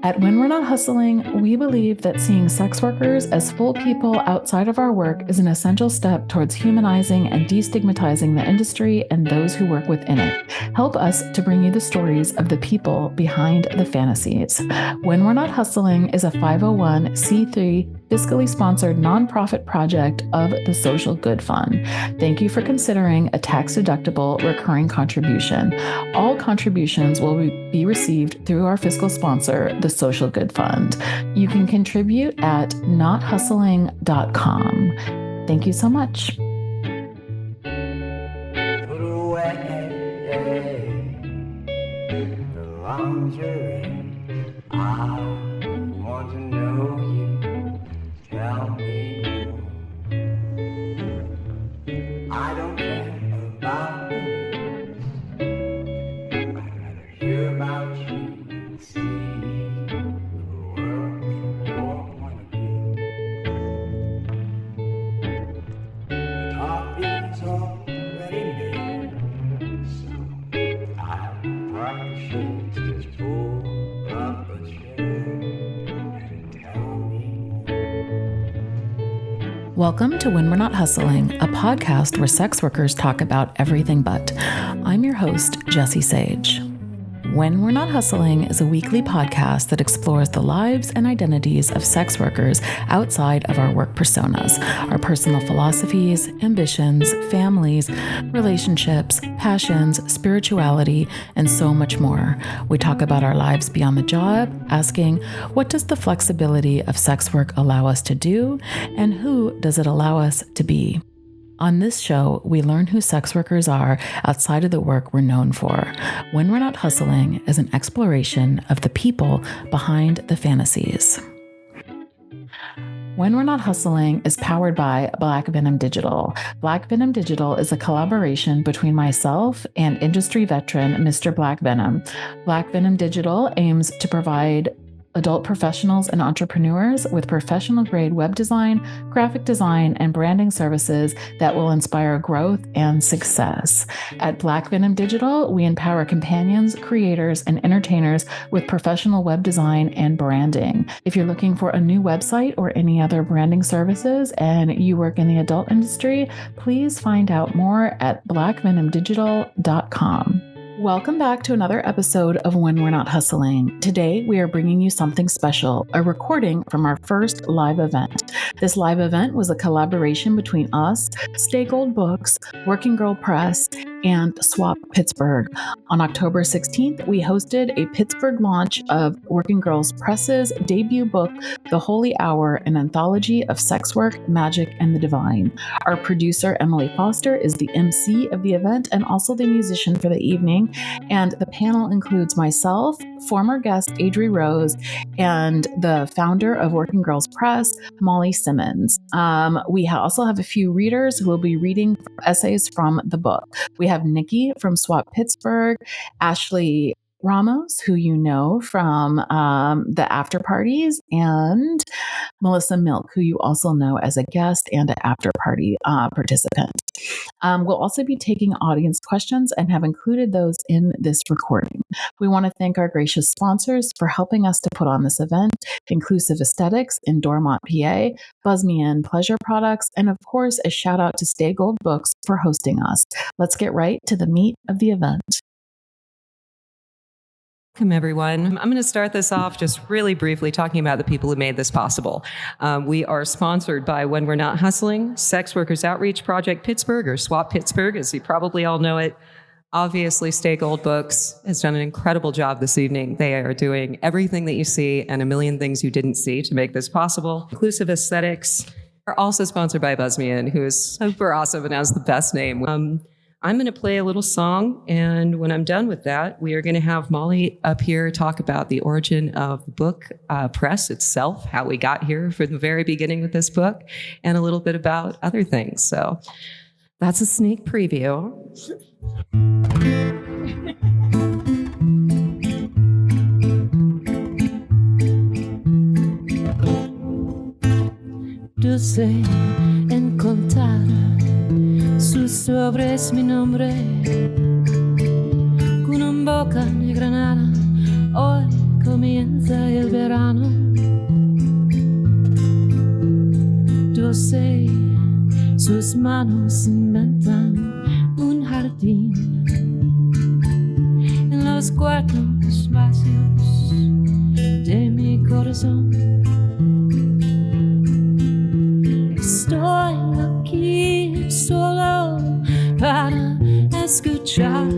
At When We're Not Hustling, we believe that seeing sex workers as full people outside of our work is an essential step towards humanizing and destigmatizing the industry and those who work within it. Help us to bring you the stories of the people behind the fantasies. When We're Not Hustling is a 501c3 fiscally sponsored nonprofit project of the Social Good Fund. Thank you for considering a tax-deductible recurring contribution. All contributions will be received through our fiscal sponsor, the Social Good Fund. You can contribute at nothustling.com. Thank you so much. Put away the lingerie. I want to know you. Tell me more. I don't care about the news. I'd rather hear about you and see the world from your point of view. The coffee's already made, so I probably should just pull up a chair and tell me more. Welcome to When We're Not Hustling, a podcast where sex workers talk about everything but. I'm your host, Jessie Sage. When We're Not Hustling is a weekly podcast that explores the lives and identities of sex workers outside of our work personas, our personal philosophies, ambitions, families, relationships, passions, spirituality, and so much more. We talk about our lives beyond the job, asking, what does the flexibility of sex work allow us to do, and who does it allow us to be? On this show, we learn who sex workers are outside of the work we're known for. When We're Not Hustling is an exploration of the people behind the fantasies. When We're Not Hustling is powered by Black Venom Digital. Black Venom Digital is a collaboration between myself and industry veteran Mr. Black Venom. Black Venom Digital aims to provide adult professionals and entrepreneurs with professional-grade web design, graphic design, and branding services that will inspire growth and success. At Black Venom Digital, we empower companions, creators, and entertainers with professional web design and branding. If you're looking for a new website or any other branding services and you work in the adult industry, please find out more at blackvenomdigital.com. Welcome back to another episode of When We're Not Hustling. Today, we are bringing you something special, a recording from our first live event. This live event was a collaboration between us, Stay Gold Books, Working Girl Press, and SWOP Pittsburgh. On October 16th, we hosted a Pittsburgh launch of Working Girls Press's debut book, The Holy Hour, an Anthology of Sex Work, Magic, and the Divine. Our producer, Emily Foster, is the MC of the event and also the musician for the evening. And the panel includes myself, former guest Adrie Rose, and the founder of Working Girls Press, Molly Simmons. We also have a few readers who will be reading essays from the book. We have Nikki from SWOP Pittsburgh, Ashley Ramos, who you know from the after parties, and Melissa Milk, who you also know as a guest and an after party participant. We'll also be taking audience questions and have included those in this recording. We want to thank our gracious sponsors for helping us to put on this event, Inclusive Aesthetics in Dormont, PA, Buzz Me In Pleasure Products, and of course, a shout out to Stay Gold Books for hosting us. Let's get right to the meat of the event. Welcome, everyone. I'm going to start this off just really briefly talking about the people who made this possible. We are sponsored by When We're Not Hustling, Sex Workers Outreach Project Pittsburgh, or SWOP Pittsburgh, as you probably all know it. Obviously, Stay Gold Books has done an incredible job this evening. They are doing everything that you see and a million things you didn't see to make this possible. Inclusive Aesthetics are also sponsored by Buzz Me In, who is super awesome and has the best name. I'm going to play a little song, and when I'm done with that, we are going to have Molly up here talk about the origin of the book press itself, how we got here from the very beginning with this book, and a little bit about other things. So that's a sneak preview. Dulce en contar susurro es mi nombre con una boca negra nada. Hoy comienza el verano. sus manos inventan un jardín en los cuartos vacíos de mi corazón. Estoy aquí solo para escuchar,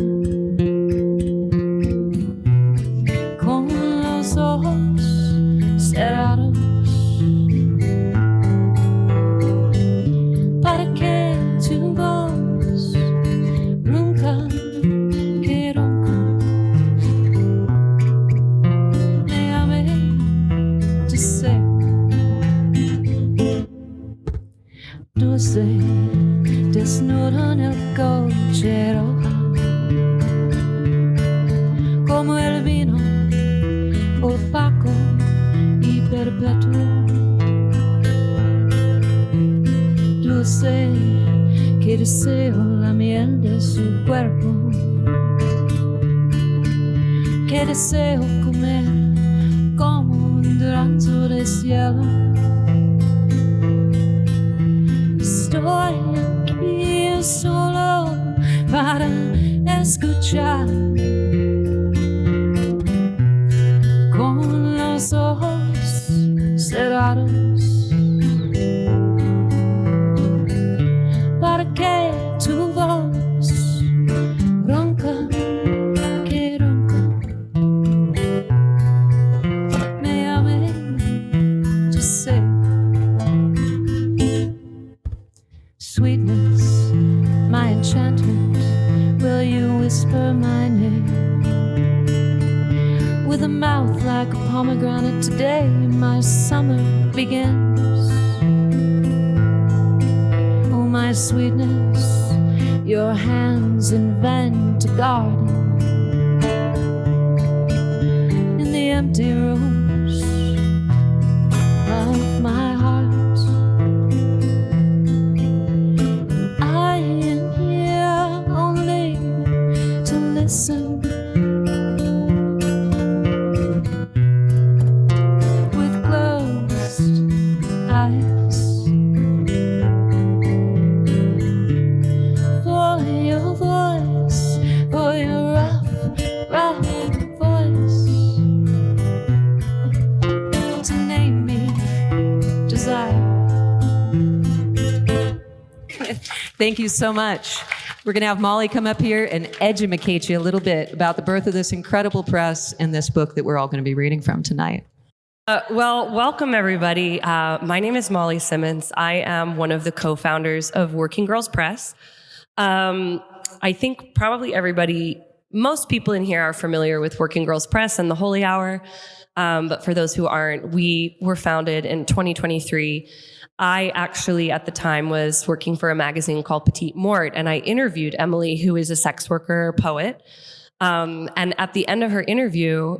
con los ojos cerrados, para que tu voz ronca, que ronca, me ame de ser dulce, desnudo en el cochero, como el vino opaco y perpetuo. Dulce, que deseo la miel de su cuerpo, que deseo comer como un durazno de cielo. Estoy aquí solo para escuchar, con los ojos cerrados, para que tu voz ronca, que ronca, me ame, yo sé. Sweetness, my enchantment, will you whisper my name? With a mouth like a pomegranate, today my summer begins. Oh, my sweetness, your hands invent a garden in the empty rooms of my heart. I am here only to listen. Thank you so much. We're going to have Molly come up here and educate you a little bit about the birth of this incredible press and this book that we're all going to be reading from tonight. Well, welcome everybody. My name is Molly Simmons. I am one of the co-founders of Working Girls Press. I think probably most people in here are familiar with Working Girls Press and the Holy Hour. But for those who aren't, we were founded in 2023. I actually, at the time, was working for a magazine called Petite Mort, and I interviewed Emily, who is a sex worker poet. And at the end of her interview,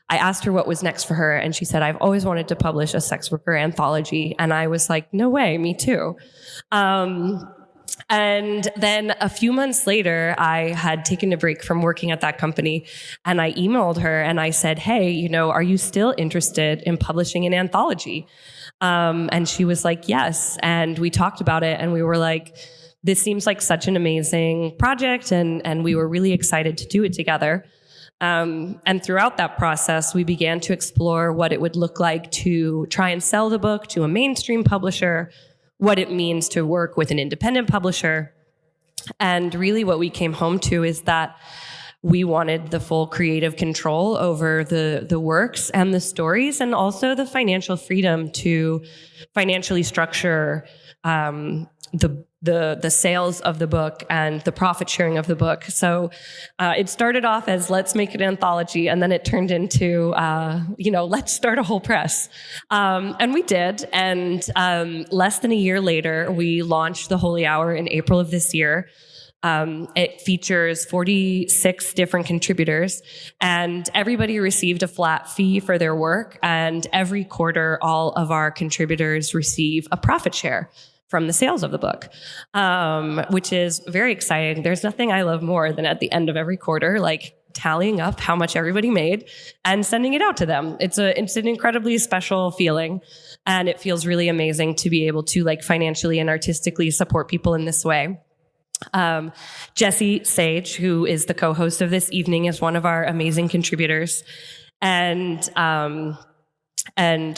I asked her what was next for her, and she said, I've always wanted to publish a sex worker anthology. And I was like, no way, me too. And then a few months later, I had taken a break from working at that company, and I emailed her and I said, hey, are you still interested in publishing an anthology? And she was like, yes. And we talked about it, and we were like, this seems like such an amazing project. And we were really excited to do it together. And throughout that process, we began to explore what it would look like to try and sell the book to a mainstream publisher, what it means to work with an independent publisher. And really what we came home to is that we wanted the full creative control over the works and the stories, and also the financial freedom to financially structure the sales of the book and the profit sharing of the book. So it started off as let's make an anthology, and then it turned into let's start a whole press. And we did. And less than a year later, we launched the Holy Hour in April of this year. It features 46 different contributors, and everybody received a flat fee for their work. And every quarter, all of our contributors receive a profit share from the sales of the book, which is very exciting. There's nothing I love more than at the end of every quarter, like tallying up how much everybody made and sending it out to them. It's an incredibly special feeling. And it feels really amazing to be able to like financially and artistically support people in this way. Jessie Sage, who is the co-host of this evening, is one of our amazing contributors. And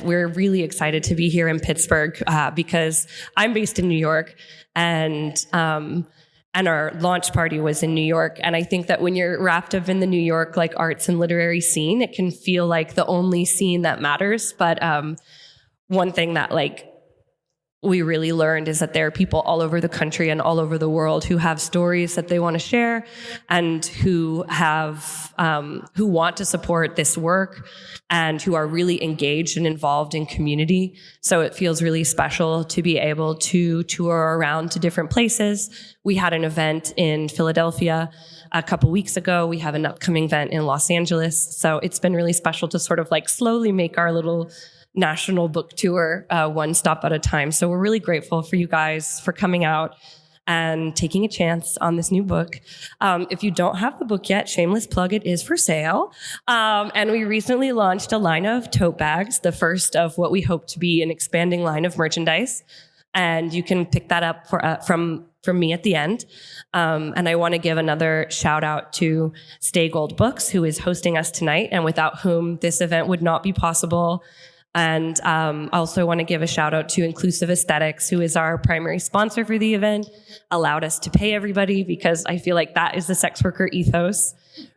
we're really excited to be here in Pittsburgh because I'm based in New York, and our launch party was in New York. And I think that when you're wrapped up in the New York like arts and literary scene, it can feel like the only scene that matters. But one thing that like we really learned is that there are people all over the country and all over the world who have stories that they want to share, and who want to support this work, and who are really engaged and involved in community. So it feels really special to be able to tour around to different places. We had an event in Philadelphia a couple weeks ago. We have an upcoming event in Los Angeles. So it's been really special to sort of like slowly make our little national book tour one stop at a time. So we're really grateful for you guys for coming out and taking a chance on this new book. If you don't have the book yet, shameless plug, it is for sale. And we recently launched a line of tote bags, the first of what we hope to be an expanding line of merchandise. And you can pick that up from me at the end. And I want to give another shout out to Stay Gold Books, who is hosting us tonight, and without whom this event would not be possible. And I also want to give a shout out to Inclusive Aesthetics, who is our primary sponsor for the event, allowed us to pay everybody, because I feel like that is the sex worker ethos.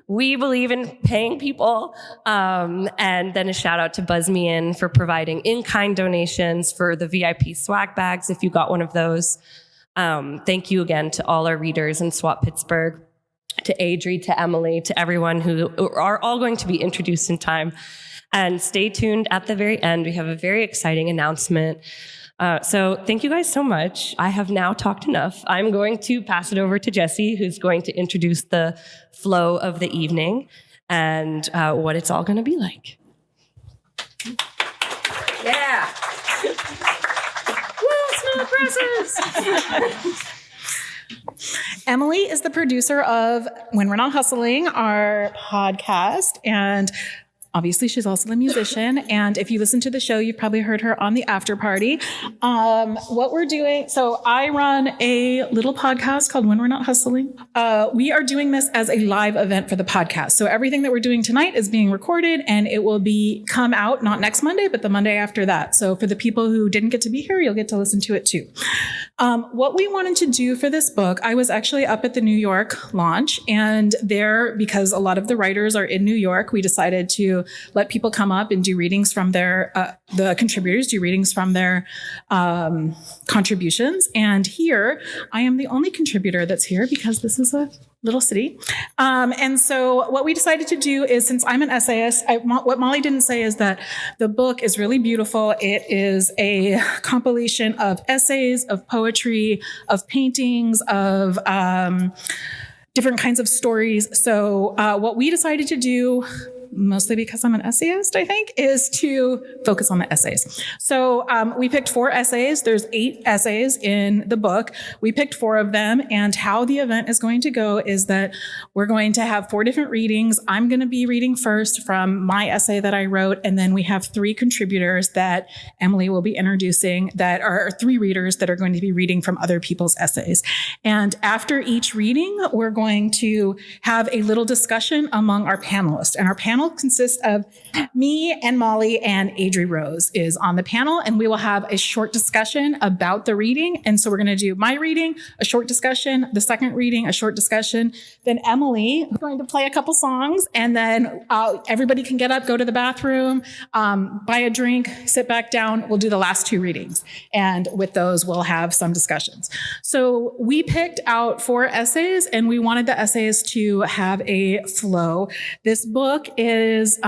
We believe in paying people. And then a shout out to Buzz Me In for providing in-kind donations for the VIP swag bags, if you got one of those. Thank you again to all our readers in SWOP Pittsburgh, to Adrie, to Emily, to everyone who are all going to be introduced in time. And stay tuned at the very end. We have a very exciting announcement. So thank you guys so much. I have now talked enough. I'm going to pass it over to Jessie, who's going to introduce the flow of the evening and what it's all going to be like. Yeah. Woo, small presses. Emily is the producer of When We're Not Hustling, our podcast, and obviously, she's also the musician. And if you listen to the show, you've probably heard her on the after party. What we're doing, so I run a little podcast called When We're Not Hustling. We are doing this as a live event for the podcast. So everything that we're doing tonight is being recorded, and it will come out not next Monday, but the Monday after that. So for the people who didn't get to be here, you'll get to listen to it too. What we wanted to do for this book, I was actually up at the New York launch, and there, because a lot of the writers are in New York, we decided to let people come up and do readings from the contributors do readings from their contributions. And here, I am the only contributor that's here because this is a little city. And so what we decided to do is, since I'm an essayist, what Molly didn't say is that the book is really beautiful. It is a compilation of essays, of poetry, of paintings, of different kinds of stories. So what we decided to do, mostly because I'm an essayist, I think, is to focus on the essays. So we picked 4 essays. There's 8 essays in the book. We picked 4 of them, and how the event is going to go is that we're going to have 4 different readings. I'm going to be reading first from my essay that I wrote, and then we have 3 contributors that Emily will be introducing, that are 3 readers that are going to be reading from other people's essays. And after each reading, we're going to have a little discussion among our panelists. And our panel consists of me and Molly, and Adrie Rose is on the panel, and we will have a short discussion about the reading. And so we're going to do my reading, a short discussion, the second reading, a short discussion. Then Emily is going to play a couple songs, and then everybody can get up, go to the bathroom, buy a drink, sit back down. We'll do the last 2 readings. And with those, we'll have some discussions. So we picked out 4 essays, and we wanted the essays to have a flow. This book is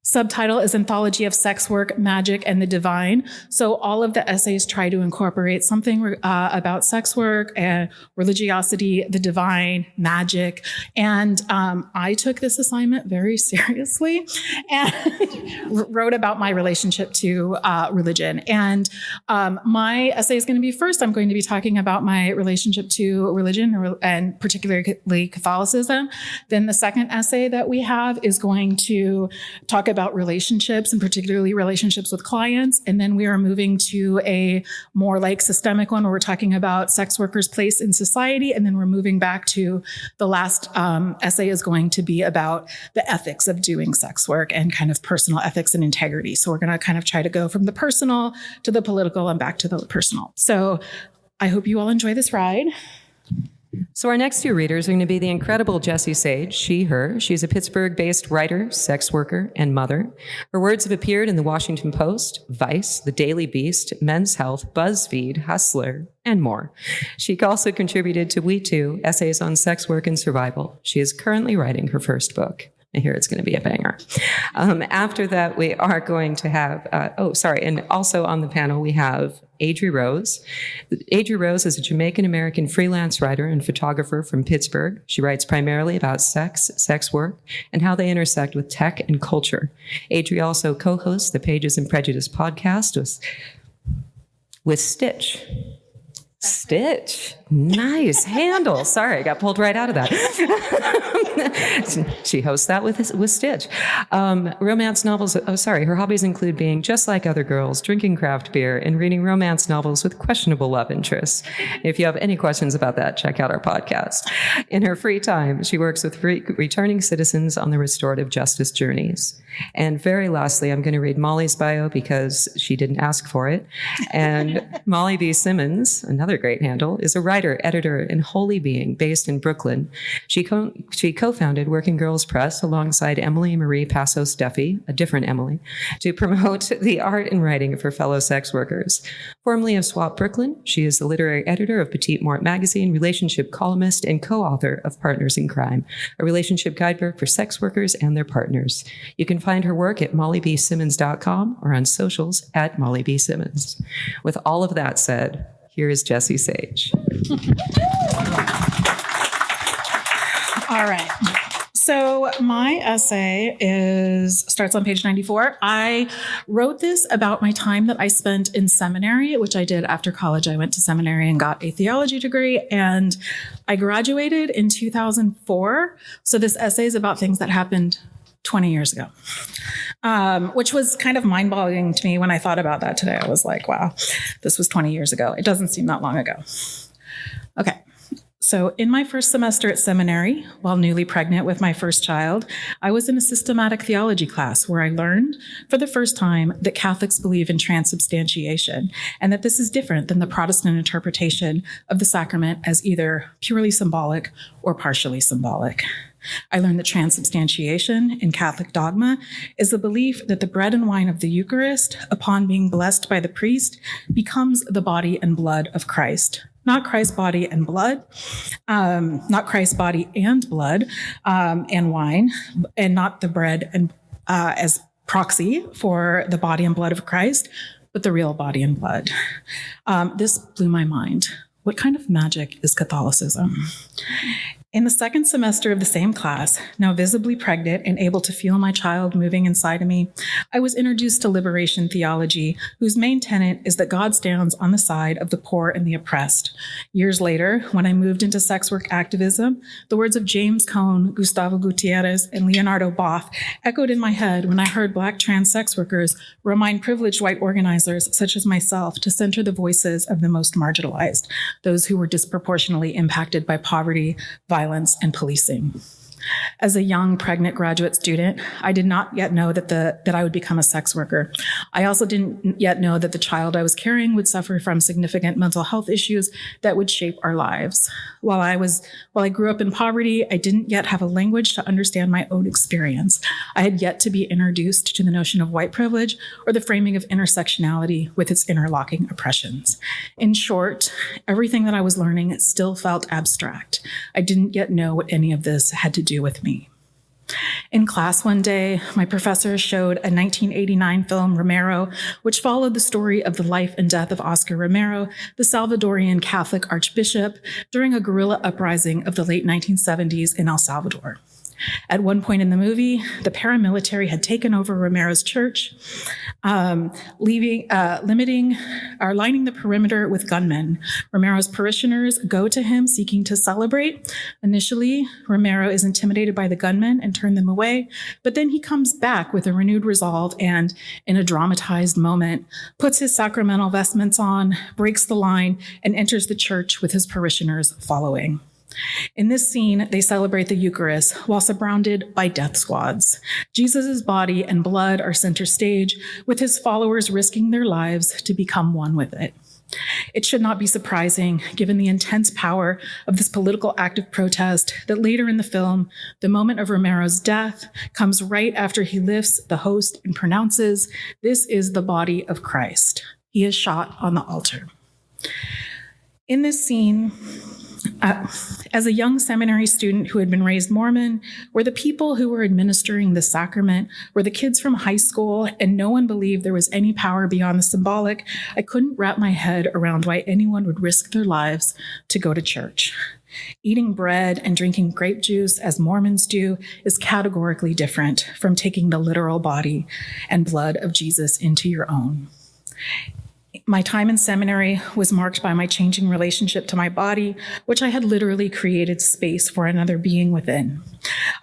Subtitle is Anthology of Sex Work, Magic, and the Divine. So all of the essays try to incorporate something about sex work and religiosity, the divine, magic. And I took this assignment very seriously and wrote about my relationship to religion. And my essay is going to be first, I'm going to be talking about my relationship to religion and particularly Catholicism. Then the second essay that we have is going to talk about relationships and particularly relationships with clients. And then we are moving to a more like systemic one where we're talking about sex workers' place in society. And then we're moving back to the last essay is going to be about the ethics of doing sex work and kind of personal ethics and integrity. So we're going to kind of try to go from the personal to the political and back to the personal. So I hope you all enjoy this ride. So our next two readers are going to be the incredible Jessie Sage, she, her. She's a Pittsburgh-based writer, sex worker, and mother. Her words have appeared in the Washington Post, Vice, The Daily Beast, Men's Health, BuzzFeed, Hustler, and more. She also contributed to We Too, Essays on Sex Work and Survival. She is currently writing her first book. I hear it's going to be a banger. After that, we are going to have, and also on the panel, we have Adrie Rose. Adrie Rose is a Jamaican-American freelance writer and photographer from Pittsburgh. She writes primarily about sex, sex work, and how they intersect with tech and culture. Adrie also co-hosts the Pages and Prejudice podcast with Stitch. Stitch. Nice handle. Sorry, I got pulled right out of that. She hosts that with Stitch. Romance novels. Her hobbies include being just like other girls, drinking craft beer, and reading romance novels with questionable love interests. If you have any questions about that, check out our podcast. In her free time, she works with returning citizens on the restorative justice journeys. And very lastly, I'm going to read Molly's bio because she didn't ask for it. And Molly B. Simmons, another great handle, is a writer, editor, and holy being based in Brooklyn. She co-founded Working Girls Press alongside Emily Marie Passos Duffy, a different Emily, to promote the art and writing for fellow sex workers. Formerly of SWOP Brooklyn, she is the literary editor of Petite Mort magazine, relationship columnist, and co-author of Partners in Crime, a relationship guidebook for sex workers and their partners. You can find her work at mollybsimmons.com or on socials at mollybsimmons. With all of that said, here is Jessie Sage. All right. So my essay starts on page 94. I wrote this about my time that I spent in seminary, which I did after college. I went to seminary and got a theology degree, and I graduated in 2004. So this essay is about things that happened 20 years ago, which was kind of mind-boggling to me when I thought about that today. I was like, wow, this was 20 years ago. It doesn't seem that long ago. Okay. So in my first semester at seminary, while newly pregnant with my first child, I was in a systematic theology class where I learned for the first time that Catholics believe in transubstantiation and that this is different than the Protestant interpretation of the sacrament as either purely symbolic or partially symbolic. I learned that transubstantiation in Catholic dogma is the belief that the bread and wine of the Eucharist, upon being blessed by the priest, becomes the body and blood of Christ. Not Christ's body and blood, not Christ's body and blood and wine, and not the bread and as proxy for the body and blood of Christ, but the real body and blood. This blew my mind. What kind of magic is Catholicism? In the second semester of the same class, now visibly pregnant and able to feel my child moving inside of me, I was introduced to liberation theology, whose main tenet is that God stands on the side of the poor and the oppressed. Years later, when I moved into sex work activism, the words of James Cone, Gustavo Gutierrez, and Leonardo Boff echoed in my head when I heard Black trans sex workers remind privileged white organizers, such as myself, to center the voices of the most marginalized, those who were disproportionately impacted by poverty, violence, and policing. As a young pregnant graduate student, I did not yet know that I would become a sex worker. I also didn't yet know that the child I was carrying would suffer from significant mental health issues that would shape our lives. While I grew up in poverty, I didn't yet have a language to understand my own experience. I had yet to be introduced to the notion of white privilege or the framing of intersectionality with its interlocking oppressions. In short, everything that I was learning still felt abstract. I didn't yet know what any of this had to do with me. In class one day, my professor showed a 1989 film, Romero, which followed the story of the life and death of Oscar Romero, the Salvadorian Catholic archbishop, during a guerrilla uprising of the late 1970s in El Salvador. At one point in the movie, the paramilitary had taken over Romero's church, lining the perimeter with gunmen. Romero's parishioners go to him seeking to celebrate. Initially, Romero is intimidated by the gunmen and turned them away, but then he comes back with a renewed resolve and, in a dramatized moment, puts his sacramental vestments on, breaks the line, and enters the church with his parishioners following. In this scene, they celebrate the Eucharist while surrounded by death squads. Jesus' body and blood are center stage, with his followers risking their lives to become one with it. It should not be surprising, given the intense power of this political act of protest, that later in the film, the moment of Romero's death comes right after he lifts the host and pronounces, "This is the body of Christ." He is shot on the altar. In this scene, as a young seminary student who had been raised Mormon, where the people who were administering the sacrament were the kids from high school and no one believed there was any power beyond the symbolic, I couldn't wrap my head around why anyone would risk their lives to go to church. Eating bread and drinking grape juice, as Mormons do, is categorically different from taking the literal body and blood of Jesus into your own. My time in seminary was marked by my changing relationship to my body, which I had literally created space for another being within.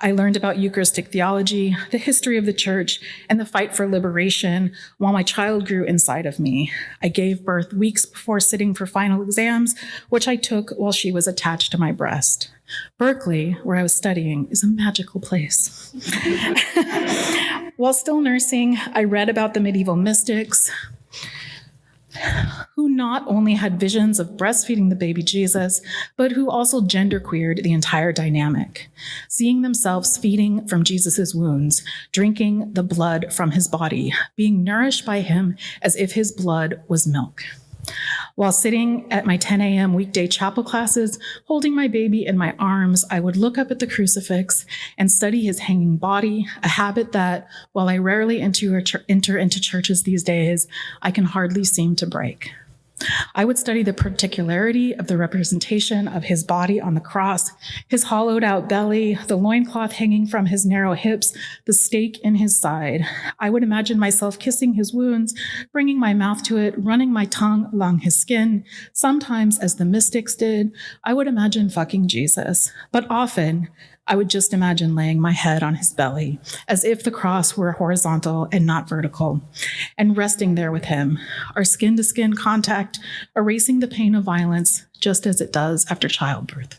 I learned about Eucharistic theology, the history of the church, and the fight for liberation while my child grew inside of me. I gave birth weeks before sitting for final exams, which I took while she was attached to my breast. Berkeley, where I was studying, is a magical place. While still nursing, I read about the medieval mystics, who not only had visions of breastfeeding the baby Jesus, but who also genderqueered the entire dynamic, seeing themselves feeding from Jesus's wounds, drinking the blood from his body, being nourished by him as if his blood was milk. While sitting at my 10 a.m. weekday chapel classes, holding my baby in my arms, I would look up at the crucifix and study his hanging body, a habit that, while I rarely enter into churches these days, I can hardly seem to break. I would study the particularity of the representation of his body on the cross, his hollowed out belly, the loincloth hanging from his narrow hips, the stake in his side. I would imagine myself kissing his wounds, bringing my mouth to it, running my tongue along his skin. Sometimes, as the mystics did, I would imagine fucking Jesus, but often I would just imagine laying my head on his belly, as if the cross were horizontal and not vertical, and resting there with him, our skin-to-skin contact erasing the pain of violence, just as it does after childbirth.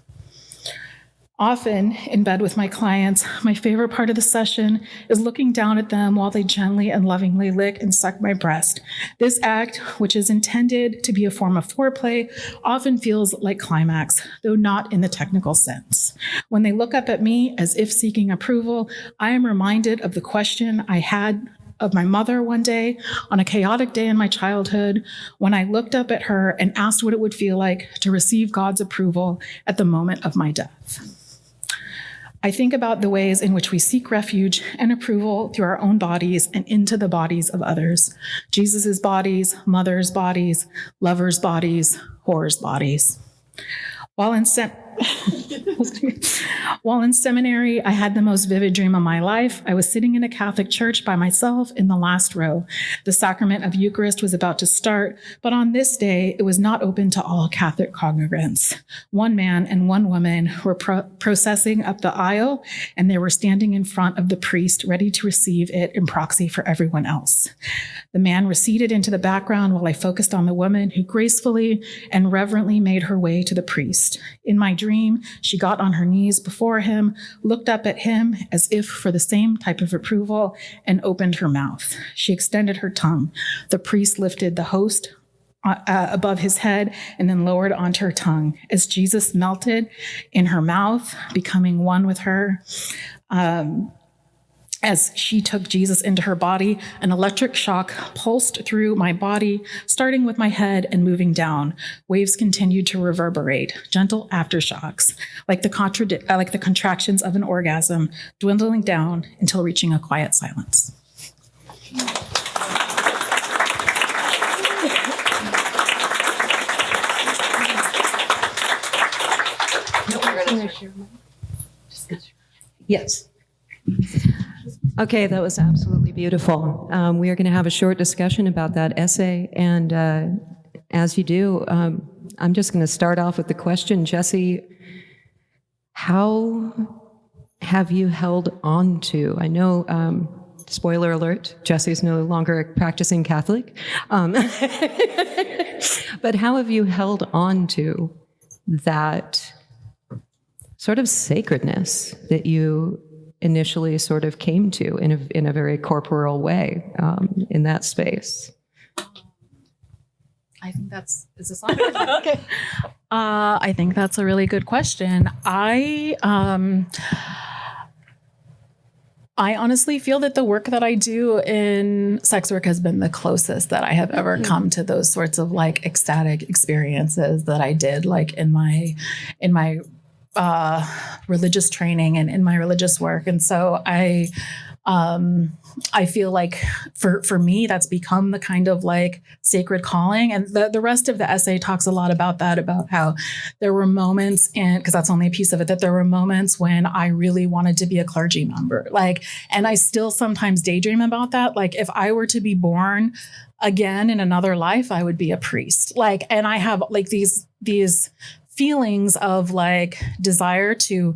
Often, in bed with my clients, my favorite part of the session is looking down at them while they gently and lovingly lick and suck my breast. This act, which is intended to be a form of foreplay, often feels like climax, though not in the technical sense. When they look up at me as if seeking approval, I am reminded of the question I had of my mother one day on a chaotic day in my childhood when I looked up at her and asked what it would feel like to receive God's approval at the moment of my death. I think about the ways in which we seek refuge and approval through our own bodies and into the bodies of others. Jesus's bodies, mother's bodies, lovers' bodies, whores' bodies. While in seminary, I had the most vivid dream of my life. I was sitting in a Catholic church by myself in the last row. The sacrament of Eucharist was about to start, but on this day, it was not open to all Catholic congregants. One man and one woman were processing up the aisle, and they were standing in front of the priest, ready to receive it in proxy for everyone else. The man receded into the background while I focused on the woman who gracefully and reverently made her way to the priest. In my dream, she got on her knees before him, looked up at him as if for the same type of approval, and opened her mouth. She extended her tongue. The priest lifted the host above his head and then lowered onto her tongue. As Jesus melted in her mouth, becoming one with her, As she took Jesus into her body, an electric shock pulsed through my body, starting with my head and moving down. Waves continued to reverberate, gentle aftershocks, like the contractions of an orgasm, dwindling down until reaching a quiet silence. Yes. Okay, that was absolutely beautiful. We are going to have a short discussion about that essay, and as you do, I'm just going to start off with the question, Jessie, how have you held on to, I know, spoiler alert, Jessie's no longer a practicing Catholic, but how have you held on to that sort of sacredness that you initially sort of came to in a very corporal way in that space? I think is this on? Okay. I think that's a really good question. I honestly feel that the work that I do in sex work has been the closest that I have ever come to those sorts of like ecstatic experiences that I did like in my religious training and in my religious work. And so I feel like for me, that's become the kind of like sacred calling. And the rest of the essay talks a lot about that, about how there were moments because that's only a piece of it, that there were moments when I really wanted to be a clergy member. Like, and I still sometimes daydream about that. Like if I were to be born again in another life, I would be a priest. Like, and I have like these feelings of like desire to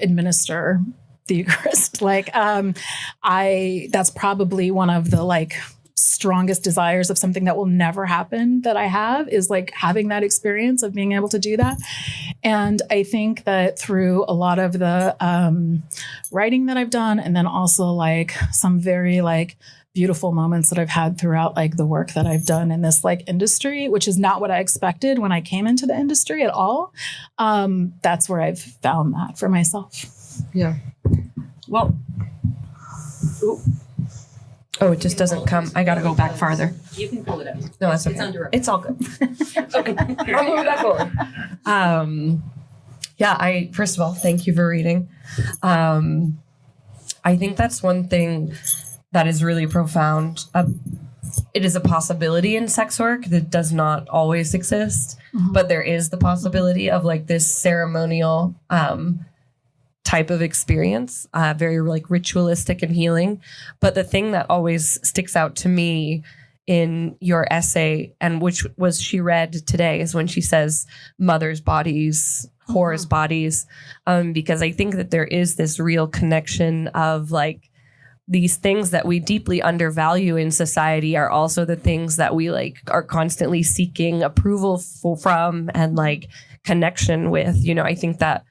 administer the Eucharist. Like, that's probably one of the like strongest desires of something that will never happen that I have, is like having that experience of being able to do that. And I think that through a lot of the writing that I've done, and then also like some very like beautiful moments that I've had throughout like the work that I've done in this like industry, which is not what I expected when I came into the industry at all. That's where I've found that for myself. Yeah. Well, oh, it just doesn't come. I got to go back farther. You can pull it up. No, that's okay. It's all good. Okay. I'll move back forward. Yeah, first of all, thank you for reading. I think that's one thing that is really profound. It is a possibility in sex work that does not always exist, but there is the possibility of like this ceremonial type of experience, very like ritualistic and healing. But the thing that always sticks out to me in your essay, and which was she read today, is when she says mothers' bodies, whores' bodies, because I think that there is this real connection of like these things that we deeply undervalue in society are also the things that we like are constantly seeking approval from and like connection with. You know, I think that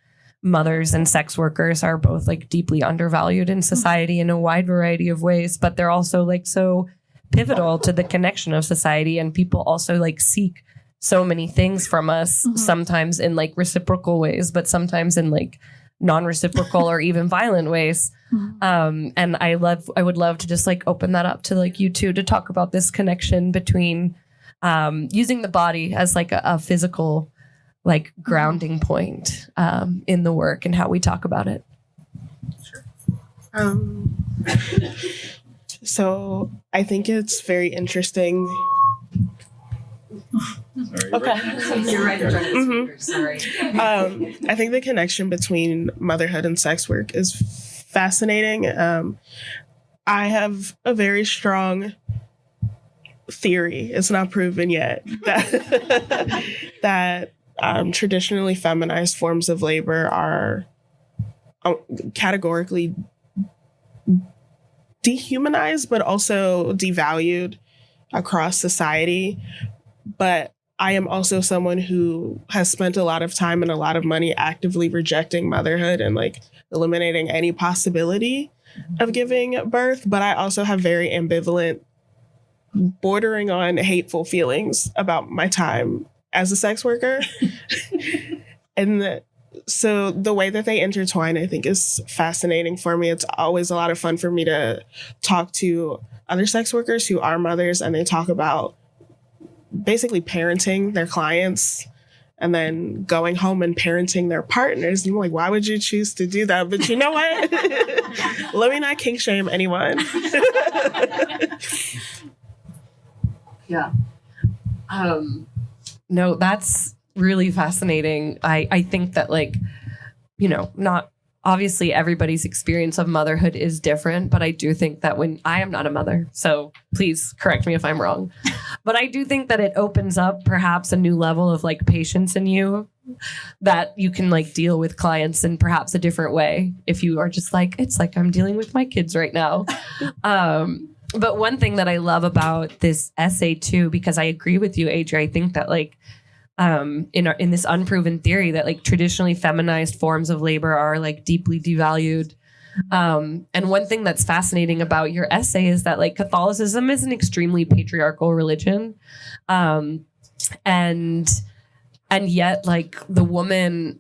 mothers and sex workers are both like deeply undervalued in society in a wide variety of ways, but they're also like so pivotal to the connection of society. And people also like seek so many things from us, sometimes in like reciprocal ways, but sometimes in like non-reciprocal or even violent ways. And I would love to just like open that up to like you two to talk about this connection between using the body as like a physical like grounding point in the work and how we talk about it. So I think it's very interesting. Okay. You're right in front of the speaker. Sorry. I think the connection between motherhood and sex work is fascinating. I have a very strong theory, it's not proven yet, that traditionally feminized forms of labor are categorically dehumanized, but also devalued across society. But I am also someone who has spent a lot of time and a lot of money actively rejecting motherhood and like eliminating any possibility of giving birth. But I also have very ambivalent, bordering on hateful feelings about my time as a sex worker. And So the way that they intertwine, I think, is fascinating for me. It's always a lot of fun for me to talk to other sex workers who are mothers, and they talk about basically parenting their clients and then going home and parenting their partners. And I'm like, why would you choose to do that? But you know what? Let me not kink shame anyone. Yeah. No, that's really fascinating. I think that, like, you know, not obviously everybody's experience of motherhood is different, but I do think that when I am not a mother, so please correct me if I'm wrong, but I do think that it opens up perhaps a new level of like patience in you that you can like deal with clients in perhaps a different way if you are just like, it's like I'm dealing with my kids right now. But one thing that I love about this essay too, because I agree with you, Adrie, I think that like in this unproven theory that like traditionally feminized forms of labor are like deeply devalued. And one thing that's fascinating about your essay is that like Catholicism is an extremely patriarchal religion. And yet like the woman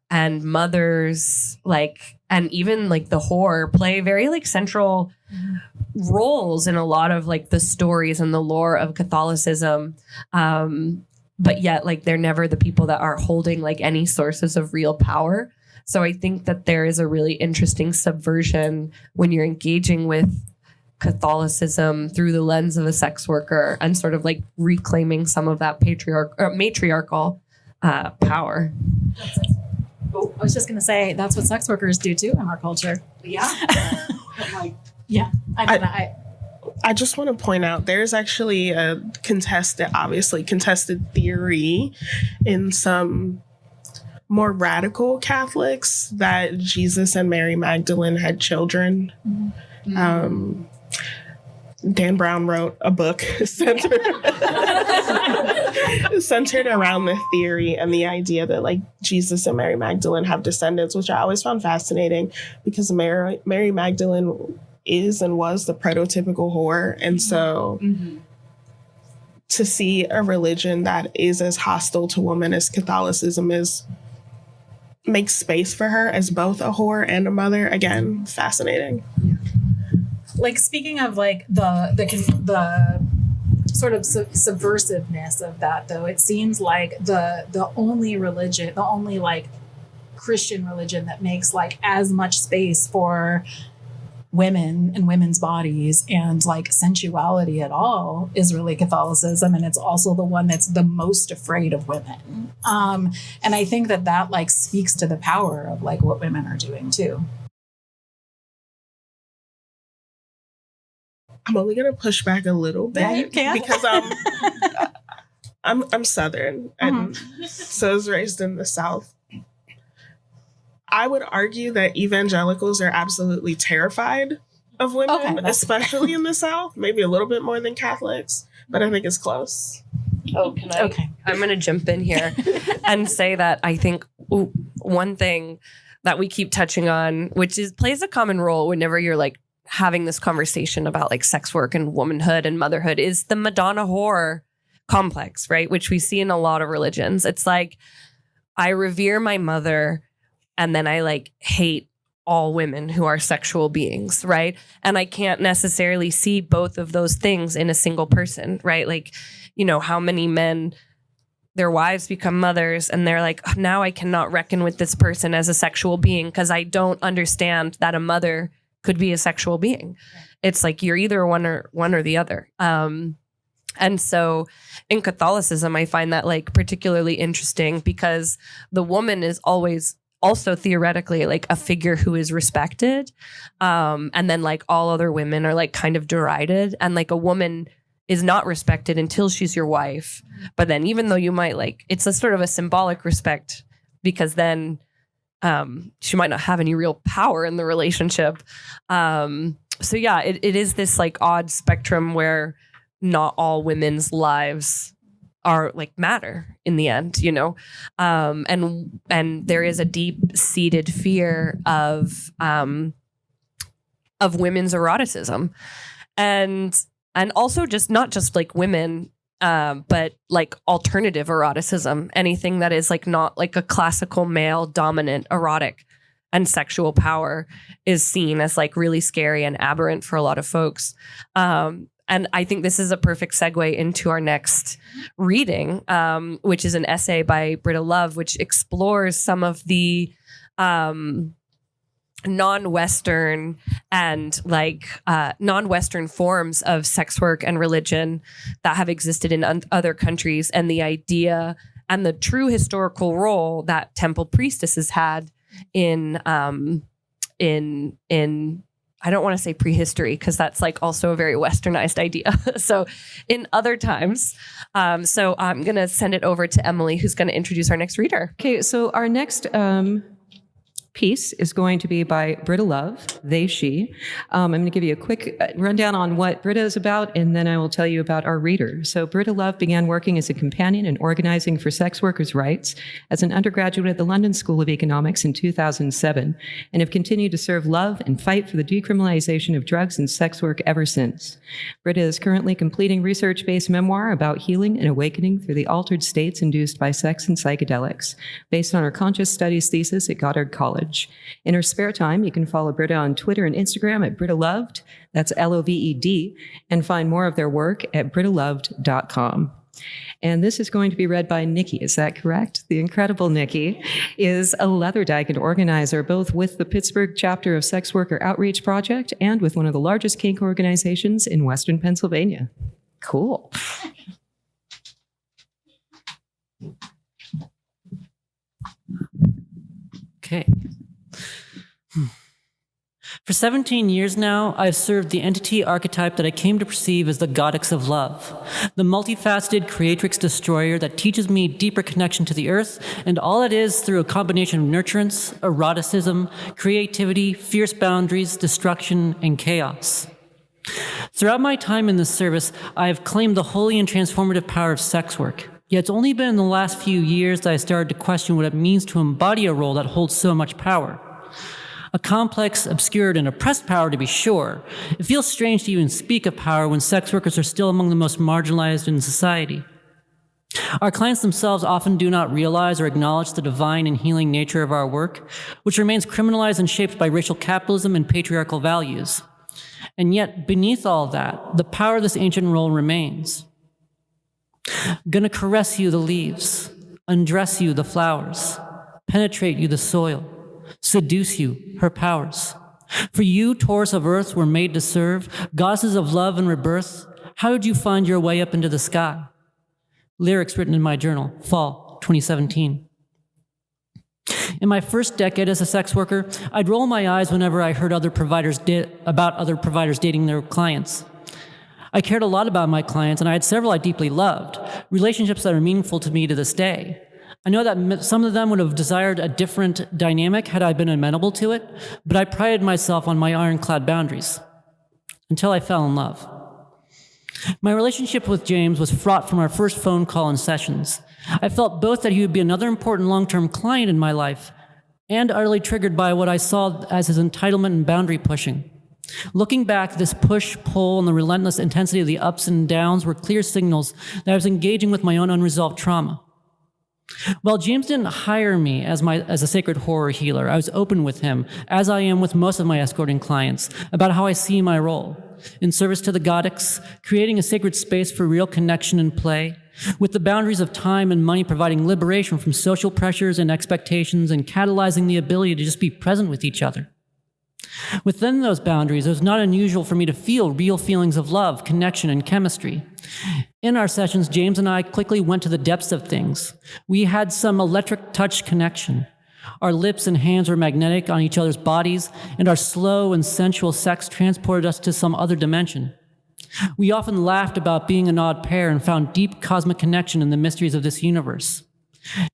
and mothers, like, and even like the whore play very like central roles in a lot of like the stories and the lore of Catholicism. But yet like they're never the people that are holding like any sources of real power. So I think that there is a really interesting subversion when you're engaging with Catholicism through the lens of a sex worker and sort of like reclaiming some of that matriarchal power. Oh, I was just going to say that's what sex workers do too in our culture. Yeah. Yeah. I just want to point out there's actually a contested theory in some more radical Catholics that Jesus and Mary Magdalene had children. Mm-hmm. Dan Brown wrote a book centered around the theory and the idea that like Jesus and Mary Magdalene have descendants, which I always found fascinating because Mary Magdalene is and was the prototypical whore. And so to see a religion that is as hostile to women as Catholicism is, makes space for her as both a whore and a mother. Again, fascinating. Like speaking of like the sort of subversiveness of that, though, it seems like the only religion, the only like Christian religion that makes like as much space for women and women's bodies and like sensuality at all is really Catholicism, and it's also the one that's the most afraid of women. And I think that like speaks to the power of like what women are doing too. I'm only gonna push back a little bit. Yeah, you can. Because I'm Southern, and so I was raised in the South. I would argue that evangelicals are absolutely terrified of women, especially in the South, maybe a little bit more than Catholics, but I think it's close. Oh, can I? Okay. I'm going to jump in here and say that I think one thing that we keep touching on, which plays a common role whenever you're like having this conversation about like sex work and womanhood and motherhood, is the Madonna whore complex, right? Which we see in a lot of religions. It's like, I revere my mother, and then I like hate all women who are sexual beings, right? And I can't necessarily see both of those things in a single person, right? Like, you know, how many men, their wives become mothers and they're like, now I cannot reckon with this person as a sexual being because I don't understand that a mother could be a sexual being. It's like you're either one or the other. And so in Catholicism, I find that like particularly interesting because the woman is always also theoretically like a figure who is respected. And then like all other women are like kind of derided, and like a woman is not respected until she's your wife. But then even though you might like, it's a sort of a symbolic respect because then she might not have any real power in the relationship. So yeah, it is this like odd spectrum where not all women's lives are like matter in the end, you know? And there is a deep-seated fear of women's eroticism. And also just not just like women but like alternative eroticism, anything that is like not like a classical male dominant erotic and sexual power is seen as like really scary and aberrant for a lot of folks. And I think this is a perfect segue into our next reading, which is an essay by Brita Love, which explores some of the non-Western and like non-Western forms of sex work and religion that have existed in other countries, and the idea and the true historical role that temple priestesses had in I don't want to say prehistory because that's like also a very westernized idea. So in other times. So I'm going to send it over to Emily, who's going to introduce our next reader. Okay, so our next piece is going to be by Brita Love, they, she. I'm going to give you a quick rundown on what Brita is about, and then I will tell you about our reader. So Brita Love began working as a companion and organizing for sex workers' rights as an undergraduate at the London School of Economics in 2007, and have continued to serve love and fight for the decriminalization of drugs and sex work ever since. Brita is currently completing research-based memoir about healing and awakening through the altered states induced by sex and psychedelics, based on her conscious studies thesis at Goddard College. In her spare time, you can follow Brita on Twitter and Instagram at Brita Loved, that's Loved, and find more of their work at britaloved.com. And this is going to be read by Nikki, is that correct? The incredible Nikki is a leather dyke and organizer, both with the Pittsburgh chapter of Sex Worker Outreach Project and with one of the largest kink organizations in Western Pennsylvania. Cool. Okay. For 17 years now, I've served the entity archetype that I came to perceive as the goddess of love, the multifaceted creatrix destroyer that teaches me deeper connection to the earth, and all it is through a combination of nurturance, eroticism, creativity, fierce boundaries, destruction, and chaos. Throughout my time in this service, I have claimed the holy and transformative power of sex work. Yet it's only been in the last few years that I started to question what it means to embody a role that holds so much power. A complex, obscured, and oppressed power, to be sure. It feels strange to even speak of power when sex workers are still among the most marginalized in society. Our clients themselves often do not realize or acknowledge the divine and healing nature of our work, which remains criminalized and shaped by racial capitalism and patriarchal values. And yet, beneath all that, the power of this ancient role remains. Gonna caress you the leaves, undress you the flowers, penetrate you the soil, seduce you her powers. For you, Taurus of earth, were made to serve, goddesses of love and rebirth. How did you find your way up into the sky? Lyrics written in my journal, fall 2017. In my first decade as a sex worker, I'd roll my eyes whenever I heard about other providers dating their clients. I cared a lot about my clients, and I had several I deeply loved, relationships that are meaningful to me to this day. I know that some of them would have desired a different dynamic had I been amenable to it, but I prided myself on my ironclad boundaries, until I fell in love. My relationship with James was fraught from our first phone call and sessions. I felt both that he would be another important long-term client in my life, and utterly triggered by what I saw as his entitlement and boundary pushing. Looking back, this push, pull, and the relentless intensity of the ups and downs were clear signals that I was engaging with my own unresolved trauma. While James didn't hire me as a sacred horror healer, I was open with him, as I am with most of my escorting clients, about how I see my role. In service to the goddess, creating a sacred space for real connection and play, with the boundaries of time and money providing liberation from social pressures and expectations and catalyzing the ability to just be present with each other. Within those boundaries, it was not unusual for me to feel real feelings of love, connection, and chemistry. In our sessions, James and I quickly went to the depths of things. We had some electric touch connection. Our lips and hands were magnetic on each other's bodies, and our slow and sensual sex transported us to some other dimension. We often laughed about being an odd pair and found deep cosmic connection in the mysteries of this universe.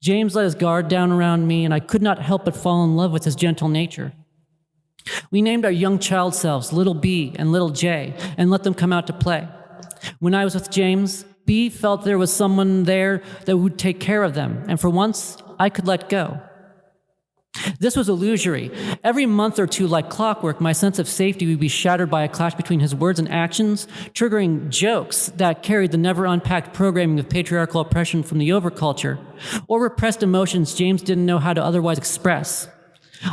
James let his guard down around me, and I could not help but fall in love with his gentle nature. We named our young child selves Little B and Little J and let them come out to play. When I was with James, B felt there was someone there that would take care of them, and for once, I could let go. This was illusory. Every month or two, like clockwork, my sense of safety would be shattered by a clash between his words and actions, triggering jokes that carried the never-unpacked programming of patriarchal oppression from the overculture, or repressed emotions James didn't know how to otherwise express.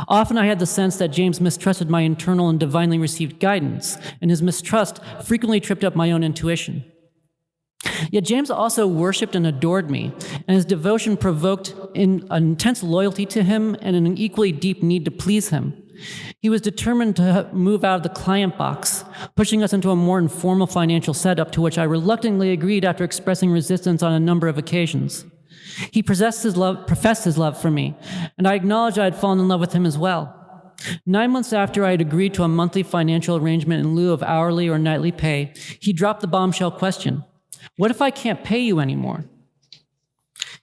Often I had the sense that James mistrusted my internal and divinely received guidance, and his mistrust frequently tripped up my own intuition. Yet James also worshipped and adored me, and his devotion provoked an intense loyalty to him and an equally deep need to please him. He was determined to move out of the client box, pushing us into a more informal financial setup to which I reluctantly agreed after expressing resistance on a number of occasions. He professed his love for me, and I acknowledged I had fallen in love with him as well. 9 months after I had agreed to a monthly financial arrangement in lieu of hourly or nightly pay, he dropped the bombshell question. What if I can't pay you anymore?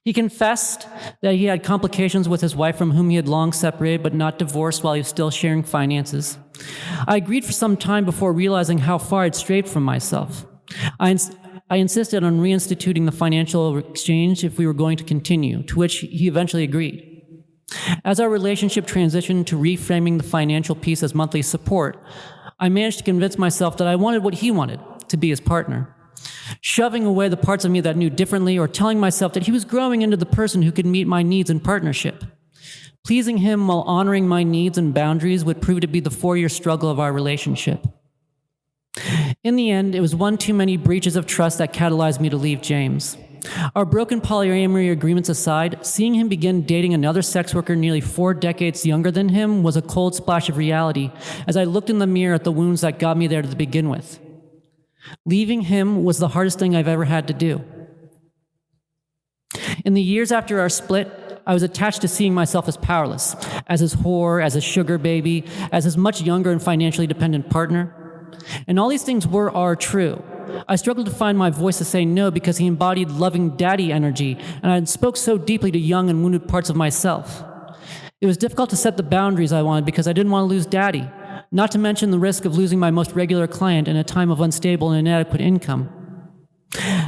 He confessed that he had complications with his wife from whom he had long separated but not divorced while he was still sharing finances. I agreed for some time before realizing how far I'd strayed from myself. I insisted on reinstituting the financial exchange if we were going to continue, to which he eventually agreed. As our relationship transitioned to reframing the financial piece as monthly support, I managed to convince myself that I wanted what he wanted, to be his partner. Shoving away the parts of me that knew differently or telling myself that he was growing into the person who could meet my needs in partnership. Pleasing him while honoring my needs and boundaries would prove to be the 4-year struggle of our relationship. In the end, it was one too many breaches of trust that catalyzed me to leave James. Our broken polyamory agreements aside, seeing him begin dating another sex worker nearly 4 decades younger than him was a cold splash of reality as I looked in the mirror at the wounds that got me there to begin with. Leaving him was the hardest thing I've ever had to do. In the years after our split, I was attached to seeing myself as powerless, as his whore, as his sugar baby, as his much younger and financially dependent partner. And all these things are true. I struggled to find my voice to say no because he embodied loving daddy energy, and I spoke so deeply to young and wounded parts of myself. It was difficult to set the boundaries I wanted because I didn't want to lose daddy, not to mention the risk of losing my most regular client in a time of unstable and inadequate income.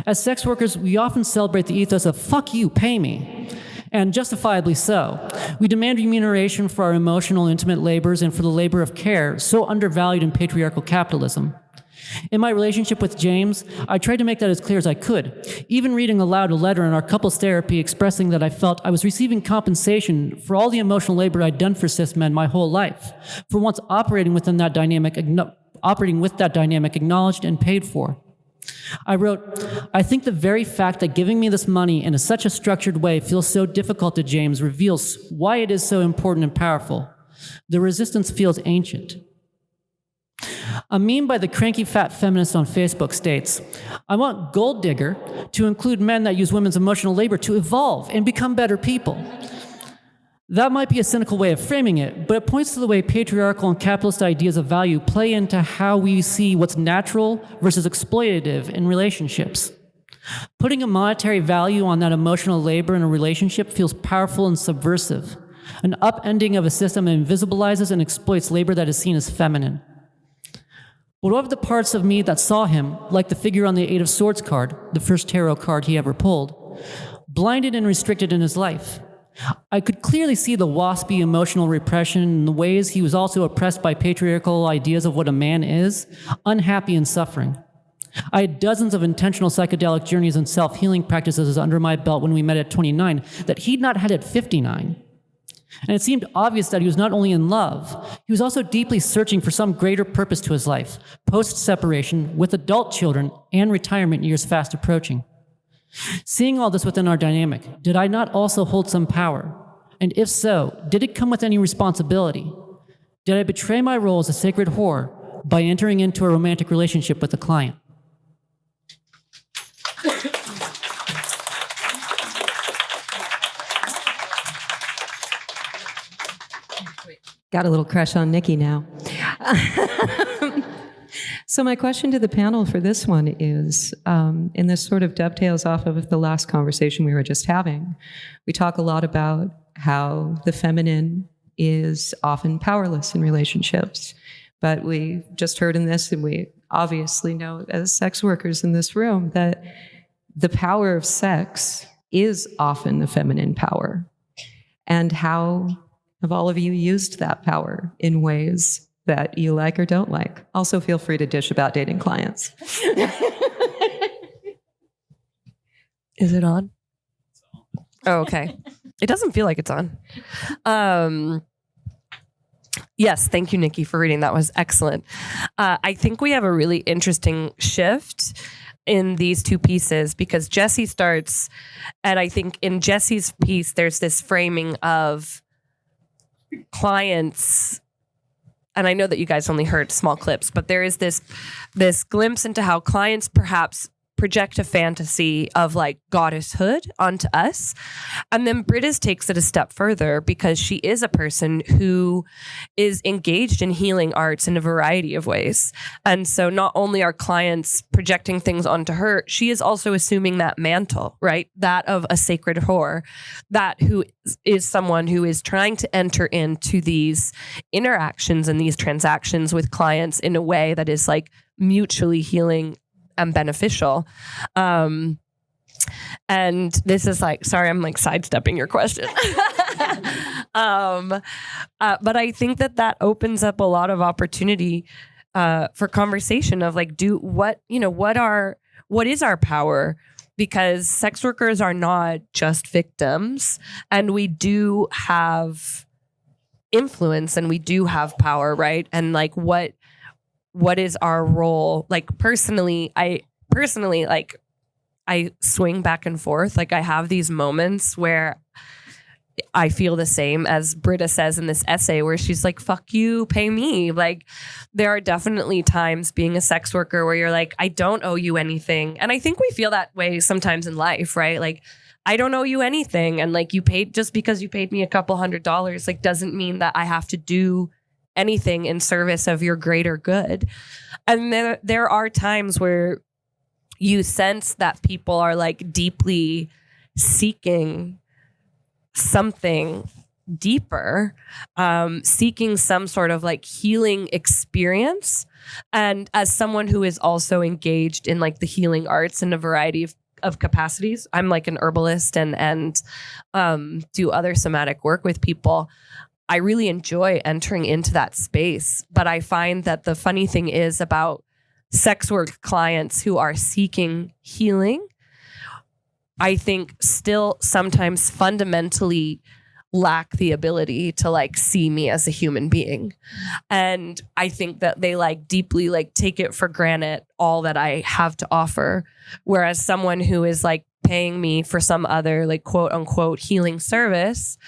As sex workers, we often celebrate the ethos of "fuck you, pay me," and justifiably so. We demand remuneration for our emotional, intimate labors and for the labor of care, so undervalued in patriarchal capitalism. In my relationship with James, I tried to make that as clear as I could, even reading aloud a letter in our couples therapy expressing that I felt I was receiving compensation for all the emotional labor I'd done for cis men my whole life, for once operating with that dynamic acknowledged and paid for. I wrote, "I think the very fact that giving me this money in such a structured way feels so difficult to James reveals why it is so important and powerful. The resistance feels ancient." A meme by the cranky fat feminist on Facebook states, "I want Gold Digger to include men that use women's emotional labor to evolve and become better people." That might be a cynical way of framing it, but it points to the way patriarchal and capitalist ideas of value play into how we see what's natural versus exploitative in relationships. Putting a monetary value on that emotional labor in a relationship feels powerful and subversive, an upending of a system that invisibilizes and exploits labor that is seen as feminine. But what of the parts of me that saw him, like the figure on the Eight of Swords card, the first tarot card he ever pulled, blinded and restricted in his life? I could clearly see the waspy emotional repression and the ways he was also oppressed by patriarchal ideas of what a man is, unhappy and suffering. I had dozens of intentional psychedelic journeys and self-healing practices under my belt when we met at 29 that he'd not had at 59. And it seemed obvious that he was not only in love, he was also deeply searching for some greater purpose to his life, post-separation, with adult children, and retirement years fast approaching. Seeing all this within our dynamic, did I not also hold some power? And if so, did it come with any responsibility? Did I betray my role as a sacred whore by entering into a romantic relationship with a client? Got a little crush on Nikki now. So my question to the panel for this one is, and this sort of dovetails off of the last conversation we were just having. We talk a lot about how the feminine is often powerless in relationships, but we just heard in this, and we obviously know as sex workers in this room, that the power of sex is often the feminine power, and how Have all of you used that power in ways that you like or don't like? Also, feel free to dish about dating clients. Is it on? Oh, okay. It doesn't feel like it's on. Yes, thank you, Nikki, for reading. That was excellent. I think we have a really interesting shift in these two pieces because Jessie starts, and I think in Jessie's piece, there's this framing of clients, and I know that you guys only heard small clips, but there is this glimpse into how clients perhaps project a fantasy of like goddesshood onto us. And then Brita's takes it a step further because she is a person who is engaged in healing arts in a variety of ways. And so not only are clients projecting things onto her, she is also assuming that mantle, right? That of a sacred whore, that who is someone who is trying to enter into these interactions and these transactions with clients in a way that is like mutually healing and beneficial. And this is like, sorry, I'm like sidestepping your question. But I think that opens up a lot of opportunity for conversation of like, what is our power? Because sex workers are not just victims, and we do have influence and we do have power, right? And like what is our role? Like personally, I swing back and forth. Like I have these moments where I feel the same as Brita says in this essay where she's like, fuck you, pay me. Like there are definitely times being a sex worker where you're like, I don't owe you anything. And I think we feel that way sometimes in life, right? Like I don't owe you anything. And like just because you paid me a couple $100, like doesn't mean that I have to do anything in service of your greater good. And there are times where you sense that people are like deeply seeking something deeper, seeking some sort of like healing experience. And as someone who is also engaged in like the healing arts in a variety of capacities, I'm like an herbalist and do other somatic work with people. I really enjoy entering into that space, but I find that the funny thing is about sex work clients who are seeking healing, I think still sometimes fundamentally lack the ability to like see me as a human being. And I think that they like deeply like take it for granted all that I have to offer. Whereas someone who is like paying me for some other like quote unquote healing service,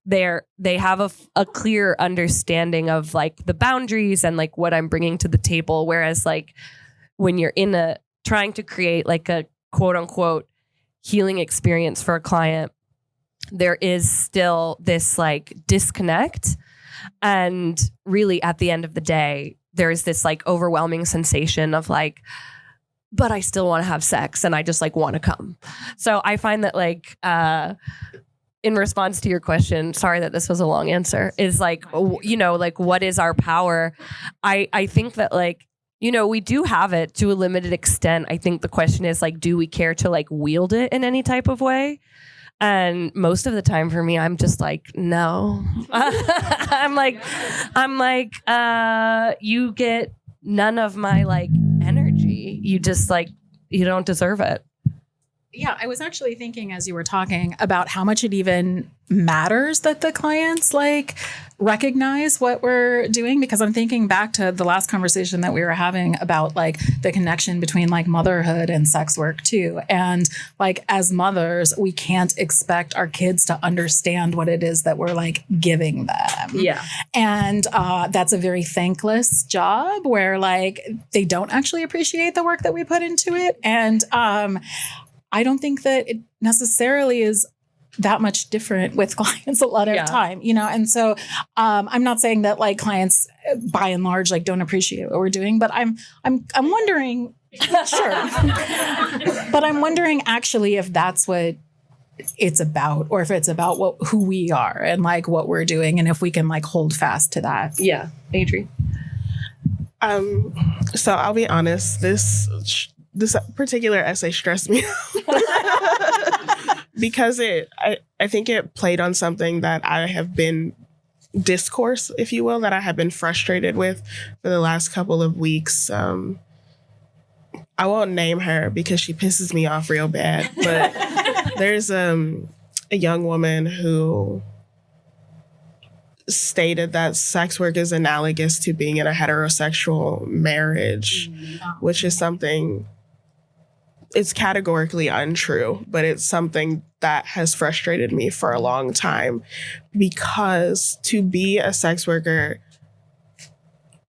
they have a clear understanding of like the boundaries and like what I'm bringing to the table. Whereas like when you're trying to create like a quote unquote healing experience for a client, there is still this like disconnect. And really at the end of the day, there's this like overwhelming sensation of like, but I still want to have sex and I just like want to come. So I find that like, in response to your question, sorry that this was a long answer, is like, like what is our power? I think that like, we do have it to a limited extent. I think the question is like, do we care to like wield it in any type of way? And most of the time for me, I'm just like, no. I'm like, you get none of my like energy. You just like, you don't deserve it. Yeah, I was actually thinking as you were talking about how much it even matters that the clients like recognize what we're doing, because I'm thinking back to the last conversation that we were having about like the connection between like motherhood and sex work too. And like as mothers, we can't expect our kids to understand what it is that we're like giving them. Yeah. And that's a very thankless job where like they don't actually appreciate the work that we put into it. And I don't think that it necessarily is that much different with clients a lot of time, and so I'm not saying that like clients by and large like don't appreciate what we're doing, but I'm wondering, sure, but I'm wondering actually if that's what it's about, or if it's about who we are and like what we're doing, and if we can like hold fast to that. Yeah, Adrie. So I'll be honest, this particular essay stressed me because I think it played on something that I have been discourse, if you will, that I have been frustrated with for the last couple of weeks. I won't name her because she pisses me off real bad, but there's a young woman who stated that sex work is analogous to being in a heterosexual marriage, which is something, it's categorically untrue, but it's something that has frustrated me for a long time, because to be a sex worker,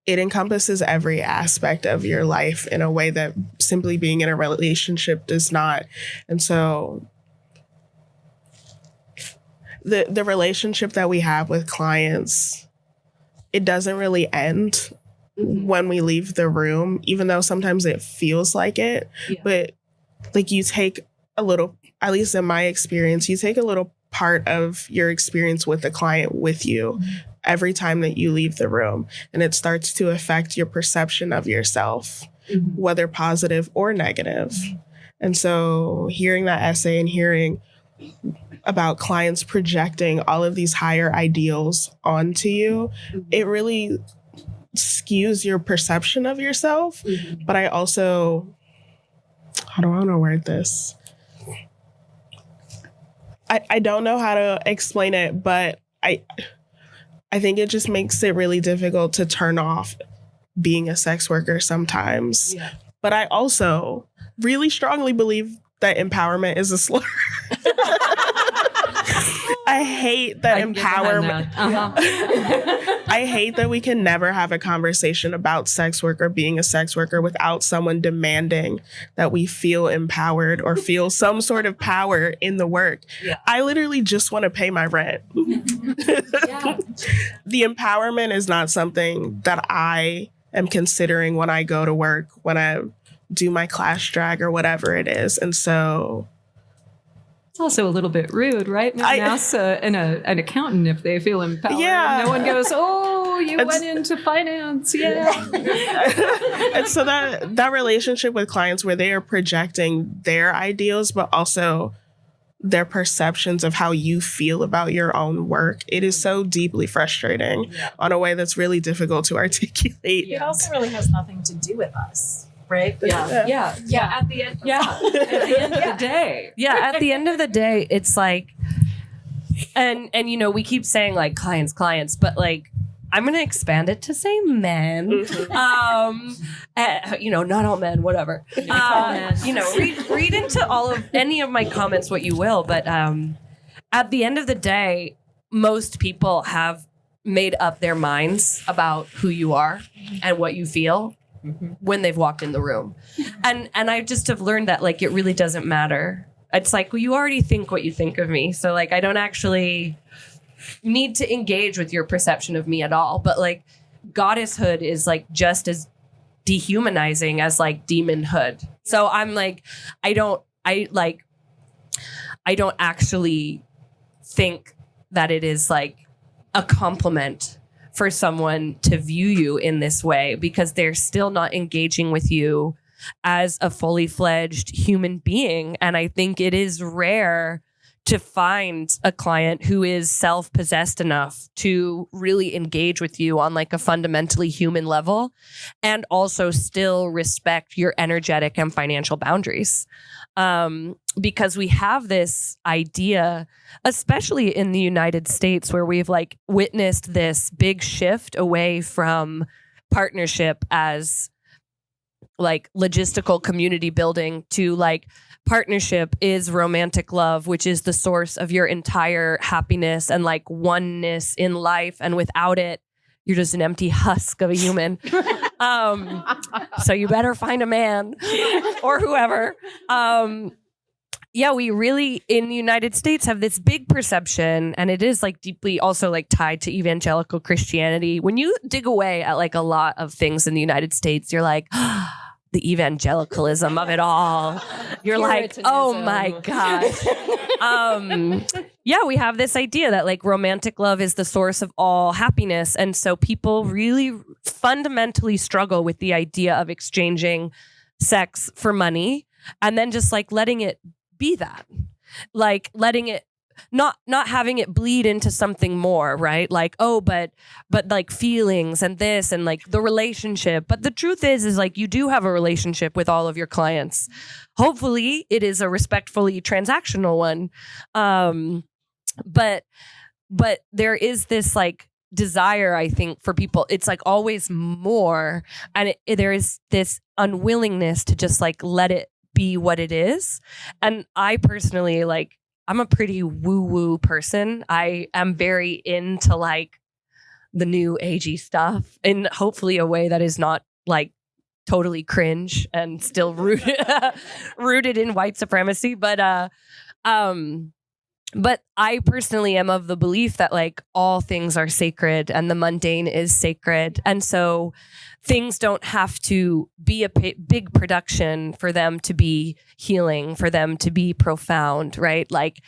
it encompasses every aspect of your life in a way that simply being in a relationship does not. And so the relationship that we have with clients, it doesn't really end when we leave the room, even though sometimes it feels like it. Yeah. But like, you take a little, at least in my experience, you take a little part of your experience with the client with you every time that you leave the room. And it starts to affect your perception of yourself, whether positive or negative. And so hearing that essay and hearing about clients projecting all of these higher ideals onto you, it really skews your perception of yourself. But I also, how do I want to word this? I don't know how to explain it, but I think it just makes it really difficult to turn off being a sex worker sometimes. Yeah. But I also really strongly believe that empowerment is a slur. I hate that empowerment. I hate that we can never have a conversation about sex work or being a sex worker without someone demanding that we feel empowered or feel some sort of power in the work. Yeah. I literally just want to pay my rent. Yeah. The empowerment is not something that I am considering when I go to work, when I do my class drag or whatever it is. And so it's also a little bit rude, right? No one asks an accountant if they feel empowered. Yeah. No one goes, oh, you went into finance. Yeah. And so that relationship with clients where they are projecting their ideals, but also their perceptions of how you feel about your own work, it is so deeply frustrating on a way that's really difficult to articulate. It also really has nothing to do with us. Right? Yeah. At the end. At the end of the day. Yeah. At the end of the day, it's like, and you know, we keep saying like clients, but like, I'm going to expand it to say men. You know, not all men, whatever. You know, read into any of my comments what you will, but at the end of the day, most people have made up their minds about who you are and what you feel. When they've walked in the room. And I just have learned that like it really doesn't matter. It's like, well, you already think what you think of me. So like I don't actually need to engage with your perception of me at all. But like goddesshood is like just as dehumanizing as like demonhood. So I'm like, I don't actually think that it is like a compliment for someone to view you in this way, because they're still not engaging with you as a fully fledged human being. And I think it is rare to find a client who is self-possessed enough to really engage with you on like a fundamentally human level and also still respect your energetic and financial boundaries. Because we have this idea, especially in the United States, where we've like witnessed this big shift away from partnership as like logistical community building to like partnership is romantic love, which is the source of your entire happiness and like oneness in life. And without it, you're just an empty husk of a human. So you better find a man or whoever. Yeah, we really, in the United States, have this big perception, and it is like deeply also like tied to evangelical Christianity. When you dig away at like a lot of things in the United States, you're like, the evangelicalism of it all. You're like, oh my gosh. Yeah, we have this idea that like romantic love is the source of all happiness. And so people really fundamentally struggle with the idea of exchanging sex for money and then just like letting it be that. Like letting it not having it bleed into something more, right? Like, oh, but like feelings and this and like the relationship. But the truth is like you do have a relationship with all of your clients. Hopefully it is a respectfully transactional one. But there is this like desire, I think, for people. It's like always more. And there is this unwillingness to just like let it be what it is. And I personally, like, I'm a pretty woo-woo person. I am very into like the new agey stuff in hopefully a way that is not like totally cringe and still rooted in white supremacy. But I personally am of the belief that like all things are sacred and the mundane is sacred. And so things don't have to be a big production for them to be healing, for them to be profound, right? Like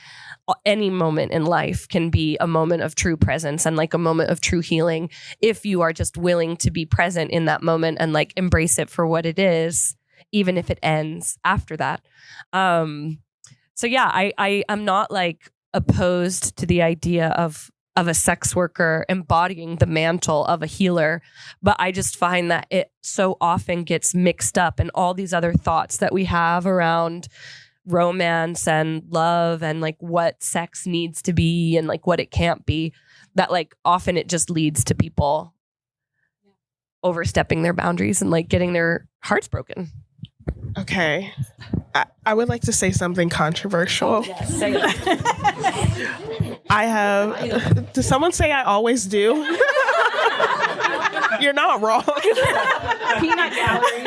any moment in life can be a moment of true presence and like a moment of true healing if you are just willing to be present in that moment and like embrace it for what it is, even if it ends after that. So yeah, I am not like opposed to the idea of a sex worker embodying the mantle of a healer, but I just find that it so often gets mixed up in all these other thoughts that we have around romance and love and like what sex needs to be and like what it can't be, that like often it just leads to people overstepping their boundaries and like getting their hearts broken. Okay. I would like to say something controversial. Yes, say it. I have... Does someone say I always do? You're not wrong. Peanut gallery.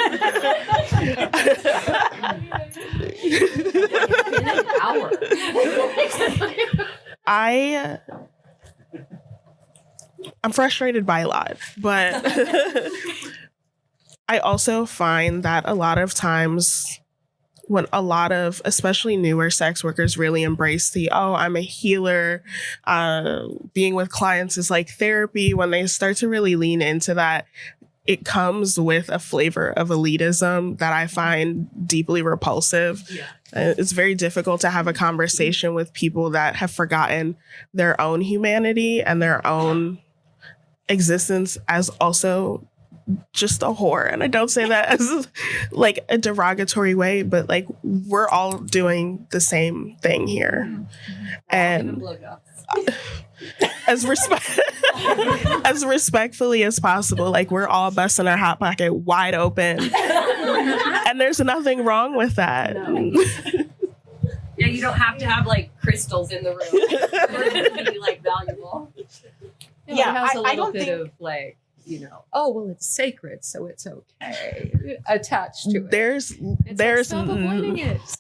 In an hour. I'm frustrated by a lot, but I also find that a lot of times when a lot of, especially newer sex workers, really embrace the, oh, I'm a healer, being with clients is like therapy, when they start to really lean into that, it comes with a flavor of elitism that I find deeply repulsive. Yeah. It's very difficult to have a conversation with people that have forgotten their own humanity and their own existence as also just a whore. And I don't say that as like a derogatory way, but like we're all doing the same thing here. And as respectfully as possible, like we're all busting our hot pocket wide open. And there's nothing wrong with that. No. Yeah, you don't have to have like crystals in the room for it to be like valuable. Yeah, it has a little bit of like, you know, oh, well, it's sacred, so it's okay attached to it.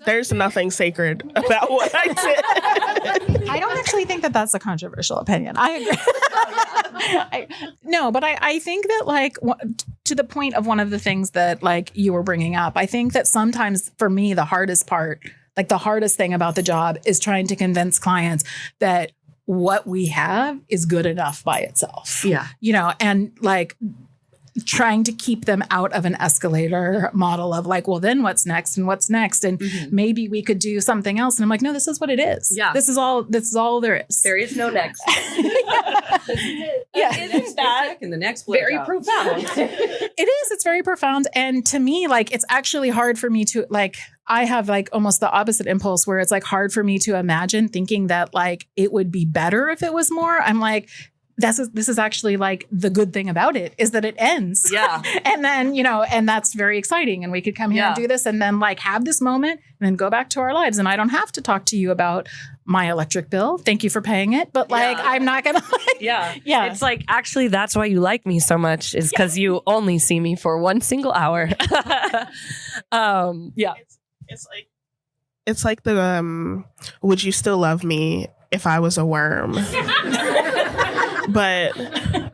There's nothing sacred about what I did. I don't actually think that that's a controversial opinion. I agree. But I think that like to the point of one of the things that like you were bringing up, I think that sometimes for me, the hardest part, like the hardest thing about the job is trying to convince clients that what we have is good enough by itself. Yeah. You know, and like trying to keep them out of an escalator model of like, well, then what's next and what's next? And maybe we could do something else. And I'm like, no, this is what it is. Yeah. This is all there is. There is no next. Yeah. Isn't that in the next very profound? It is. It's very profound. And to me, like, it's actually hard for me to like, I have like almost the opposite impulse where it's like hard for me to imagine thinking that like it would be better if it was more. I'm like, this is actually like the good thing about it is that it ends. Yeah. And then, you know, and that's very exciting. And we could come here and do this and then like have this moment and then go back to our lives. And I don't have to talk to you about my electric bill. Thank you for paying it. But like, I'm not going to like, yeah. It's like, actually, that's why you like me so much is because you only see me for one single hour. Yeah. It's like the, would you still love me if I was a worm? But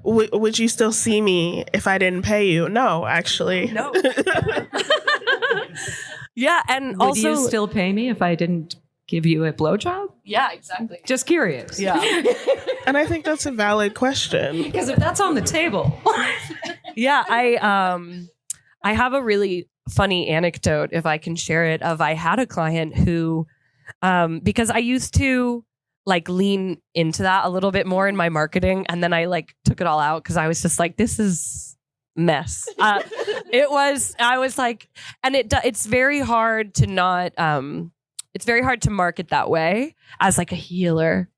would you still see me if I didn't pay you? No, actually. No. Yeah, and would also... you still pay me if I didn't give you a blowjob? Yeah, exactly. Just curious. Yeah. And I think that's a valid question. Because if that's on the table... Yeah, I have a really funny anecdote, if I can share it, of I had a client who, because I used to like lean into that a little bit more in my marketing. And then I like took it all out because I was just like, this is mess. I was like, and it's very hard to not, it's very hard to market that way as like a healer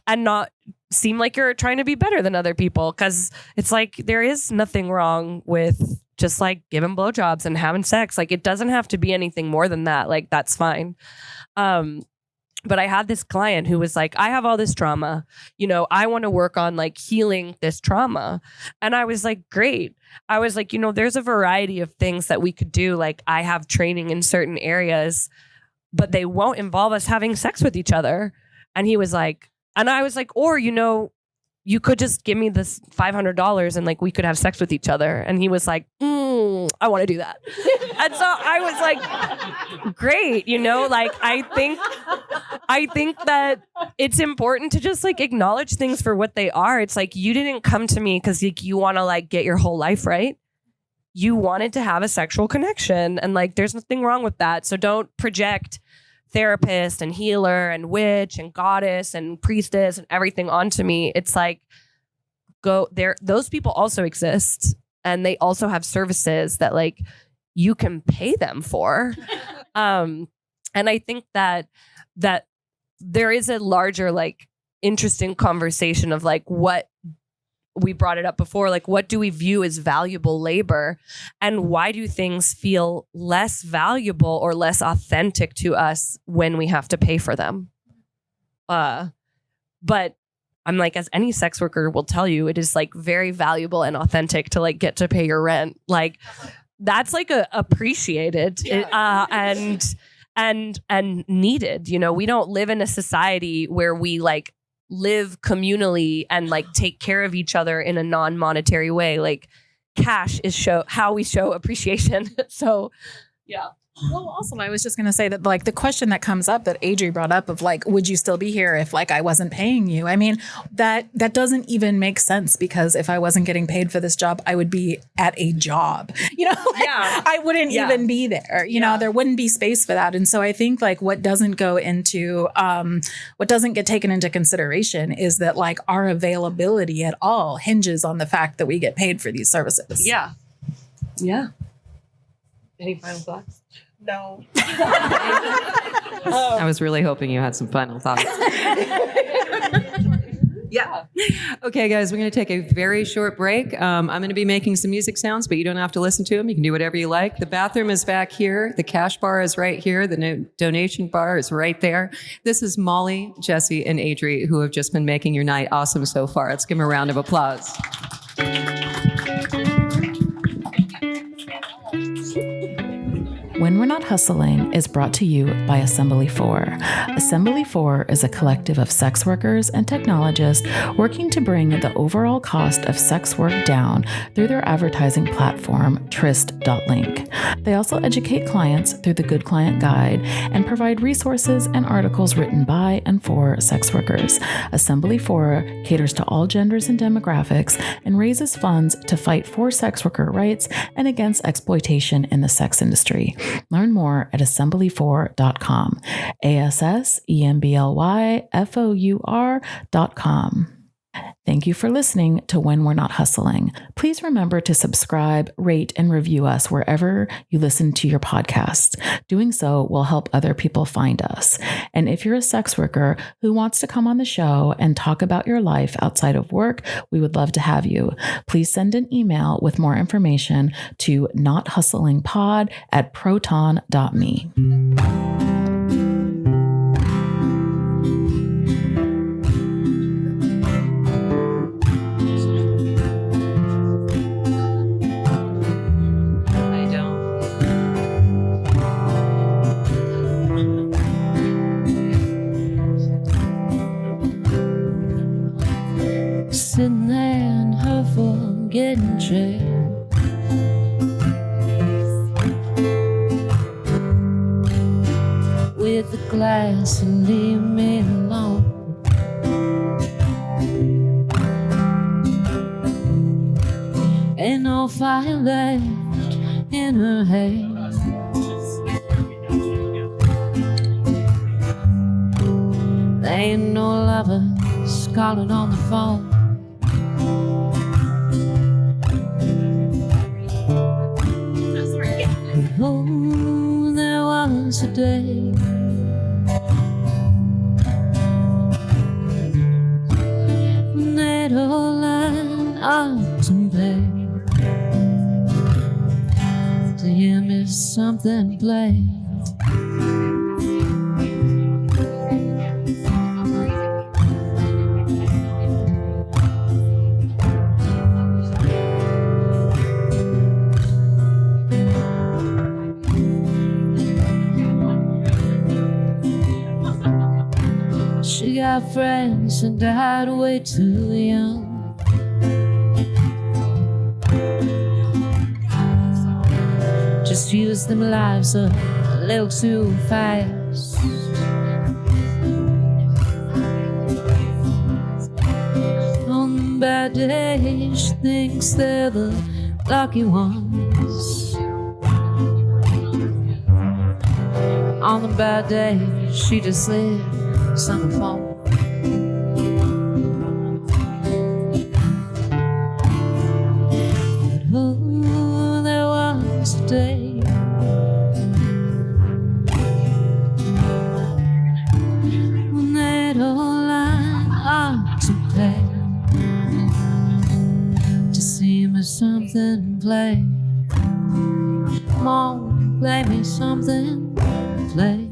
and not seem like you're trying to be better than other people. Cause it's like, there is nothing wrong with just like giving blowjobs and having sex. Like it doesn't have to be anything more than that. Like that's fine. But I had this client who was like, I have all this trauma, you know, I want to work on like healing this trauma. And I was like, great. I was like, you know, there's a variety of things that we could do. Like I have training in certain areas, but they won't involve us having sex with each other. And he was like, and I was like, or, you know, you could just give me this $500 and like we could have sex with each other. And he was like, I want to do that. And so I was like, great, you know, like I think that it's important to just like acknowledge things for what they are. It's like you didn't come to me because like, you want to like get your whole life right. You wanted to have a sexual connection, and like there's nothing wrong with that. So don't project therapist and healer and witch and goddess and priestess and everything onto me. It's like, go there. Those people also exist, and they also have services that like you can pay them for. And I think that there is a larger like interesting conversation of like what we brought it up before, like what do we view as valuable labor, and why do things feel less valuable or less authentic to us when we have to pay for them? But I'm like, as any sex worker will tell you, it is like very valuable and authentic to like get to pay your rent. Like that's like appreciated and needed. You know, we don't live in a society where we like live communally and like take care of each other in a non-monetary way. Like cash is how we show appreciation. So yeah. Well, awesome. I was just going to say that like the question that comes up that Adrie brought up of like, would you still be here if like I wasn't paying you? I mean, that doesn't even make sense, because if I wasn't getting paid for this job, I would be at a job, you know, like, I wouldn't even be there, you know, there wouldn't be space for that. And so I think like what doesn't go into, what doesn't get taken into consideration is that like our availability at all hinges on the fact that we get paid for these services. Yeah. Yeah. Any final thoughts? No. I was really hoping you had some final thoughts. Yeah. Okay, guys, we're going to take a very short break. I'm going to be making some music sounds, but you don't have to listen to them. You can do whatever you like. The bathroom is back here. The cash bar is right here. The donation bar is right there. This is Molly, Jessie, and Adrie, who have just been making your night awesome so far. Let's give them a round of applause. When We're Not Hustling is brought to you by Assembly 4. Assembly 4 is a collective of sex workers and technologists working to bring the overall cost of sex work down through their advertising platform, Tryst.link. They also educate clients through the Good Client Guide and provide resources and articles written by and for sex workers. Assembly 4 caters to all genders and demographics and raises funds to fight for sex worker rights and against exploitation in the sex industry. Learn more at assembly4.com. ASSEMBLYFOUR.com. Thank you for listening to When We're Not Hustling. Please remember to subscribe, rate, and review us wherever you listen to your podcasts. Doing so will help other people find us. And if you're a sex worker who wants to come on the show and talk about your life outside of work, we would love to have you. Please send an email with more information to nothustlingpod@proton.me. Sitting there in her forgetting chair, with the glass and leave me alone. Ain't no fire left in her head. There ain't no lovers calling on the phone. Oh, there was a day when they'd all line up to play. To him is something play. She got friends and died way too young. Just used them lives up a little too fast. On bad days, she thinks they're the lucky ones. On the bad days, she just lives on the phone. But oh, there was a day when they'd all line up to play, to see me something play. Come on, play me something, play.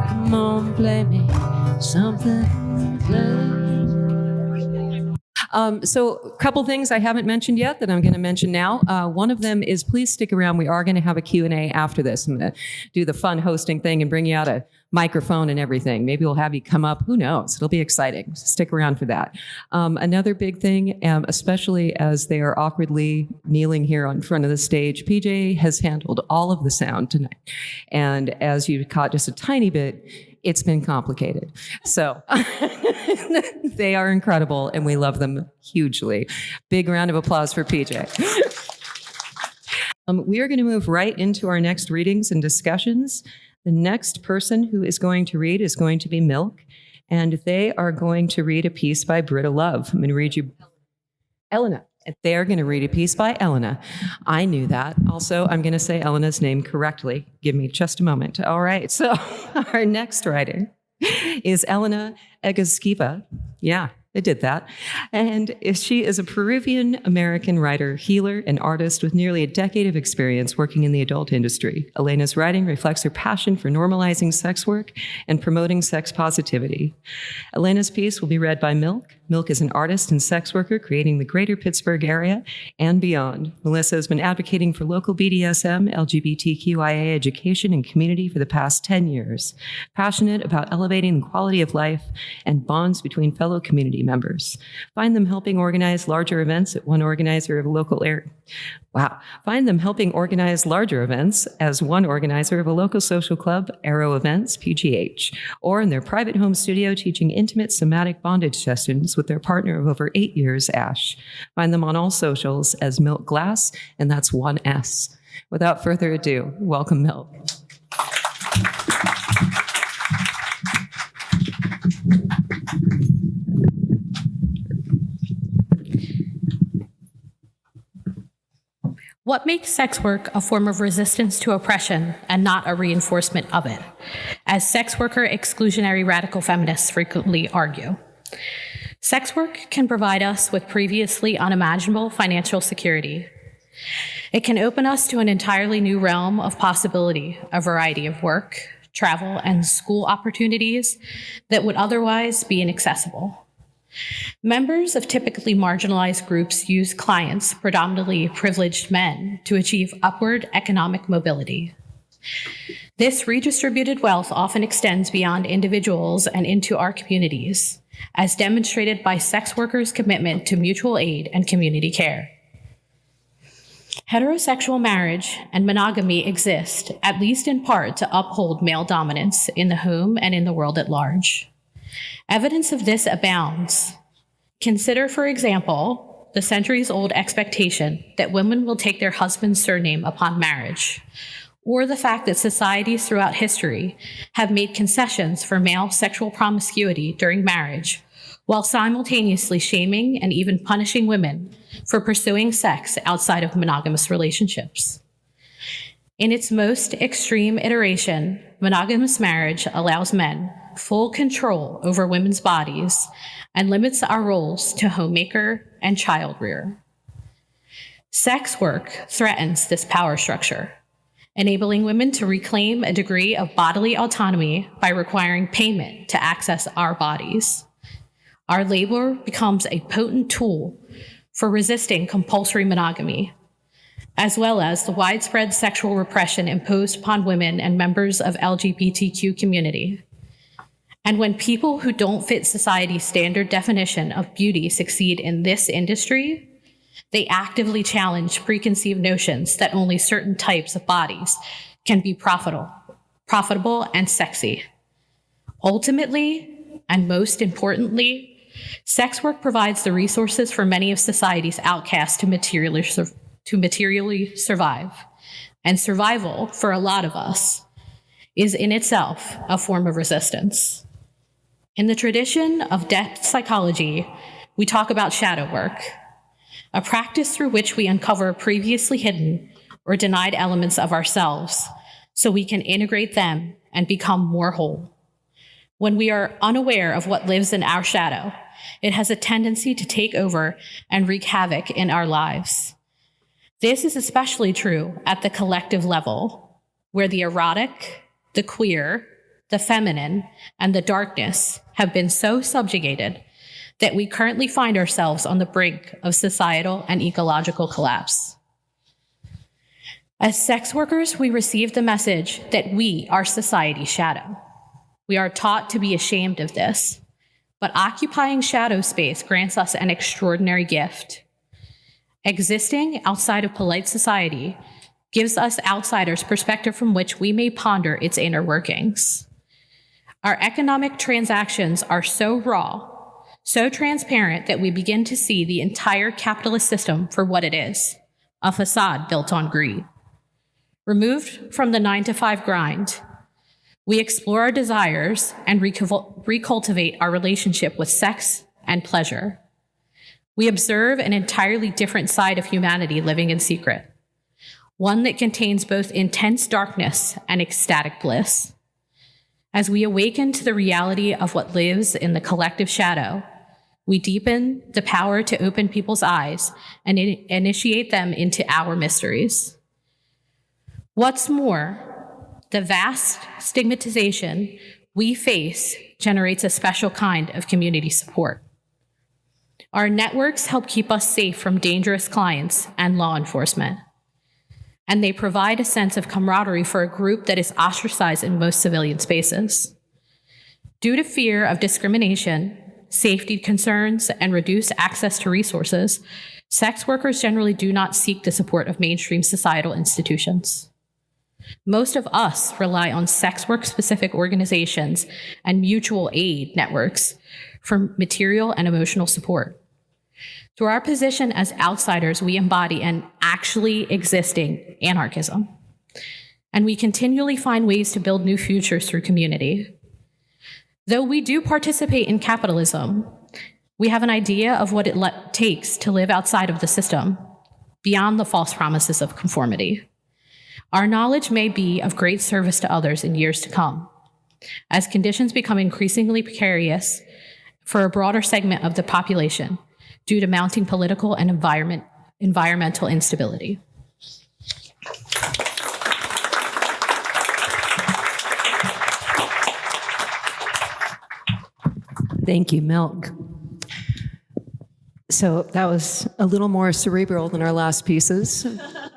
Come on, play me something, play. So a couple things I haven't mentioned yet that I'm going to mention now. One of them is please stick around. We are going to have a Q&A after this. I'm going to do the fun hosting thing and bring you out a microphone and everything. Maybe we'll have you come up. Who knows? It'll be exciting. So stick around for that. Another big thing, especially as they are awkwardly kneeling here in front of the stage, PJ has handled all of the sound tonight. And as you caught just a tiny bit, it's been complicated. So they are incredible and we love them hugely. Big round of applause for PJ. We are going to move right into our next readings and discussions. The next person who is going to read is going to be Milk, and they are going to read a piece by Brita Love. I'm going to read you Elena. They are going to read a piece by Elena. I knew that. Also, I'm going to say Elena's name correctly. Give me just a moment. All right. So our next writer is Elena Egusquiza. Yeah, I did that. And she is a Peruvian-American writer, healer, and artist with nearly a decade of experience working in the adult industry. Elena's writing reflects her passion for normalizing sex work and promoting sex positivity. Elena's piece will be read by Milk. Milk is an artist and sex worker creating the greater Pittsburgh area and beyond. Melissa has been advocating for local BDSM, LGBTQIA education and community for the past 10 years. Passionate about elevating the quality of life and bonds between fellow community members. Find them helping organize larger events at one organizer of a local area. Wow. Find them helping organize larger events as one organizer of a local social club, Arrow Events, PGH, or in their private home studio teaching intimate somatic bondage sessions with their partner of over 8 years, Ash. Find them on all socials as Milk Glass, and that's one S. Without further ado, welcome Milk. What makes sex work a form of resistance to oppression and not a reinforcement of it, as sex worker exclusionary radical feminists frequently argue? Sex work can provide us with previously unimaginable financial security. It can open us to an entirely new realm of possibility, a variety of work, travel, and school opportunities that would otherwise be inaccessible. Members of typically marginalized groups use clients, predominantly privileged men, to achieve upward economic mobility. This redistributed wealth often extends beyond individuals and into our communities, as demonstrated by sex workers' commitment to mutual aid and community care. Heterosexual marriage and monogamy exist, at least in part, to uphold male dominance in the home and in the world at large. Evidence of this abounds. Consider, for example, the centuries-old expectation that women will take their husband's surname upon marriage, or the fact that societies throughout history have made concessions for male sexual promiscuity during marriage, while simultaneously shaming and even punishing women for pursuing sex outside of monogamous relationships. In its most extreme iteration, monogamous marriage allows men full control over women's bodies and limits our roles to homemaker and child rearer. Sex work threatens this power structure, enabling women to reclaim a degree of bodily autonomy by requiring payment to access our bodies. Our labor becomes a potent tool for resisting compulsory monogamy, as well as the widespread sexual repression imposed upon women and members of LGBTQ community. And when people who don't fit society's standard definition of beauty succeed in this industry, they actively challenge preconceived notions that only certain types of bodies can be profitable and sexy. Ultimately, and most importantly, sex work provides the resources for many of society's outcasts to materially survive. And survival, for a lot of us, is in itself a form of resistance. In the tradition of depth psychology, we talk about shadow work, a practice through which we uncover previously hidden or denied elements of ourselves so we can integrate them and become more whole. When we are unaware of what lives in our shadow, it has a tendency to take over and wreak havoc in our lives. This is especially true at the collective level, where the erotic, the queer, the feminine, and the darkness have been so subjugated that we currently find ourselves on the brink of societal and ecological collapse. As sex workers, we receive the message that we are society's shadow. We are taught to be ashamed of this, but occupying shadow space grants us an extraordinary gift. Existing outside of polite society gives us outsiders perspective from which we may ponder its inner workings. Our economic transactions are so raw, so transparent that we begin to see the entire capitalist system for what it is, a facade built on greed. Removed from the 9-to-5 grind, we explore our desires and recultivate our relationship with sex and pleasure. We observe an entirely different side of humanity living in secret, one that contains both intense darkness and ecstatic bliss. As we awaken to the reality of what lives in the collective shadow, we deepen the power to open people's eyes and initiate them into our mysteries. What's more, the vast stigmatization we face generates a special kind of community support. Our networks help keep us safe from dangerous clients and law enforcement, and they provide a sense of camaraderie for a group that is ostracized in most civilian spaces. Due to fear of discrimination, safety concerns, and reduced access to resources, sex workers generally do not seek the support of mainstream societal institutions. Most of us rely on sex work-specific organizations and mutual aid networks for material and emotional support. Through our position as outsiders, we embody an actually existing anarchism, and we continually find ways to build new futures through community. Though we do participate in capitalism, we have an idea of what it takes to live outside of the system, beyond the false promises of conformity. Our knowledge may be of great service to others in years to come, as conditions become increasingly precarious for a broader segment of the population due to mounting political and environmental instability. Thank you, Milk. So that was a little more cerebral than our last pieces,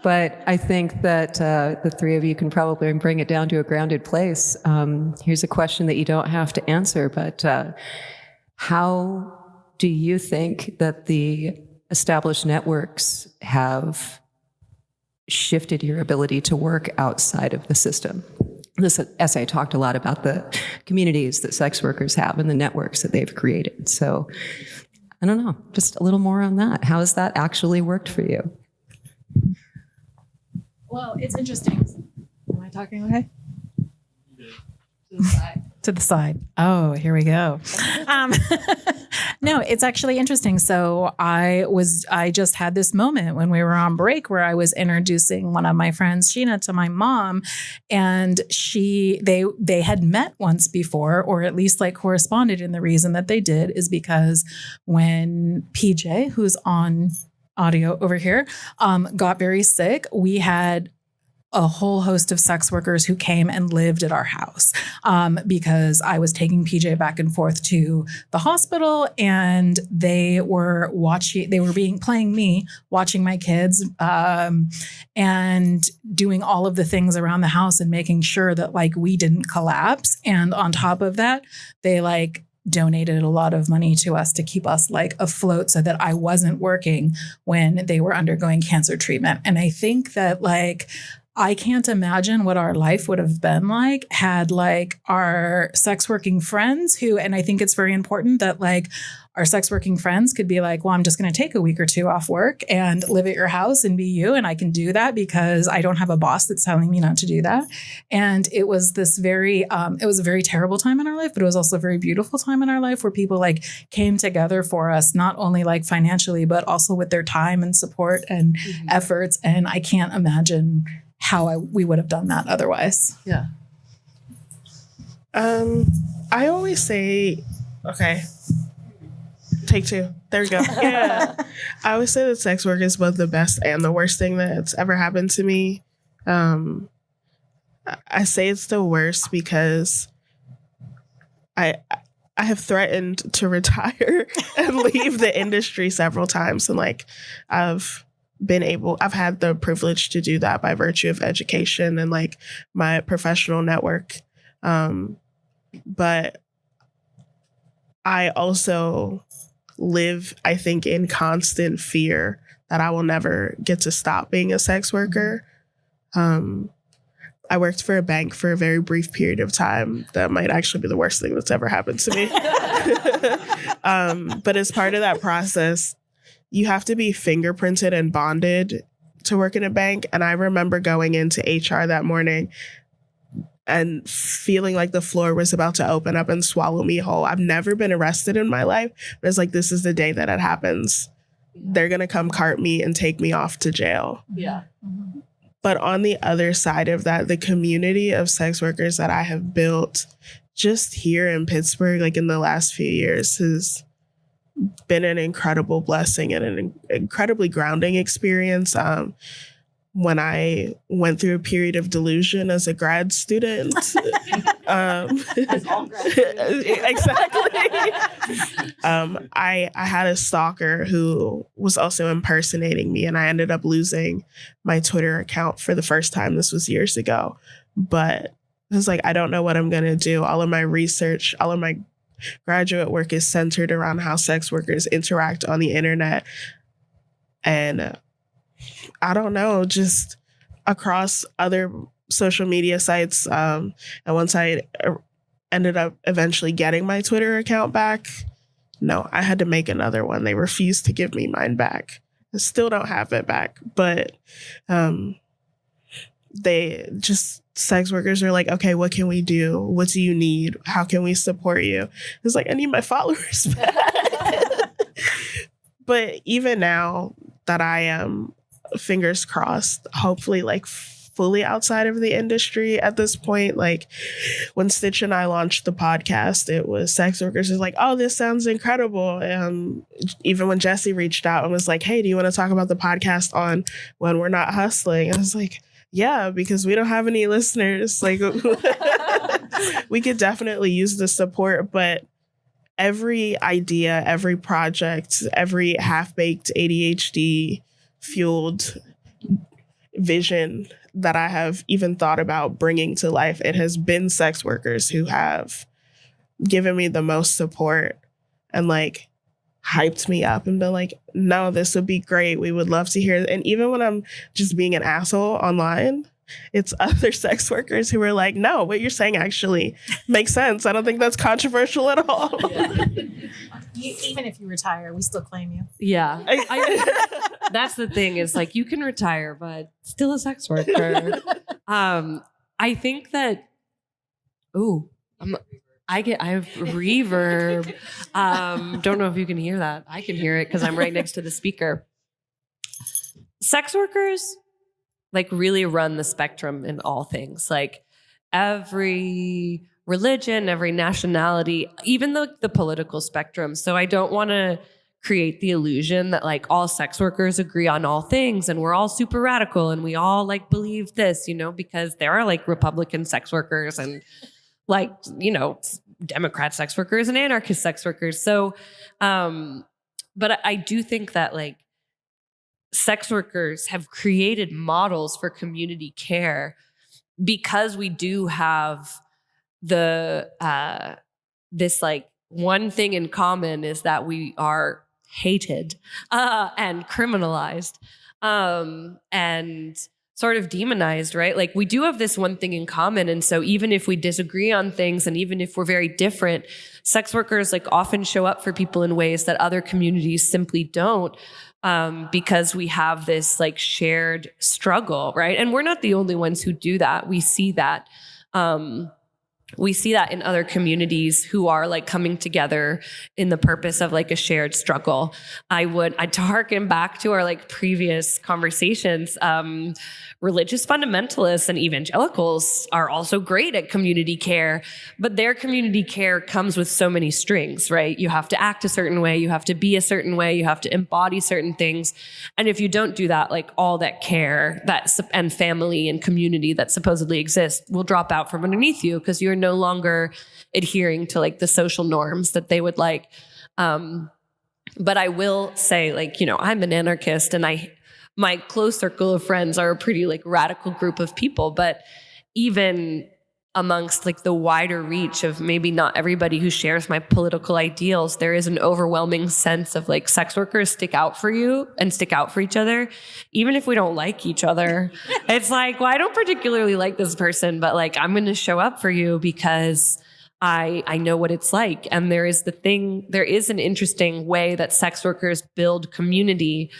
but I think that the three of you can probably bring it down to a grounded place. Here's a question that you don't have to answer, but how do you think that the established networks have shifted your ability to work outside of the system? This essay talked a lot about the communities that sex workers have and the networks that they've created. So I don't know, just a little more on that. How has that actually worked for you? Well, it's interesting. talking okay? To the side. Oh, here we go. No, it's actually interesting. So I just had this moment when we were on break where I was introducing one of my friends, Sheena, to my mom, and they had met once before, or at least like corresponded. And the reason that they did is because when PJ, who's on audio over here, got very sick, we had a whole host of sex workers who came and lived at our house because I was taking PJ back and forth to the hospital, and they were playing me, watching my kids, and doing all of the things around the house and making sure that like we didn't collapse. And on top of that, they like donated a lot of money to us to keep us like afloat so that I wasn't working when they were undergoing cancer treatment. And I think that like, I can't imagine what our life would have been like had like our sex working friends who, and I think it's very important that like our sex working friends could be like, well, I'm just going to take a week or two off work and live at your house and be you. And I can do that because I don't have a boss that's telling me not to do that. And it was this it was a very terrible time in our life, but it was also a very beautiful time in our life where people like came together for us, not only like financially, but also with their time and support and efforts. And I can't imagine how we would have done that otherwise. Yeah. I always say, okay, take two. There we go. Yeah. I always say that sex work is both the best and the worst thing that's ever happened to me. I say it's the worst because I have threatened to retire and leave the industry several times, and like I've had the privilege to do that by virtue of education and like my professional network. But I also live, I think, in constant fear that I will never get to stop being a sex worker. I worked for a bank for a very brief period of time. That might actually be the worst thing that's ever happened to me. But as part of that process, you have to be fingerprinted and bonded to work in a bank. And I remember going into HR that morning and feeling like the floor was about to open up and swallow me whole. I've never been arrested in my life, but it's like, this is the day that it happens. They're going to come cart me and take me off to jail. Yeah. But on the other side of that, the community of sex workers that I have built just here in Pittsburgh, like in the last few years, has been an incredible blessing and an incredibly grounding experience. When I went through a period of delusion as a grad student. As all grad students. Exactly. I had a stalker who was also impersonating me, and I ended up losing my Twitter account for the first time. This was years ago. But it was like, I don't know what I'm going to do. All of my research, all of my graduate work is centered around how sex workers interact on the internet. And I don't know, just across other social media sites. And once I ended up eventually getting my Twitter account back, no, I had to make another one. They refused to give me mine back. I still don't have it back. But sex workers are like, okay, what can we do? What do you need? How can we support you? It's like, I need my followers back. But even now that I am, fingers crossed, hopefully like fully outside of the industry at this point, like when Stitch and I launched the podcast, it was sex workers is like, oh, this sounds incredible. And even when Jessie reached out and was like, hey, do you want to talk about the podcast on When We're Not Hustling? I was like, yeah, because we don't have any listeners. Like we could definitely use the support, but every idea, every project, every half-baked ADHD fueled vision that I have even thought about bringing to life, it has been sex workers who have given me the most support and like hyped me up and been like, no, this would be great. We would love to hear it. And even when I'm just being an asshole online, it's other sex workers who are like, no, what you're saying actually makes sense. I don't think that's controversial at all. Yeah. Even if you retire, we still claim you. Yeah. That's the thing is like, you can retire, but still a sex worker. I I think that, I have reverb. Don't know if you can hear that. I can hear it because I'm right next to the speaker. Sex workers like really run the spectrum in all things. Like every religion, every nationality, even the political spectrum. So I don't want to create the illusion that like all sex workers agree on all things and we're all super radical and we all like believe this, because there are like Republican sex workers and like, Democrat sex workers and anarchist sex workers. So, but I do think that like sex workers have created models for community care because we do have this like one thing in common is that we are hated and criminalized and sort of demonized, right? Like we do have this one thing in common. And so even if we disagree on things and even if we're very different, sex workers like often show up for people in ways that other communities simply don't. Because we have this like shared struggle, right? And we're not the only ones who do that. We see that. We see that in other communities who are like coming together in the purpose of like a shared struggle. I'd harken back to our like previous conversations. Religious fundamentalists and evangelicals are also great at community care, but their community care comes with so many strings, right? You have to act a certain way, you have to be a certain way, you have to embody certain things. And if you don't do that, like all that care and family and community that supposedly exists will drop out from underneath you because you're no longer adhering to like the social norms that they would like. But I will say like, I'm an anarchist and my close circle of friends are a pretty like radical group of people, but even amongst like the wider reach of maybe not everybody who shares my political ideals, there is an overwhelming sense of like sex workers stick out for you and stick out for each other, even if we don't like each other. It's like, well, I don't particularly like this person, but like I'm going to show up for you because I know what it's like. And there is an interesting way that sex workers build community,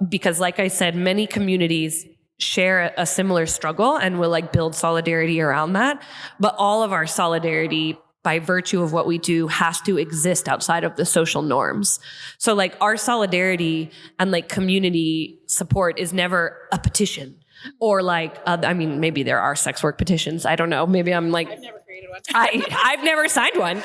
because like I said, many communities share a similar struggle and will like build solidarity around that. But all of our solidarity by virtue of what we do has to exist outside of the social norms. So like our solidarity and like community support is never a petition or like, maybe there are sex work petitions. I don't know. Maybe I'm like, I've never created one. I've never signed one.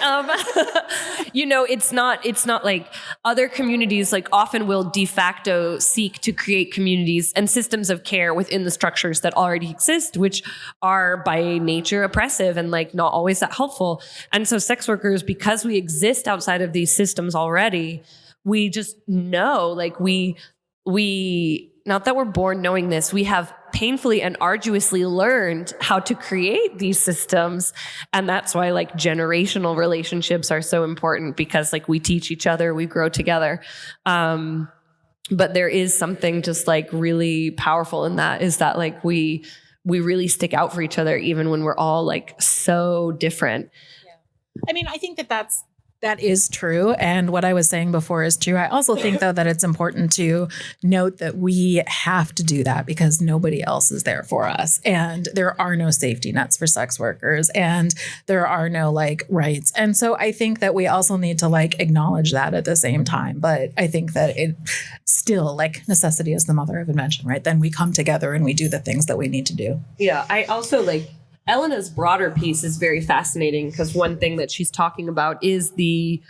It's not like other communities like often will de facto seek to create communities and systems of care within the structures that already exist, which are by nature oppressive and like not always that helpful. And so sex workers, because we exist outside of these systems already, we just know like we not that we're born knowing this, we have painfully and arduously learned how to create these systems. And that's why like generational relationships are so important because like we teach each other, we grow together. But there is something just like really powerful in that is that like we really stick out for each other even when we're all like so different. Yeah. I think that is true. And what I was saying before is true. I also think, though, that it's important to note that we have to do that because nobody else is there for us. And there are no safety nets for sex workers and there are no like rights. And so I think that we also need to like acknowledge that at the same time. But I think that it still like necessity is the mother of invention, right? Then we come together and we do the things that we need to do. Yeah. I also like Elena's broader piece is very fascinating because one thing that she's talking about is the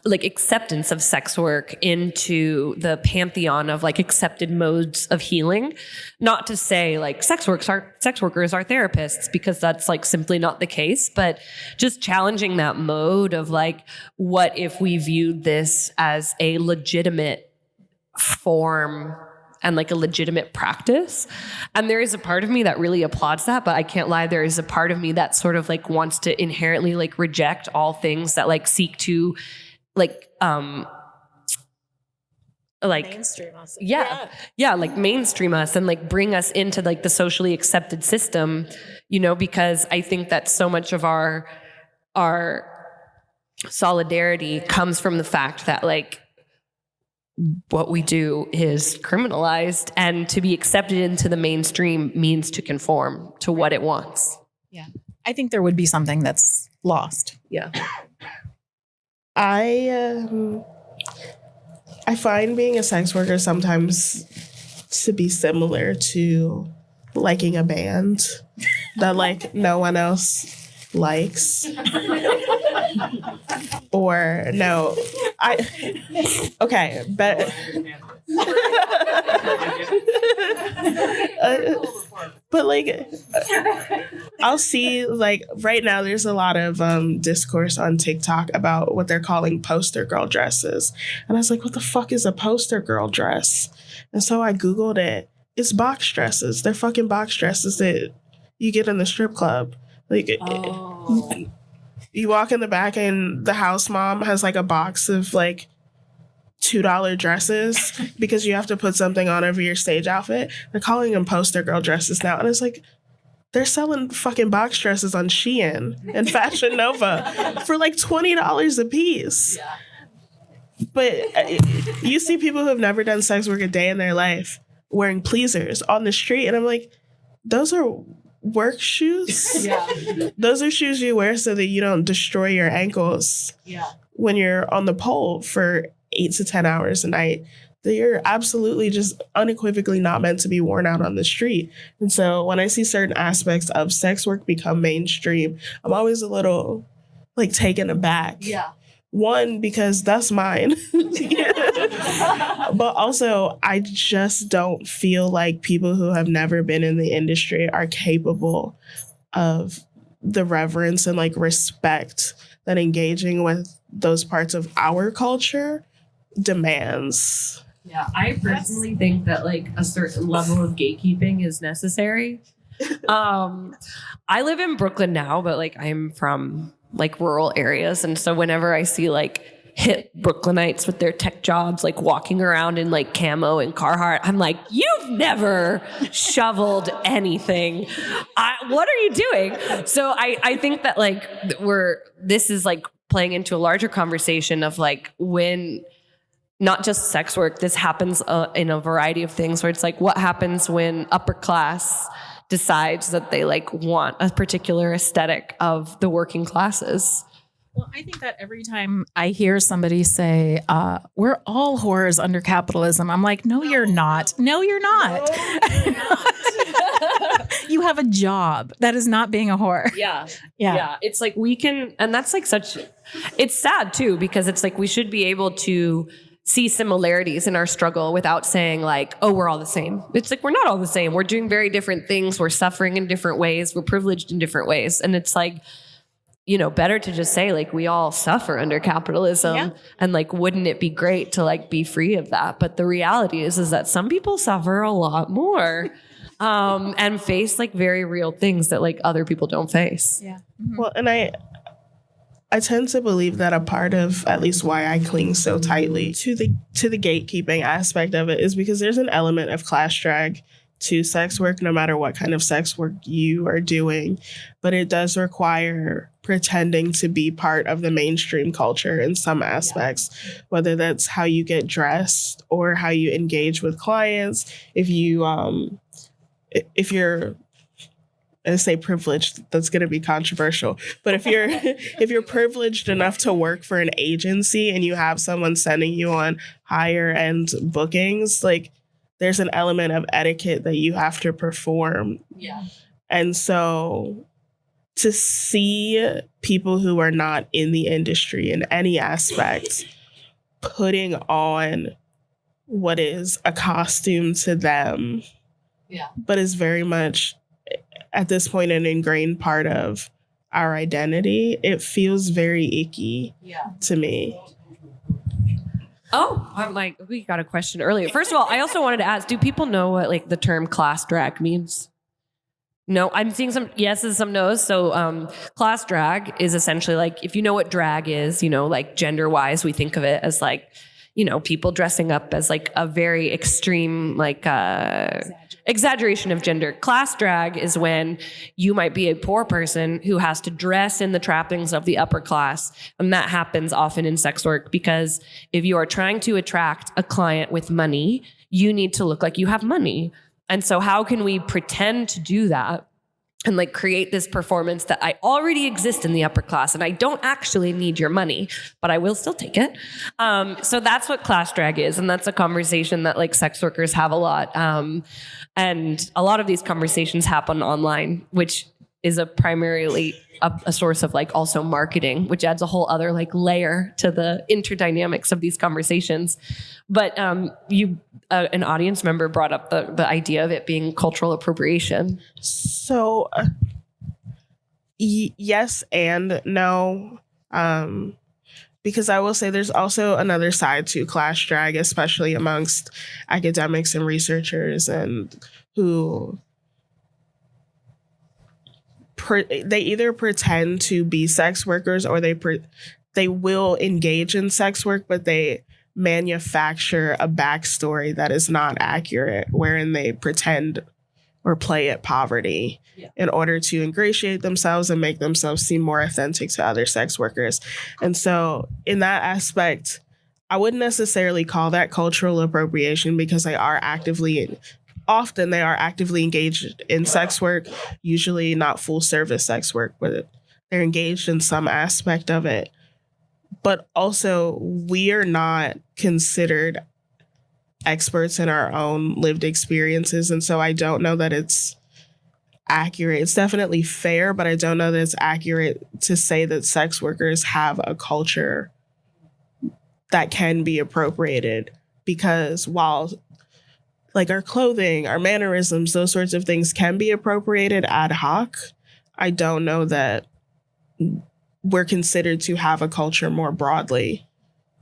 like acceptance of sex work into the pantheon of like accepted modes of healing. Not to say like sex workers are therapists because that's like simply not the case, but just challenging that mode of like, what if we viewed this as a legitimate form and like a legitimate practice. And there is a part of me that really applauds that, but I can't lie, there is a part of me that sort of like wants to inherently like reject all things that like seek to like mainstream us. Yeah, like mainstream us and like bring us into like the socially accepted system, because I think that so much of our solidarity comes from the fact that like what we do is criminalized, and to be accepted into the mainstream means to conform to what it wants. Yeah. I think there would be something that's lost. Yeah. I find being a sex worker sometimes to be similar to liking a band that like no one else likes. Or no, but but like I'll see, like right now there's a lot of discourse on TikTok about what they're calling poster girl dresses, and I was like, what the fuck is a poster girl dress? And so I Googled it. It's box dresses. They're fucking box dresses that you get in the strip club. Like you walk in the back and the house mom has like a box of like $2 dresses because you have to put something on over your stage outfit. They're calling them poster girl dresses now. And it's like, they're selling fucking box dresses on Shein and Fashion Nova for like $20 a piece. Yeah. But you see people who have never done sex work a day in their life wearing pleasers on the street. And I'm like, those are work shoes. Yeah. Those are shoes you wear so that you don't destroy your ankles when you're on the pole for 8 to 10 hours a night. They're absolutely just unequivocally not meant to be worn out on the street. And so when I see certain aspects of sex work become mainstream, I'm always a little like taken aback. Yeah. One, because that's mine. But also, I just don't feel like people who have never been in the industry are capable of the reverence and like respect that engaging with those parts of our culture demands. Yeah, I personally think that like a certain level of gatekeeping is necessary. I live in Brooklyn now, but like I'm from like rural areas. And so whenever I see like hip Brooklynites with their tech jobs, like walking around in like camo and Carhartt, I'm like, you've never shoveled anything. What are you doing? So I think that like this is like playing into a larger conversation of like when not just sex work, this happens in a variety of things where it's like, what happens when upper class decides that they like want a particular aesthetic of the working classes? Well, I think that every time I hear somebody say, we're all whores under capitalism, I'm like, no, you're not. No, you're not. No, you're not. You have a job. That is not being a whore. Yeah. It's like we can, and that's like it's sad too, because it's like we should be able to see similarities in our struggle without saying like, oh, we're all the same. It's like, we're not all the same. We're doing very different things. We're suffering in different ways. We're privileged in different ways. And it's like, better to just say like, we all suffer under capitalism. Yeah. And like, wouldn't it be great to like be free of that? But the reality is that some people suffer a lot more and face like very real things that like other people don't face. Yeah. Mm-hmm. Well, and I tend to believe that a part of at least why I cling so tightly to the gatekeeping aspect of it is because there's an element of class drag to sex work, no matter what kind of sex work you are doing. But it does require pretending to be part of the mainstream culture in some aspects, whether that's how you get dressed or how you engage with clients. If you're I say privileged, that's going to be controversial. But if you're privileged enough to work for an agency and you have someone sending you on higher end bookings, like there's an element of etiquette that you have to perform. Yeah. And so to see people who are not in the industry in any aspect putting on what is a costume to them, but is very much at this point an ingrained part of our identity, it feels very icky to me. Oh, I'm like, we got a question earlier. First of all, I also wanted to ask, do people know what like the term class drag means? No, I'm seeing some yeses, some no's. So class drag is essentially like, if you know what drag is, like gender wise, we think of it as like, people dressing up as like a very extreme, like exaggeration of gender. Class drag is when you might be a poor person who has to dress in the trappings of the upper class. And that happens often in sex work because if you are trying to attract a client with money, you need to look like you have money. And so how can we pretend to do that and like create this performance that I already exist in the upper class and I don't actually need your money, but I will still take it. So that's what class drag is. And that's a conversation that like sex workers have a lot. And a lot of these conversations happen online, which is primarily a source of like also marketing, which adds a whole other like layer to the interdynamics of these conversations. But an audience member brought up the idea of it being cultural appropriation. So yes and no, because I will say there's also another side to class drag, especially amongst academics and researchers, and who they either pretend to be sex workers or they will engage in sex work, but they manufacture a backstory that is not accurate, wherein they pretend or play at poverty in order to ingratiate themselves and make themselves seem more authentic to other sex workers. And so in that aspect, I wouldn't necessarily call that cultural appropriation because often they are actively engaged in sex work, usually not full service sex work, but they're engaged in some aspect of it. But also, we are not considered experts in our own lived experiences. And so I don't know that it's accurate. It's definitely fair, but I don't know that it's accurate to say that sex workers have a culture that can be appropriated, because while like our clothing, our mannerisms, those sorts of things can be appropriated ad hoc, I don't know that we're considered to have a culture more broadly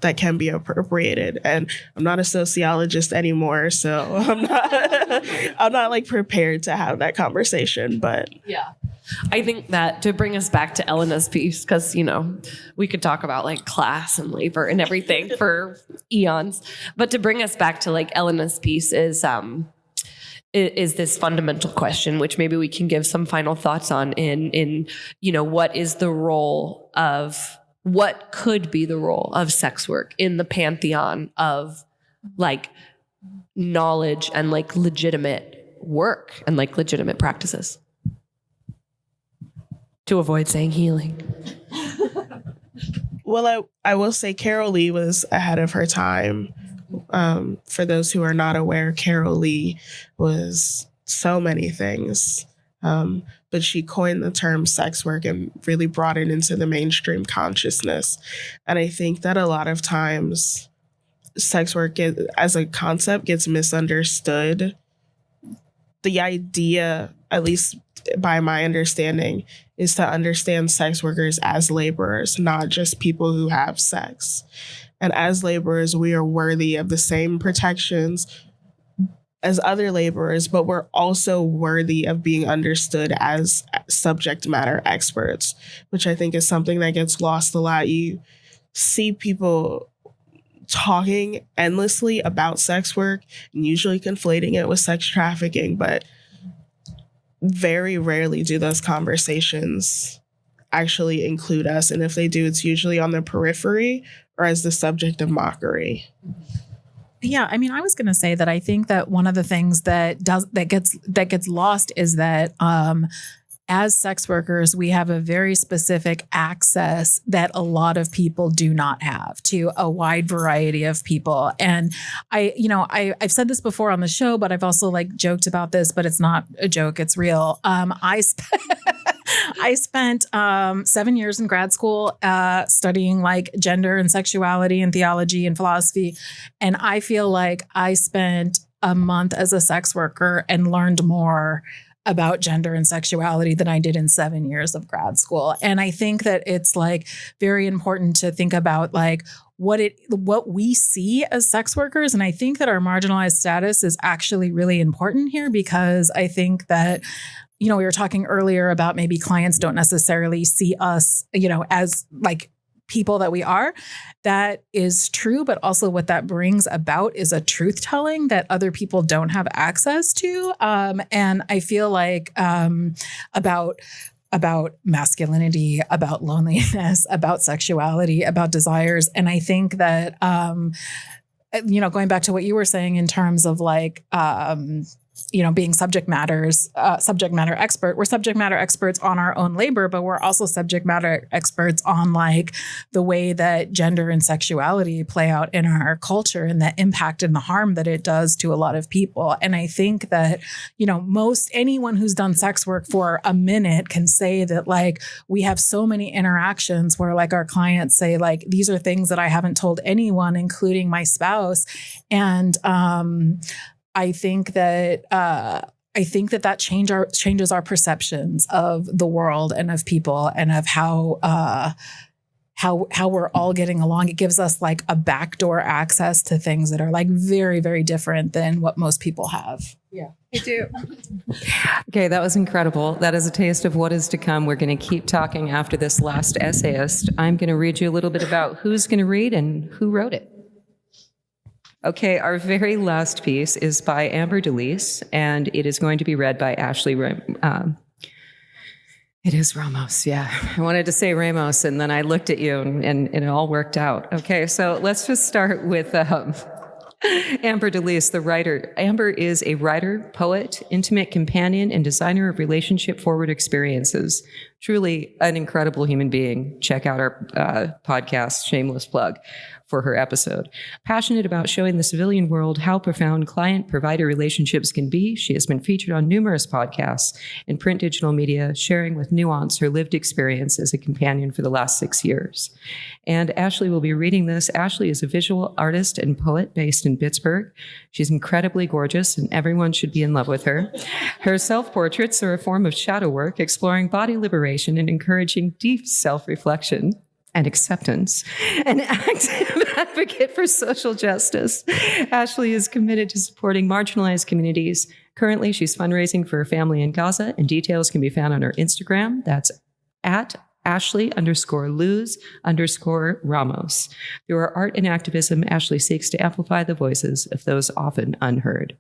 that can be appropriated. And I'm not a sociologist anymore, so I'm not like prepared to have that conversation. But yeah, I think that to bring us back to Elena's piece, because we could talk about like class and labor and everything for eons, but to bring us back to like Elena's piece is this fundamental question, which maybe we can give some final thoughts on in what could be the role of sex work in the pantheon of like knowledge and like legitimate work and like legitimate practices, to avoid saying healing. Well, I will say Carol Lee was ahead of her time. For those who are not aware, Carol Lee was so many things, but she coined the term sex work and really brought it into the mainstream consciousness. And I think that a lot of times sex work as a concept gets misunderstood. The idea, at least by my understanding, is to understand sex workers as laborers, not just people who have sex. And as laborers, we are worthy of the same protections as other laborers, but we're also worthy of being understood as subject matter experts, which I think is something that gets lost a lot. You see people talking endlessly about sex work and usually conflating it with sex trafficking, but very rarely do those conversations actually include us. And if they do, it's usually on the periphery or as the subject of mockery. Yeah, I mean, I was going to say that I think that one of the things that gets lost is that as sex workers, we have a very specific access that a lot of people do not have to a wide variety of people. And I've said this before on the show, but I've also like joked about this, but it's not a joke, it's real. I spent 7 years in grad school studying like gender and sexuality and theology and philosophy. And I feel like I spent a month as a sex worker and learned more about gender and sexuality than I did in 7 years of grad school. And I think that it's like very important to think about like what we see as sex workers. And I think that our marginalized status is actually really important here, because I think that we were talking earlier about maybe clients don't necessarily see us, as like people that we are, that is true. But also what that brings about is a truth telling that other people don't have access to. And I feel like about masculinity, about loneliness, about sexuality, about desires. And I think that, going back to what you were saying in terms of like, being subject matter expert, we're subject matter experts on our own labor, but we're also subject matter experts on like the way that gender and sexuality play out in our culture and the impact and the harm that it does to a lot of people. And I think that, anyone who's done sex work for a minute can say that like, we have so many interactions where like our clients say like, these are things that I haven't told anyone, including my spouse. And, I think that changes our perceptions of the world and of people and of how we're all getting along. It gives us like a backdoor access to things that are like very, very different than what most people have. Yeah, I do. Okay, that was incredible. That is a taste of what is to come. We're going to keep talking after this last essayist. I'm going to read you a little bit about who's going to read and who wrote it. Okay, our very last piece is by Amber Délice, and it is going to be read by Ashley. It is Ramos, yeah. I wanted to say Ramos, and then I looked at you, and it all worked out. Okay, so let's just start with Amber Délice, the writer. Amber is a writer, poet, intimate companion, and designer of relationship-forward experiences. Truly an incredible human being. Check out our podcast, shameless plug, for her episode. Passionate about showing the civilian world how profound client-provider relationships can be, she has been featured on numerous podcasts and print digital media, sharing with Nuance her lived experience as a companion for the last 6 years. And Ashley will be reading this. Ashley is a visual artist and poet based in Pittsburgh. She's incredibly gorgeous, and everyone should be in love with her. Her self-portraits are a form of shadow work, exploring body liberation and encouraging deep self-reflection and acceptance, an active advocate for social justice. Ashley is committed to supporting marginalized communities. Currently, she's fundraising for her family in Gaza, and details can be found on her Instagram. That's at Ashley_Luz_Ramos. Through her art and activism, Ashley seeks to amplify the voices of those often unheard.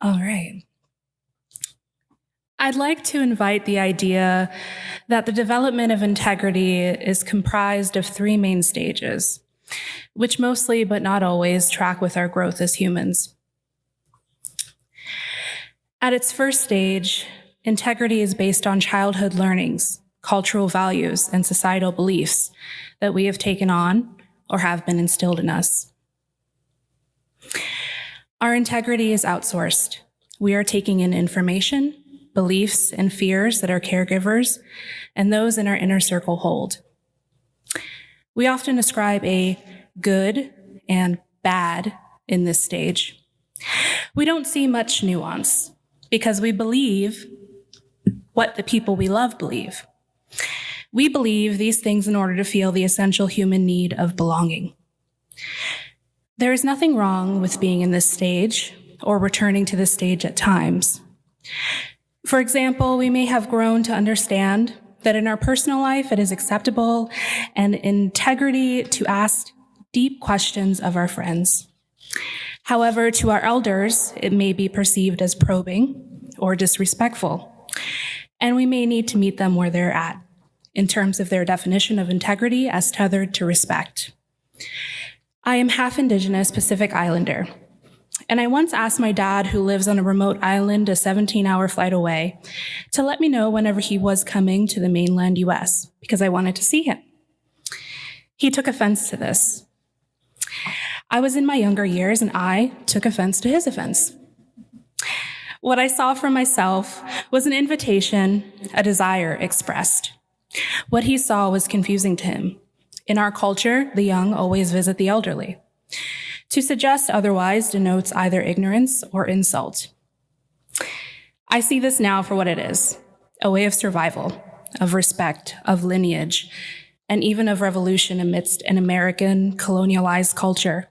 All right. I'd like to invite the idea that the development of integrity is comprised of 3 main stages, which mostly, but not always, track with our growth as humans. At its first stage, integrity is based on childhood learnings, cultural values, and societal beliefs that we have taken on or have been instilled in us. Our integrity is outsourced. We are taking in information, beliefs, and fears that our caregivers and those in our inner circle hold. We often ascribe a good and bad in this stage. We don't see much nuance because we believe what the people we love believe. We believe these things in order to feel the essential human need of belonging. There is nothing wrong with being in this stage or returning to this stage at times. For example, we may have grown to understand that in our personal life, it is acceptable and integrity to ask deep questions of our friends. However, to our elders, it may be perceived as probing or disrespectful, and we may need to meet them where they're at in terms of their definition of integrity as tethered to respect. I am half Indigenous Pacific Islander, and I once asked my dad, who lives on a remote island a 17-hour flight away, to let me know whenever he was coming to the mainland US, because I wanted to see him. He took offense to this. I was in my younger years, and I took offense to his offense. What I saw for myself was an invitation, a desire expressed. What he saw was confusing to him. In our culture, the young always visit the elderly. To suggest otherwise denotes either ignorance or insult. I see this now for what it is, a way of survival, of respect, of lineage, and even of revolution amidst an American colonialized culture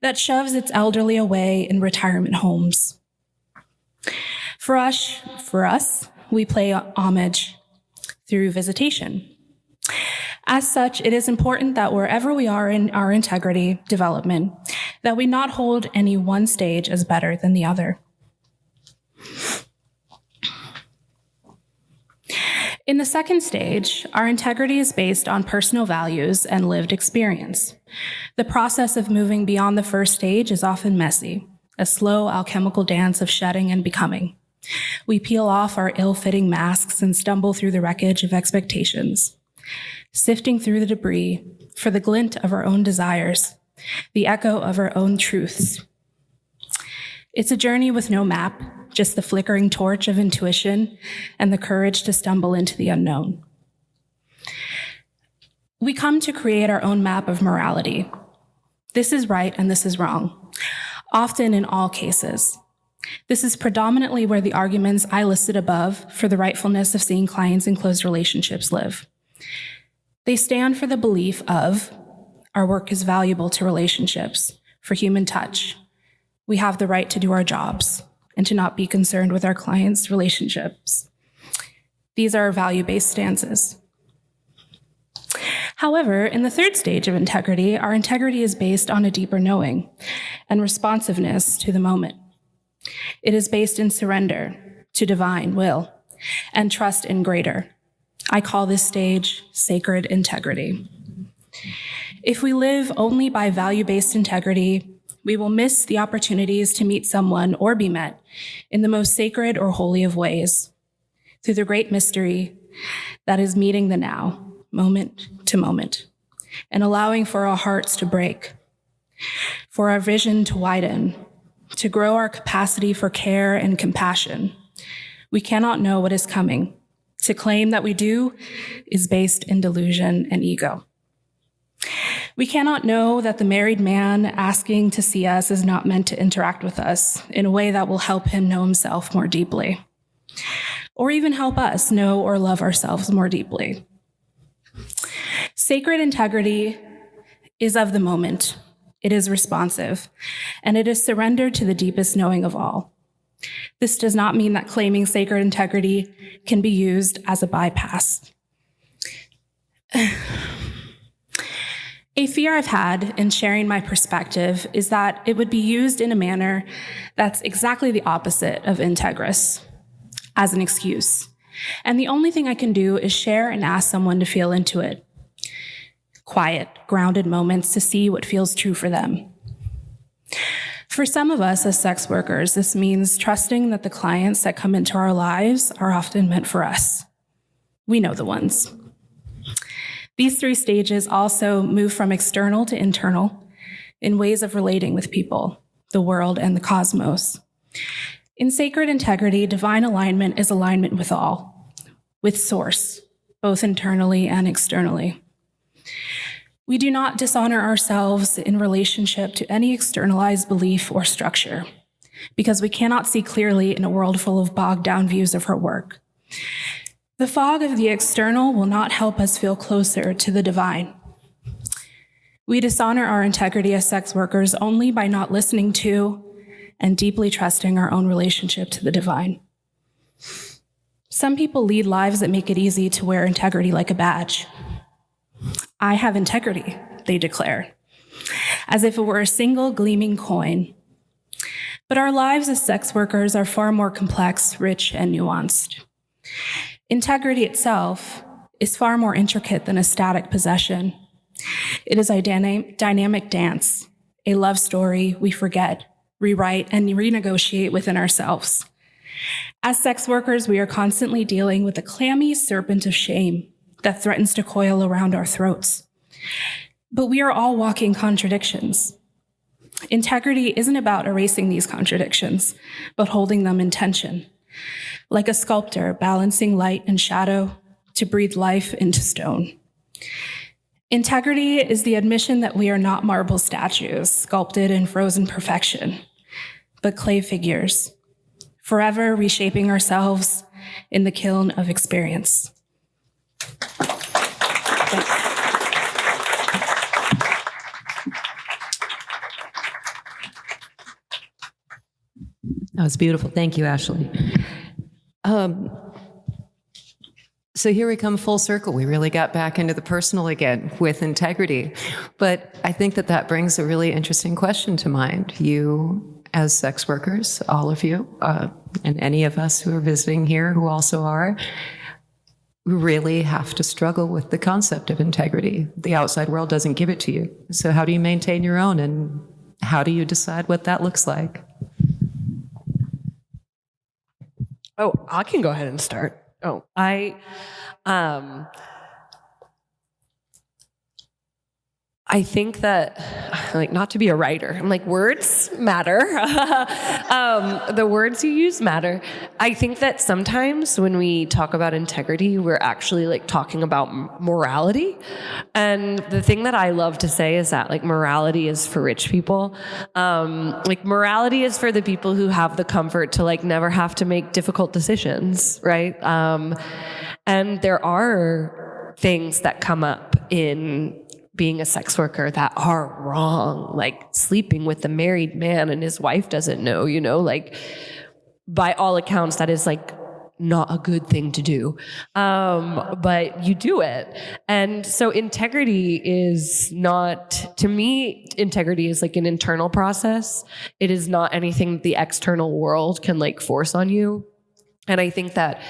that shoves its elderly away in retirement homes. For us, we pay homage through visitation. As such, it is important that wherever we are in our integrity development, that we not hold any one stage as better than the other. In the second stage, our integrity is based on personal values and lived experience. The process of moving beyond the first stage is often messy, a slow alchemical dance of shedding and becoming. We peel off our ill-fitting masks and stumble through the wreckage of expectations, sifting through the debris for the glint of our own desires, the echo of our own truths. It's a journey with no map, just the flickering torch of intuition and the courage to stumble into the unknown. We come to create our own map of morality. This is right and this is wrong, often in all cases. This is predominantly where the arguments I listed above for the rightfulness of seeing clients in closed relationships live. They stand for the belief of our work is valuable to relationships, for human touch. We have the right to do our jobs and to not be concerned with our clients' relationships. These are value-based stances. However, in the third stage of integrity, our integrity is based on a deeper knowing and responsiveness to the moment. It is based in surrender to divine will and trust in greater. I call this stage sacred integrity. If we live only by value-based integrity, we will miss the opportunities to meet someone or be met in the most sacred or holy of ways, through the great mystery that is meeting the now, moment to moment, and allowing for our hearts to break, for our vision to widen, to grow our capacity for care and compassion. We cannot know what is coming. To claim that we do is based in delusion and ego. We cannot know that the married man asking to see us is not meant to interact with us in a way that will help him know himself more deeply, or even help us know or love ourselves more deeply. Sacred integrity is of the moment. It is responsive, and it is surrendered to the deepest knowing of all. This does not mean that claiming sacred integrity can be used as a bypass. A fear I've had in sharing my perspective is that it would be used in a manner that's exactly the opposite of integrous, as an excuse. And the only thing I can do is share and ask someone to feel into it. Quiet, grounded moments to see what feels true for them. For some of us as sex workers, this means trusting that the clients that come into our lives are often meant for us. We know the ones. These three stages also move from external to internal in ways of relating with people, the world, and the cosmos. In sacred integrity, divine alignment is alignment with all, with source, both internally and externally. We do not dishonor ourselves in relationship to any externalized belief or structure, because we cannot see clearly in a world full of bogged down views of her work. The fog of the external will not help us feel closer to the divine. We dishonor our integrity as sex workers only by not listening to and deeply trusting our own relationship to the divine. Some people lead lives that make it easy to wear integrity like a badge. I have integrity, they declare, as if it were a single gleaming coin. But our lives as sex workers are far more complex, rich, and nuanced. Integrity itself is far more intricate than a static possession. It is a dynamic dance, a love story we forget, rewrite, and renegotiate within ourselves. As sex workers, we are constantly dealing with a clammy serpent of shame that threatens to coil around our throats. But we are all walking contradictions. Integrity isn't about erasing these contradictions, but holding them in tension, like a sculptor balancing light and shadow to breathe life into stone. Integrity is the admission that we are not marble statues sculpted in frozen perfection, but clay figures, forever reshaping ourselves in the kiln of experience. That was beautiful. Thank you, Ashley. So here we come full circle. We really got back into the personal again with integrity. But I think that brings a really interesting question to mind. You, as sex workers, all of you, and any of us who are visiting here who also are, really have to struggle with the concept of integrity. The outside world doesn't give it to you. So how do you maintain your own, and how do you decide what that looks like? Oh, I can go ahead and start. Oh, I think that, like, not to be a writer, I'm like, words matter. The words you use matter. I think that sometimes when we talk about integrity, we're actually like talking about morality. And the thing that I love to say is that like morality is for rich people. Like morality is for the people who have the comfort to like never have to make difficult decisions, right? And there are things that come up in being a sex worker that are wrong, like sleeping with a married man and his wife doesn't know, you know, like by all accounts, that is like not a good thing to do. But you do it. And so integrity is not, to me, integrity is like an internal process. It is not anything the external world can like force on you. And I think that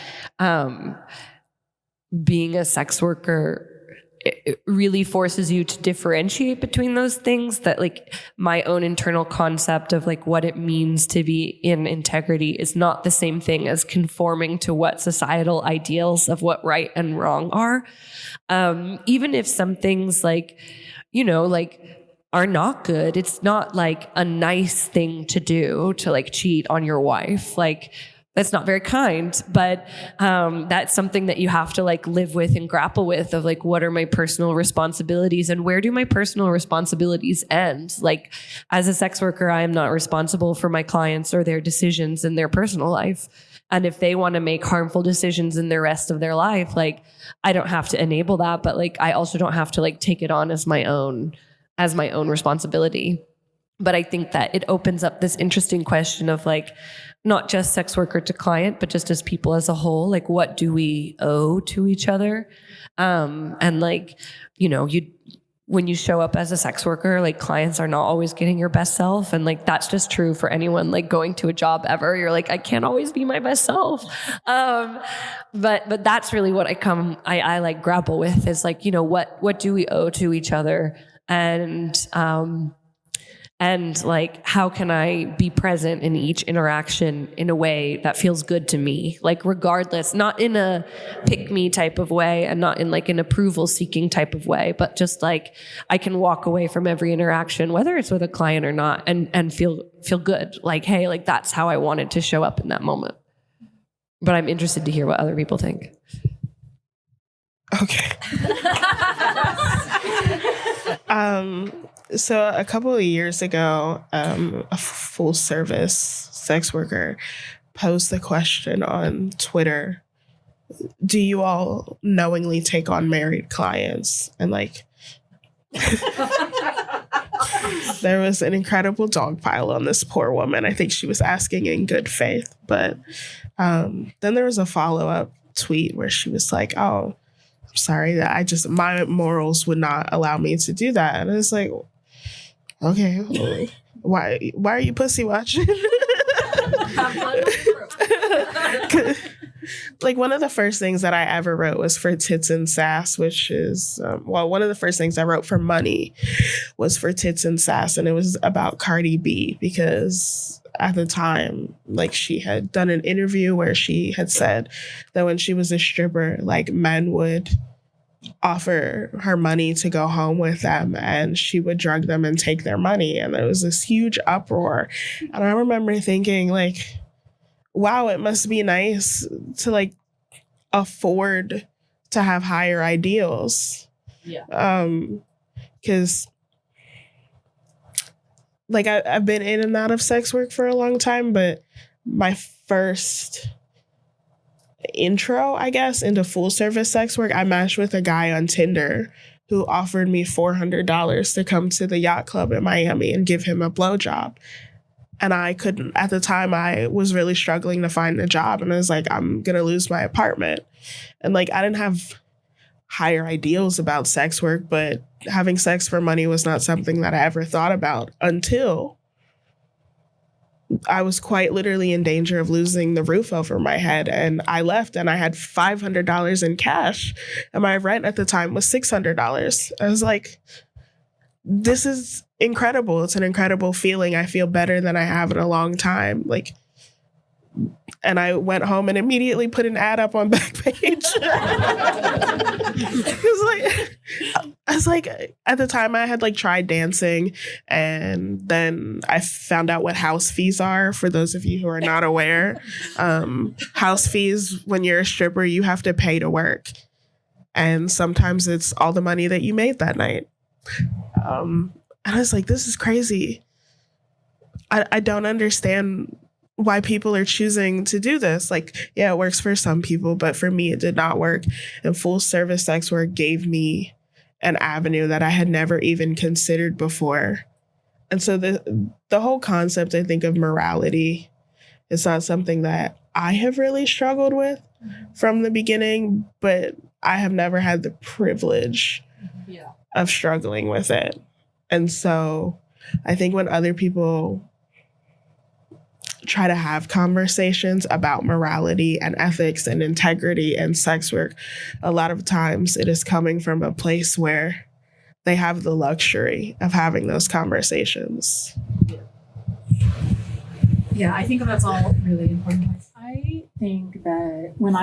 being a sex worker, it really forces you to differentiate between those things. That like my own internal concept of like what it means to be in integrity is not the same thing as conforming to what societal ideals of what right and wrong are. Even if some things like, you know, like are not good, it's not like a nice thing to do to like cheat on your wife. Like, that's not very kind, but that's something that you have to like live with and grapple with of like, what are my personal responsibilities and where do my personal responsibilities end? Like as a sex worker, I am not responsible for my clients or their decisions in their personal life. And if they want to make harmful decisions in the rest of their life, like I don't have to enable that, but like I also don't have to like take it on as my own responsibility. But I think that it opens up this interesting question of like, not just sex worker to client, but just as people as a whole, like what do we owe to each other? And like, you know, when you show up as a sex worker, like clients are not always getting your best self. And like, that's just true for anyone like going to a job ever. You're like, I can't always be my best self. But that's really what I like grapple with is like, you know, what do we owe to each other? And like, how can I be present in each interaction in a way that feels good to me? Like regardless, not in a pick me type of way and not in like an approval seeking type of way, but just like I can walk away from every interaction, whether it's with a client or not, and feel good. Like, hey, like that's how I wanted to show up in that moment. But I'm interested to hear what other people think. Okay. So a couple of years ago, a full service sex worker posed the question on Twitter, do you all knowingly take on married clients? And like, there was an incredible dog pile on this poor woman. I think she was asking in good faith. But then there was a follow-up tweet where she was like, oh, I'm sorry that my morals would not allow me to do that. And it's like, okay, why are you pussy watching? Like one of the first things that I ever wrote was for Tits and Sass, which is, one of the first things I wrote for money was for Tits and Sass. And it was about Cardi B because at the time, like she had done an interview where she had said that when she was a stripper, like men would offer her money to go home with them and she would drug them and take their money. And there was this huge uproar. And I remember thinking like, wow, it must be nice to like afford to have higher ideals. Yeah. Because like I've been in and out of sex work for a long time, but my first intro, I guess, into full service sex work, I matched with a guy on Tinder who offered me $400 to come to the yacht club in Miami and give him a blowjob. And I couldn't, at the time, I was really struggling to find a job. And I was like, I'm going to lose my apartment. And like, I didn't have higher ideals about sex work, but having sex for money was not something that I ever thought about until I was quite literally in danger of losing the roof over my head. And I left and I had $500 in cash. And my rent at the time was $600. I was like, this is incredible. It's an incredible feeling. I feel better than I have in a long time. Like, and I went home and immediately put an ad up on Backpage. I was like, at the time I had like tried dancing, and then I found out what house fees are. For those of you who are not aware, house fees, when you're a stripper, you have to pay to work. And sometimes it's all the money that you made that night. And I was like, this is crazy. I don't understand why people are choosing to do this. Like, yeah, it works for some people, but for me, it did not work. And full service sex work gave me an avenue that I had never even considered before. And so the whole concept, I think, of morality is not something that I have really struggled with from the beginning, but I have never had the privilege of struggling with it. And so I think when other people try to have conversations about morality and ethics and integrity and sex work, a lot of times it is coming from a place where they have the luxury of having those conversations. Yeah, I think that's all really important. I think that when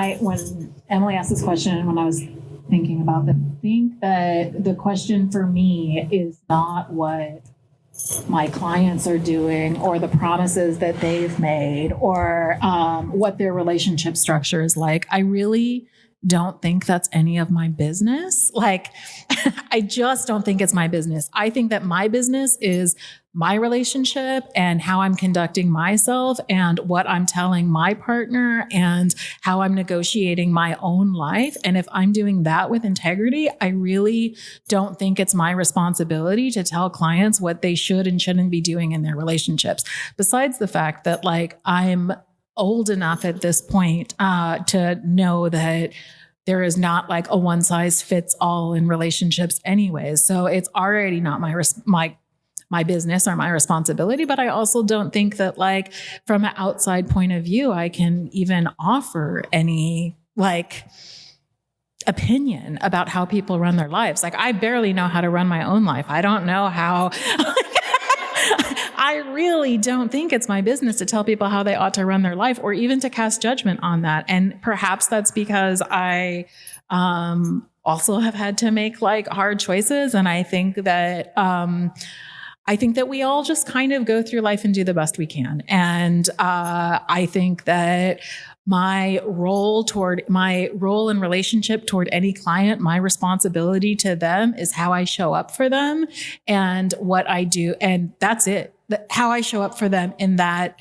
Emily asked this question, when I was thinking about it, I think that the question for me is not what my clients are doing or the promises that they've made or what their relationship structure is like. I really don't think that's any of my business. Like, I just don't think it's my business. I think that my business is my relationship and how I'm conducting myself and what I'm telling my partner and how I'm negotiating my own life. And if I'm doing that with integrity, I really don't think it's my responsibility to tell clients what they should and shouldn't be doing in their relationships. Besides the fact that like I'm old enough at this point to know that there is not like a one size fits all in relationships anyways. So it's already not my business or my responsibility, but I also don't think that like from an outside point of view, I can even offer any like opinion about how people run their lives. Like I barely know how to run my own life. I don't know how, I really don't think it's my business to tell people how they ought to run their life or even to cast judgment on that. And perhaps that's because I, also have had to make like hard choices. And I think that we all just kind of go through life and do the best we can. And I think that my role in relationship toward any client, my responsibility to them is how I show up for them and what I do. And that's it. How I show up for them in that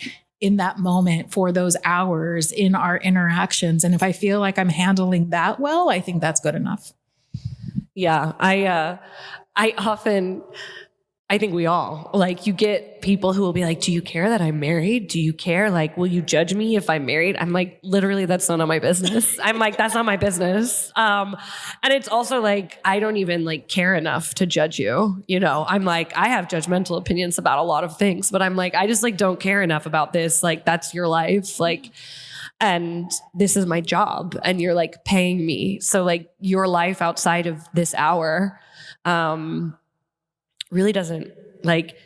moment for those hours in our interactions. And if I feel like I'm handling that well, I think that's good enough. Yeah. I think we all, like, you get people who will be like, do you care that I'm married? Do you care? Like, will you judge me if I'm married? I'm like, literally, that's none of my business. I'm like, that's not my business. And it's also like, I don't even like care enough to judge you. You know, I'm like, I have judgmental opinions about a lot of things, but I'm like, I just like don't care enough about this. Like, that's your life. Like, and this is my job and you're like paying me. So like your life outside of this hour, really doesn't, like,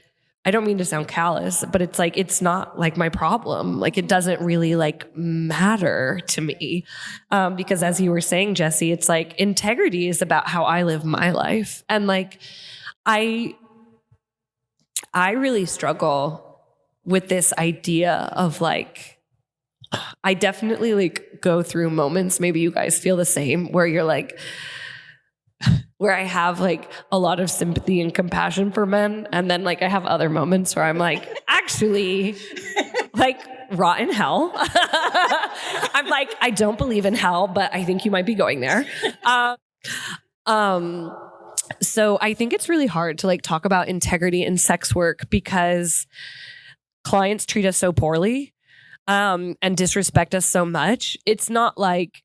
I don't mean to sound callous, but it's like, it's not like my problem. Like, it doesn't really like matter to me. Because as you were saying, Jessie, it's like integrity is about how I live my life. And like, I really struggle with this idea of like, I definitely like go through moments, maybe you guys feel the same, where you're like, where I have like a lot of sympathy and compassion for men. And then like I have other moments where I'm like, actually, like rot in hell. I'm like, I don't believe in hell, but I think you might be going there. So I think it's really hard to like talk about integrity in sex work because clients treat us so poorly and disrespect us so much. It's not like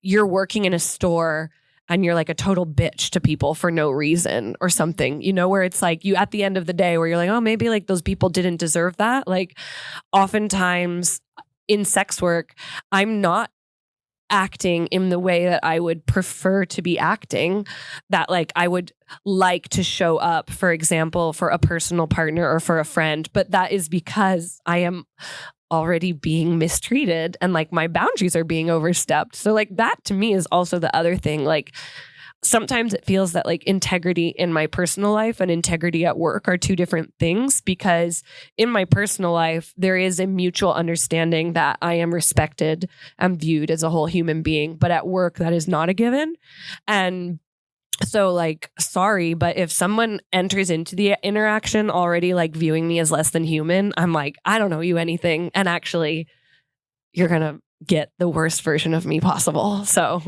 you're working in a store and you're like a total bitch to people for no reason or something, you know, where it's like you at the end of the day where you're like, oh, maybe like those people didn't deserve that. Like oftentimes in sex work, I'm not acting in the way that I would prefer to be acting, that like I would like to show up, for example, for a personal partner or for a friend. But that is because I am already being mistreated and like my boundaries are being overstepped. So like that to me is also the other thing. Like sometimes it feels that like integrity in my personal life and integrity at work are two different things, because in my personal life, there is a mutual understanding that I am respected and viewed as a whole human being. But at work, that is not a given. And so like, sorry, but if someone enters into the interaction already like viewing me as less than human, I'm like, I don't owe you anything. And actually, you're going to get the worst version of me possible. So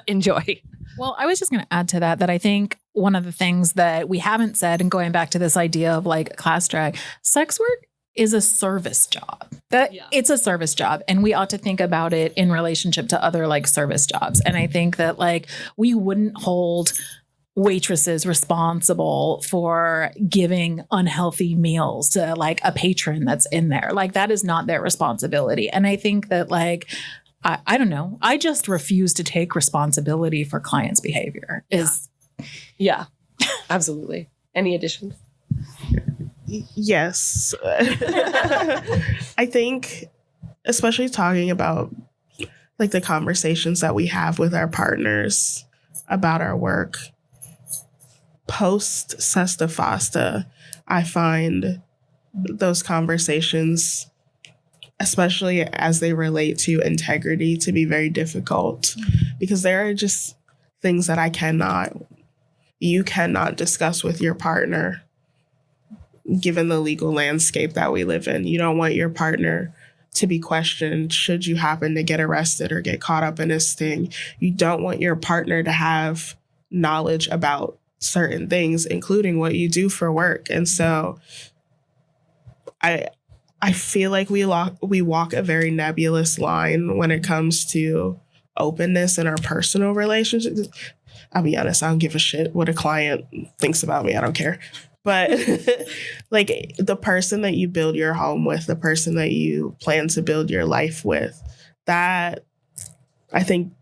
enjoy. Well, I was just going to add to that I think one of the things that we haven't said, and going back to this idea of like class drag, sex work is a service job. It's a service job, and we ought to think about it in relationship to other like service jobs. And I think that like we wouldn't hold waitresses responsible for giving unhealthy meals to like a patron that's in there. Like that is not their responsibility. And I think that like I don't know. I just refuse to take responsibility for clients' behavior. Yeah, absolutely. Any additions? Yes. I think, especially talking about like the conversations that we have with our partners about our work, post Sesta Fosta, I find those conversations, especially as they relate to integrity, to be very difficult, because there are just things that you cannot discuss with your partner, given the legal landscape that we live in. You don't want your partner to be questioned should you happen to get arrested or get caught up in a sting. You don't want your partner to have knowledge about certain things, including what you do for work. And so I feel like we walk a very nebulous line when it comes to openness in our personal relationships. I'll be honest, I don't give a shit what a client thinks about me. I don't care. But like the person that you build your home with, the person that you plan to build your life with, that I think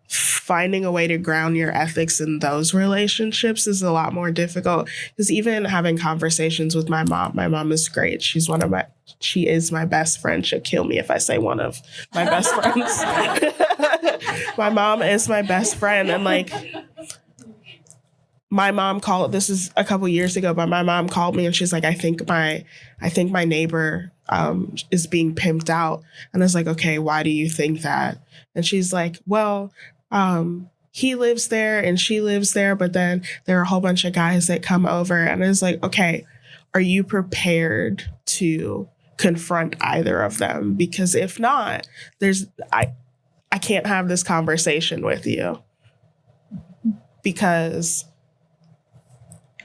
finding a way to ground your ethics in those relationships is a lot more difficult. Because even having conversations with my mom is great. She is my best friend. She'll kill me if I say one of my best friends. My mom is my best friend. And like, my mom called, this is a couple years ago, but my mom called me and she's like, I think my neighbor is being pimped out. And I was like, okay, why do you think that? And she's like, well, he lives there and she lives there, but then there are a whole bunch of guys that come over. And I was like, okay, are you prepared to confront either of them? Because if not, I can't have this conversation with you. Because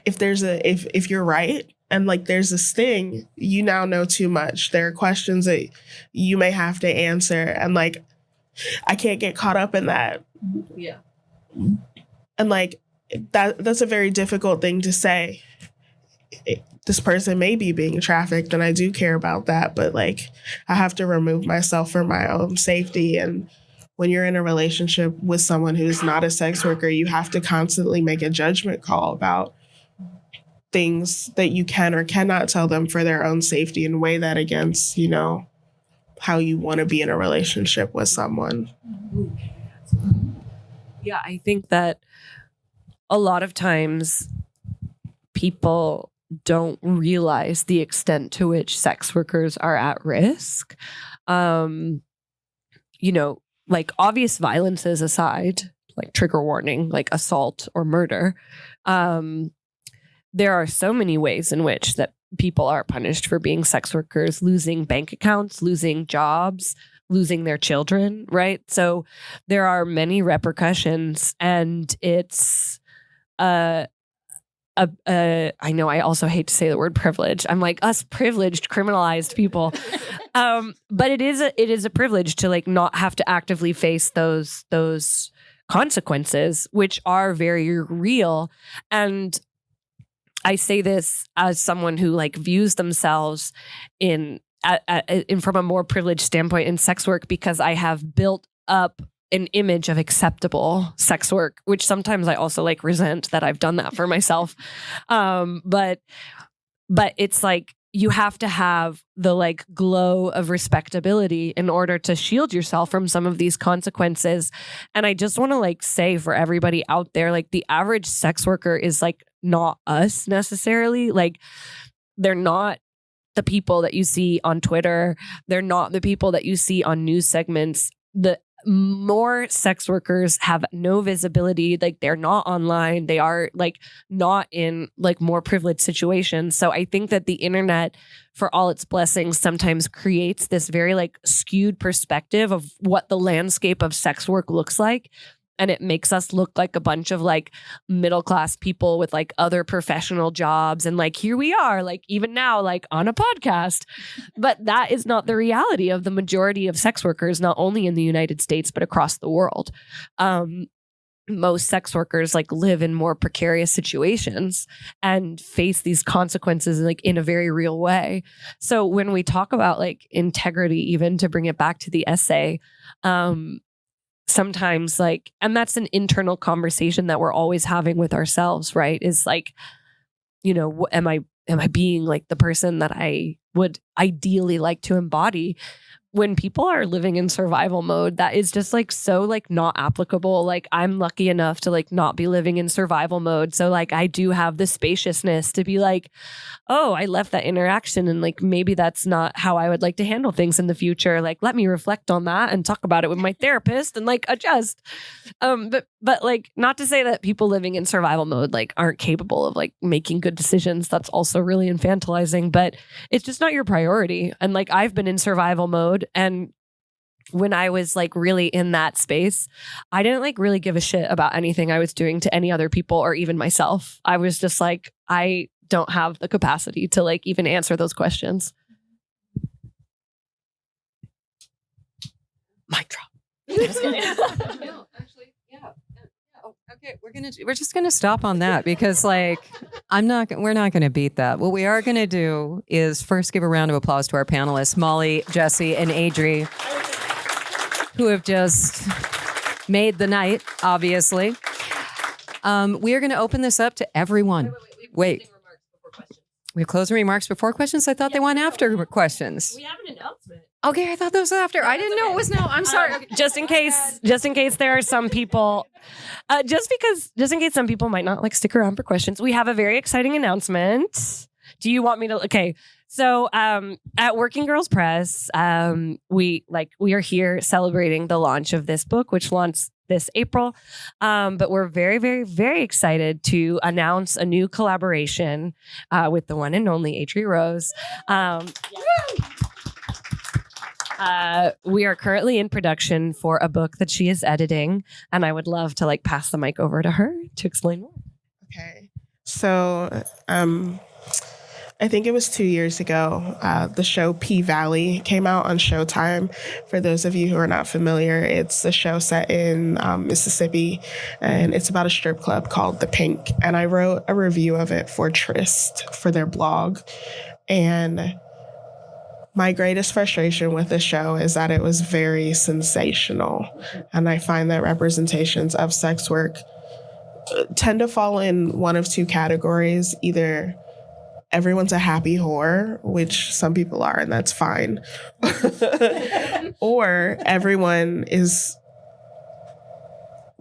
if you're right and like there's a sting, you now know too much. There are questions that you may have to answer, and like I can't get caught up in that. Yeah. And like that's a very difficult thing to say. This person may be being trafficked and I do care about that, but like I have to remove myself for my own safety. And when you're in a relationship with someone who's not a sex worker, you have to constantly make a judgment call about things that you can or cannot tell them for their own safety, and weigh that against, you know, how you want to be in a relationship with someone. Yeah, I think that a lot of times people don't realize the extent to which sex workers are at risk. You know, like obvious violences aside, like trigger warning, like assault or murder, there are so many ways in which that people are punished for being sex workers, losing bank accounts, losing jobs, losing their children, right? So there are many repercussions, and it's a I know I also hate to say the word privilege. I'm like, us privileged, criminalized people. But it is a privilege to like not have to actively face those consequences, which are very real. And I say this as someone who like views themselves in from a more privileged standpoint in sex work, because I have built up an image of acceptable sex work, which sometimes I also like resent that I've done that for myself. But it's like, you have to have the like glow of respectability in order to shield yourself from some of these consequences. And I just want to like say for everybody out there, like the average sex worker is like not us necessarily. Like they're not the people that you see on Twitter. They're not the people that you see on news segments. The more sex workers have no visibility, like they're not online, they are like not in like more privileged situations. So I think that the internet, for all its blessings, sometimes creates this very like skewed perspective of what the landscape of sex work looks like. And it makes us look like a bunch of like middle-class people with like other professional jobs. And like, here we are, like even now, like on a podcast. But that is not the reality of the majority of sex workers, not only in the United States, but across the world. Most sex workers like live in more precarious situations and face these consequences like in a very real way. So when we talk about like integrity, even to bring it back to the essay, sometimes like, and that's an internal conversation that we're always having with ourselves, right? Is like, you know, am I being like the person that I would ideally like to embody? When people are living in survival mode, that is just like so like not applicable. Like I'm lucky enough to like not be living in survival mode. So like I do have the spaciousness to be like, oh, I left that interaction and like maybe that's not how I would like to handle things in the future. Like let me reflect on that and talk about it with my therapist and like adjust. But like not to say that people living in survival mode like aren't capable of like making good decisions. That's also really infantilizing, but it's just not your priority. And like I've been in survival mode. And when I was like really in that space, I didn't like really give a shit about anything I was doing to any other people or even myself. I was just like, I don't have the capacity to like even answer those questions. Mic drop. No, actually, yeah. Oh, okay, we're just gonna stop on that because like we're not gonna beat that. What we are gonna do is first give a round of applause to our panelists, Molly, Jessie, and Adrie, who have just made the night, obviously. We are gonna open this up to everyone. Wait. We have closing remarks before questions? I thought they went after questions. We have an announcement. Okay, I thought that was after. I didn't know it was now. I'm sorry. Okay. Just in case there are some people, just in case some people might not like stick around for questions, we have a very exciting announcement. Do you want me to? Okay. So at Working Girls Press, we are here celebrating the launch of this book, which launched this April. But we're very, very, very excited to announce a new collaboration with the one and only Adrie Rose. We are currently in production for a book that she is editing, and I would love to like pass the mic over to her to explain more. Okay. So, I think it was 2 years ago, the show P-Valley came out on Showtime. For those of you who are not familiar, it's a show set in Mississippi, and it's about a strip club called The Pink. And I wrote a review of it for Trist for their blog. And my greatest frustration with the show is that it was very sensational. And I find that representations of sex work tend to fall in one of two categories. Either everyone's a happy whore, which some people are, and that's fine. Or everyone is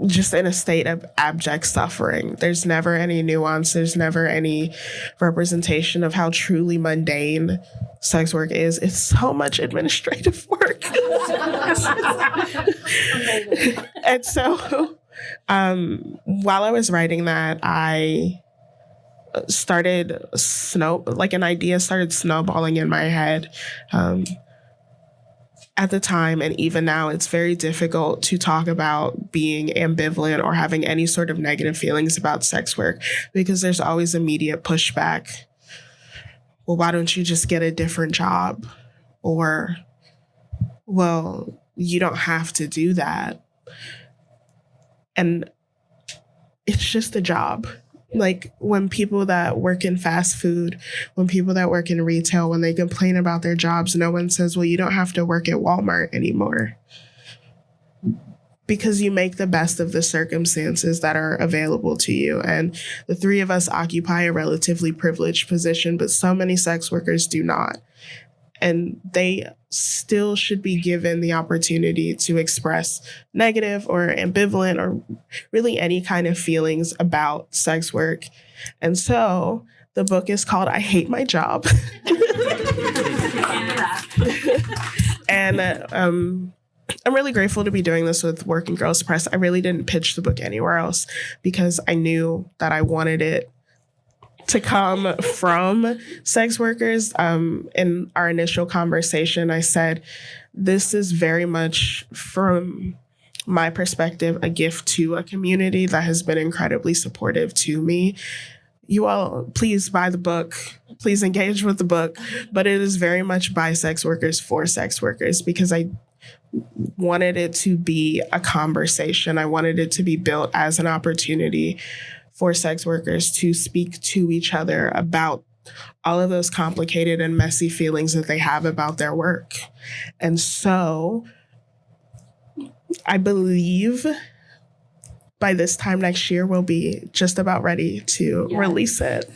just in a state of abject suffering. There's never any nuance. There's never any representation of how truly mundane sex work is. It's so much administrative work. And so while I was writing that, I started an idea started snowballing in my head. at the time, and even now, it's very difficult to talk about being ambivalent or having any sort of negative feelings about sex work because there's always immediate pushback. Well, why don't you just get a different job? Or, well, you don't have to do that. And it's just a job. Like when people that work in fast food, when people that work in retail, when they complain about their jobs, no one says, well, you don't have to work at Walmart anymore. Because you make the best of the circumstances that are available to you. And the three of us occupy a relatively privileged position, but so many sex workers do not. And they still should be given the opportunity to express negative or ambivalent or really any kind of feelings about sex work. And so the book is called I Hate My Job. And I'm really grateful to be doing this with Working Girls Press. I really didn't pitch the book anywhere else because I knew that I wanted it to come from sex workers. In our initial conversation, I said, this is very much, from my perspective, a gift to a community that has been incredibly supportive to me. You all, please buy the book. Please engage with the book. But it is very much by sex workers for sex workers because I wanted it to be a conversation. I wanted it to be built as an opportunity for sex workers to speak to each other about all of those complicated and messy feelings that they have about their work. And so I believe by this time next year, we'll be just about ready to release it.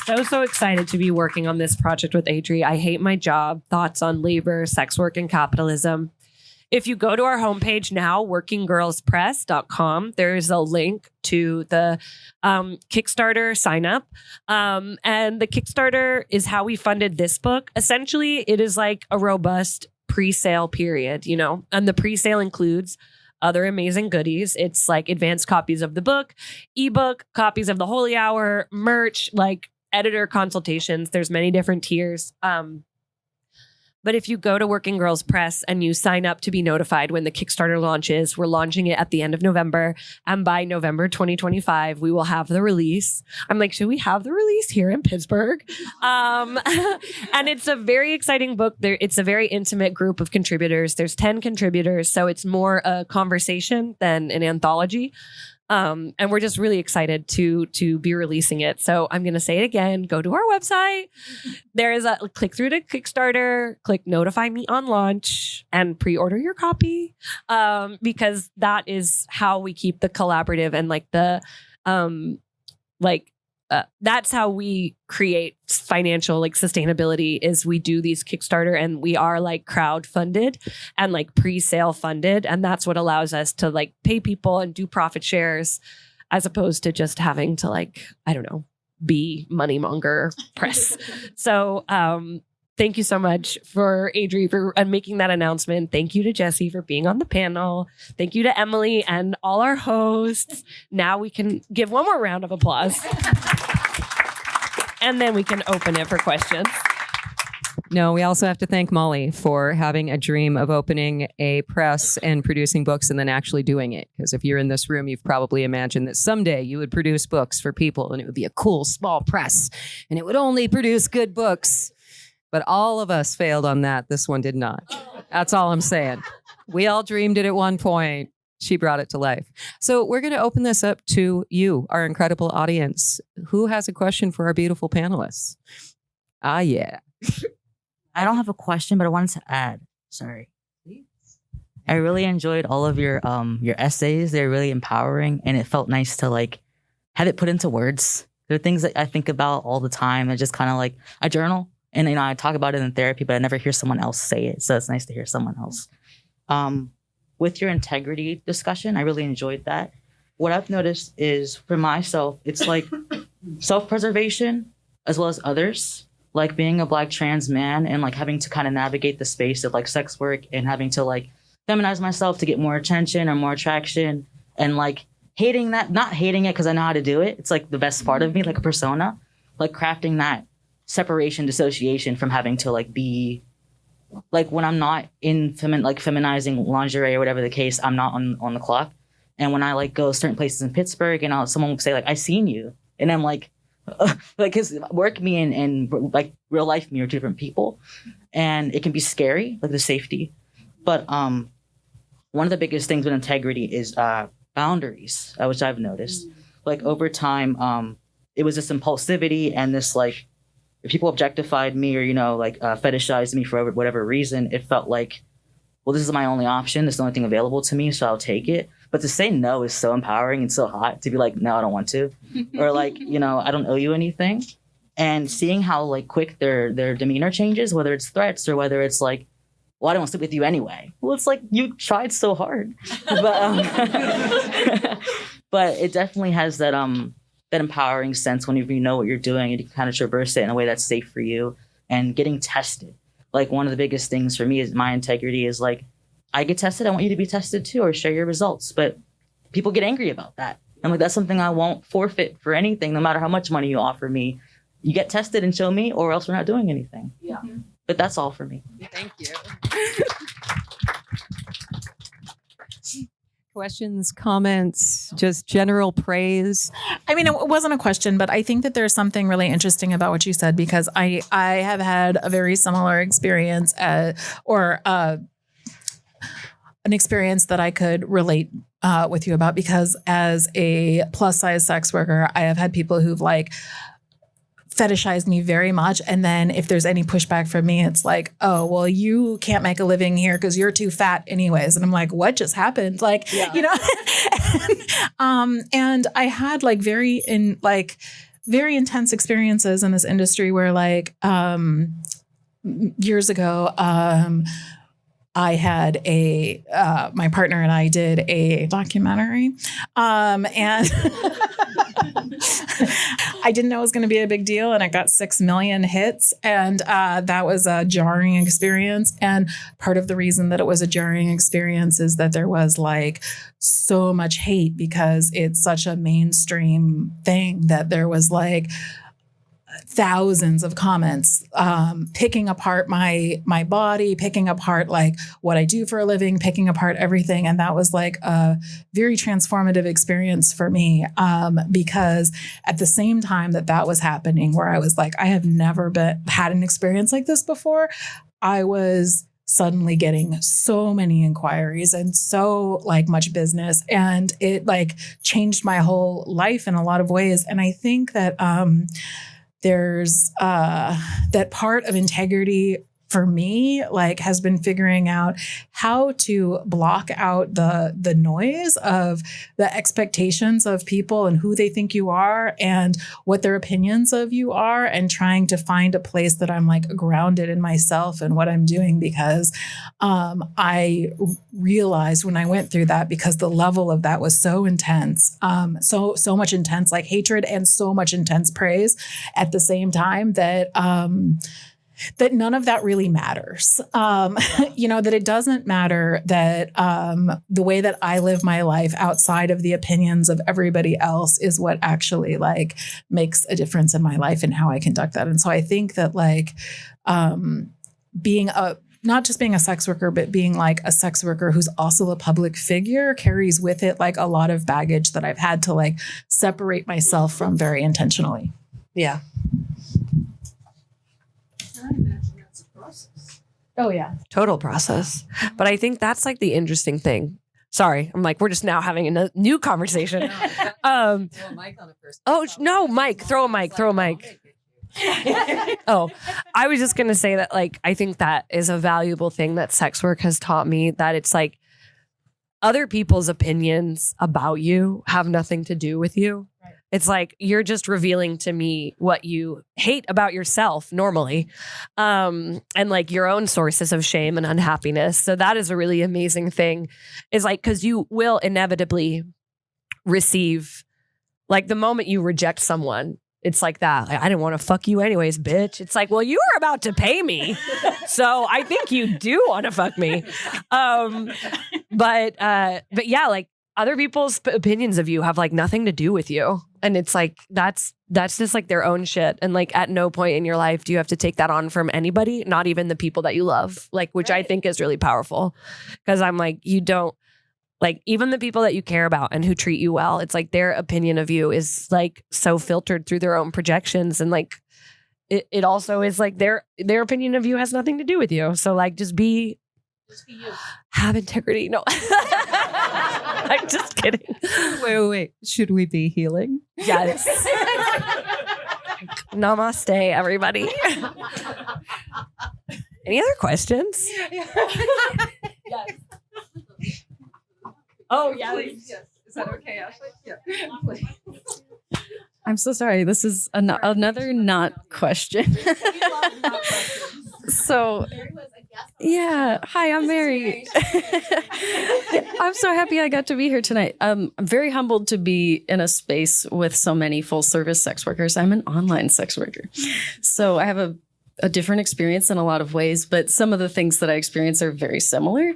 We're so excited to be working on this project with Adrie. I Hate My Job, Thoughts on Labor, Sex Work, and Capitalism. If you go to our homepage now, workinggirlspress.com, there's a link to the Kickstarter sign up. And the Kickstarter is how we funded this book. Essentially, it is like a robust pre-sale period, you know, and the pre-sale includes other amazing goodies. It's like advanced copies of the book, ebook, copies of the Holy Hour, merch, like editor consultations. There's many different tiers. But if you go to Working Girls Press and you sign up to be notified when the Kickstarter launches, we're launching it at the end of November. And by November 2025, we will have the release. I'm like, should we have the release here in Pittsburgh? And it's a very exciting book. It's a very intimate group of contributors. There's 10 contributors, so it's more a conversation than an anthology. And we're just really excited to be releasing it. So I'm going to say it again. Go to our website. There is a click through to Kickstarter, click notify me on launch and pre-order your copy. Because that is how we keep the collaborative and like the, that's how we create financial like sustainability is we do these Kickstarter and we are like crowd funded and like pre-sale funded. And that's what allows us to like pay people and do profit shares as opposed to just having to like, I don't know, be money monger press. So thank you so much for Adrie for making that announcement. Thank you to Jessie for being on the panel. Thank you to Emily and all our hosts. Now we can give one more round of applause. And then we can open it for questions. No, we also have to thank Molly for having a dream of opening a press and producing books and then actually doing it. Because if you're in this room, you've probably imagined that someday you would produce books for people and it would be a cool small press and it would only produce good books. But all of us failed on that. This one did not. That's all I'm saying. We all dreamed it at one point. She brought it to life. So we're going to open this up to you, our incredible audience. Who has a question for our beautiful panelists? Yeah. I don't have a question, but I wanted to add. Sorry. I really enjoyed all of your essays. They're really empowering, and it felt nice to like have it put into words. There are things that I think about all the time. I just kind of like I journal, and you know I talk about it in therapy, but I never hear someone else say it. So it's nice to hear someone else. With your integrity discussion, I really enjoyed that. What I've noticed is for myself, it's like self-preservation as well as others. Like being a Black trans man and like having to kind of navigate the space of like sex work and having to like feminize myself to get more attention or more attraction and like hating that, not hating it because I know how to do it. It's like the best part of me, like a persona, like crafting that separation, dissociation from having to like be like when I'm not in feminizing lingerie or whatever the case, I'm not on the clock. And when I like go certain places in Pittsburgh and someone will say like, I seen you. And I'm like, because work me and like real life me are two different people. And it can be scary, like the safety. But one of the biggest things with integrity is boundaries, which I've noticed. Like over time, it was this impulsivity and this like, if people objectified me or, fetishized me for whatever reason, it felt like, well, this is my only option. This is the only thing available to me, so I'll take it. But to say no is so empowering and so hot to be like, no, I don't want to. Or like, I don't owe you anything. And seeing how like quick their demeanor changes, whether it's threats or whether it's like, well, I don't want to sleep with you anyway. Well, it's like, you tried so hard. But, but it definitely has that empowering sense whenever you know what you're doing and you can kind of traverse it in a way that's safe for you and getting tested. Like one of the biggest things for me is my integrity is like, I get tested, I want you to be tested too, or share your results. But people get angry about that. I'm like, that's something I won't forfeit for anything, no matter how much money you offer me. You get tested and show me, or else we're not doing anything. Yeah. But that's all for me. Thank you. Questions, comments, just general praise? I mean, it wasn't a question, but I think that there's something really interesting about what you said, because I have had a very similar experience an experience that I could relate with you about, because as a plus size sex worker, I have had people who've like fetishized me very much. And then if there's any pushback from me, it's like, oh, well, you can't make a living here because you're too fat anyways. And I'm like, what just happened? Like, and I had like very intense experiences in this industry where like years ago, I had my partner and I did a documentary, and I didn't know it was going to be a big deal, and it got 6 million hits, and that was a jarring experience. And part of the reason that it was a jarring experience is that there was like so much hate because it's such a mainstream thing that there was like thousands of comments picking apart my body, picking apart like what I do for a living, picking apart everything. And that was like a very transformative experience for me, because at the same time that was happening, where I was like, I have never had an experience like this before, I was suddenly getting so many inquiries and so like much business, and it like changed my whole life in a lot of ways. And I think that there's that part of integrity for me, like, has been figuring out how to block out the noise of the expectations of people and who they think you are and what their opinions of you are, and trying to find a place that I'm like grounded in myself and what I'm doing, because I realized when I went through that, because the level of that was so intense, so much intense like hatred and so much intense praise at the same time, that that none of that really matters. That it doesn't matter that the way that I live my life outside of the opinions of everybody else is what actually like makes a difference in my life and how I conduct that. And so I think that like not just being a sex worker, but being like a sex worker who's also a public figure carries with it like a lot of baggage that I've had to like separate myself from very intentionally. Yeah. I imagine that's a process. Oh, yeah. Total process. But I think that's like the interesting thing. Sorry, I'm like, we're just now having a new conversation. Throw a mic on it first. Oh, no, Mike. Throw a mic. Oh, I was just going to say that, like, I think that is a valuable thing that sex work has taught me, that it's like other people's opinions about you have nothing to do with you. Right. It's like, you're just revealing to me what you hate about yourself normally, and like your own sources of shame and unhappiness. So that is a really amazing thing, is like, because you will inevitably receive, like, the moment you reject someone, it's like that. Like, I didn't want to fuck you anyways, bitch. It's like, well, you were about to pay me, so I think you do want to fuck me. But yeah, like, other people's opinions of you have like nothing to do with you. And it's like, that's just like their own shit. And like at no point in your life do you have to take that on from anybody, not even the people that you love, like, which I think is really powerful. Cause I'm like, you don't, like, even the people that you care about and who treat you well, it's like their opinion of you is like so filtered through their own projections. And like, it also is like their opinion of you has nothing to do with you. So like, just be you. Have integrity. No, I'm just kidding. Wait. Should we be healing? Yes. Namaste, everybody. Any other questions? Yes. Oh, yeah. Please. Yes. Is that okay, Ashley? Yeah. Please. I'm so sorry. This is another not question. So, yeah. Hi, I'm Mary. I'm so happy I got to be here tonight. I'm very humbled to be in a space with so many full service sex workers. I'm an online sex worker. So I have a different experience in a lot of ways, but some of the things that I experience are very similar.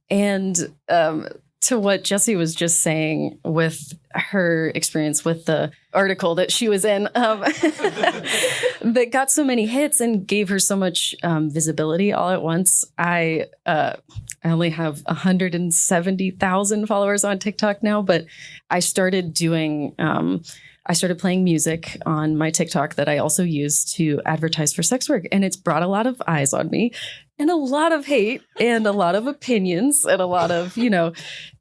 And to what Jessie was just saying with her experience with the article that she was in, that got so many hits and gave her so much visibility all at once. I only have 170,000 followers on TikTok now, but I started playing music on my TikTok that I also use to advertise for sex work. And it's brought a lot of eyes on me and a lot of hate and a lot of opinions and a lot of,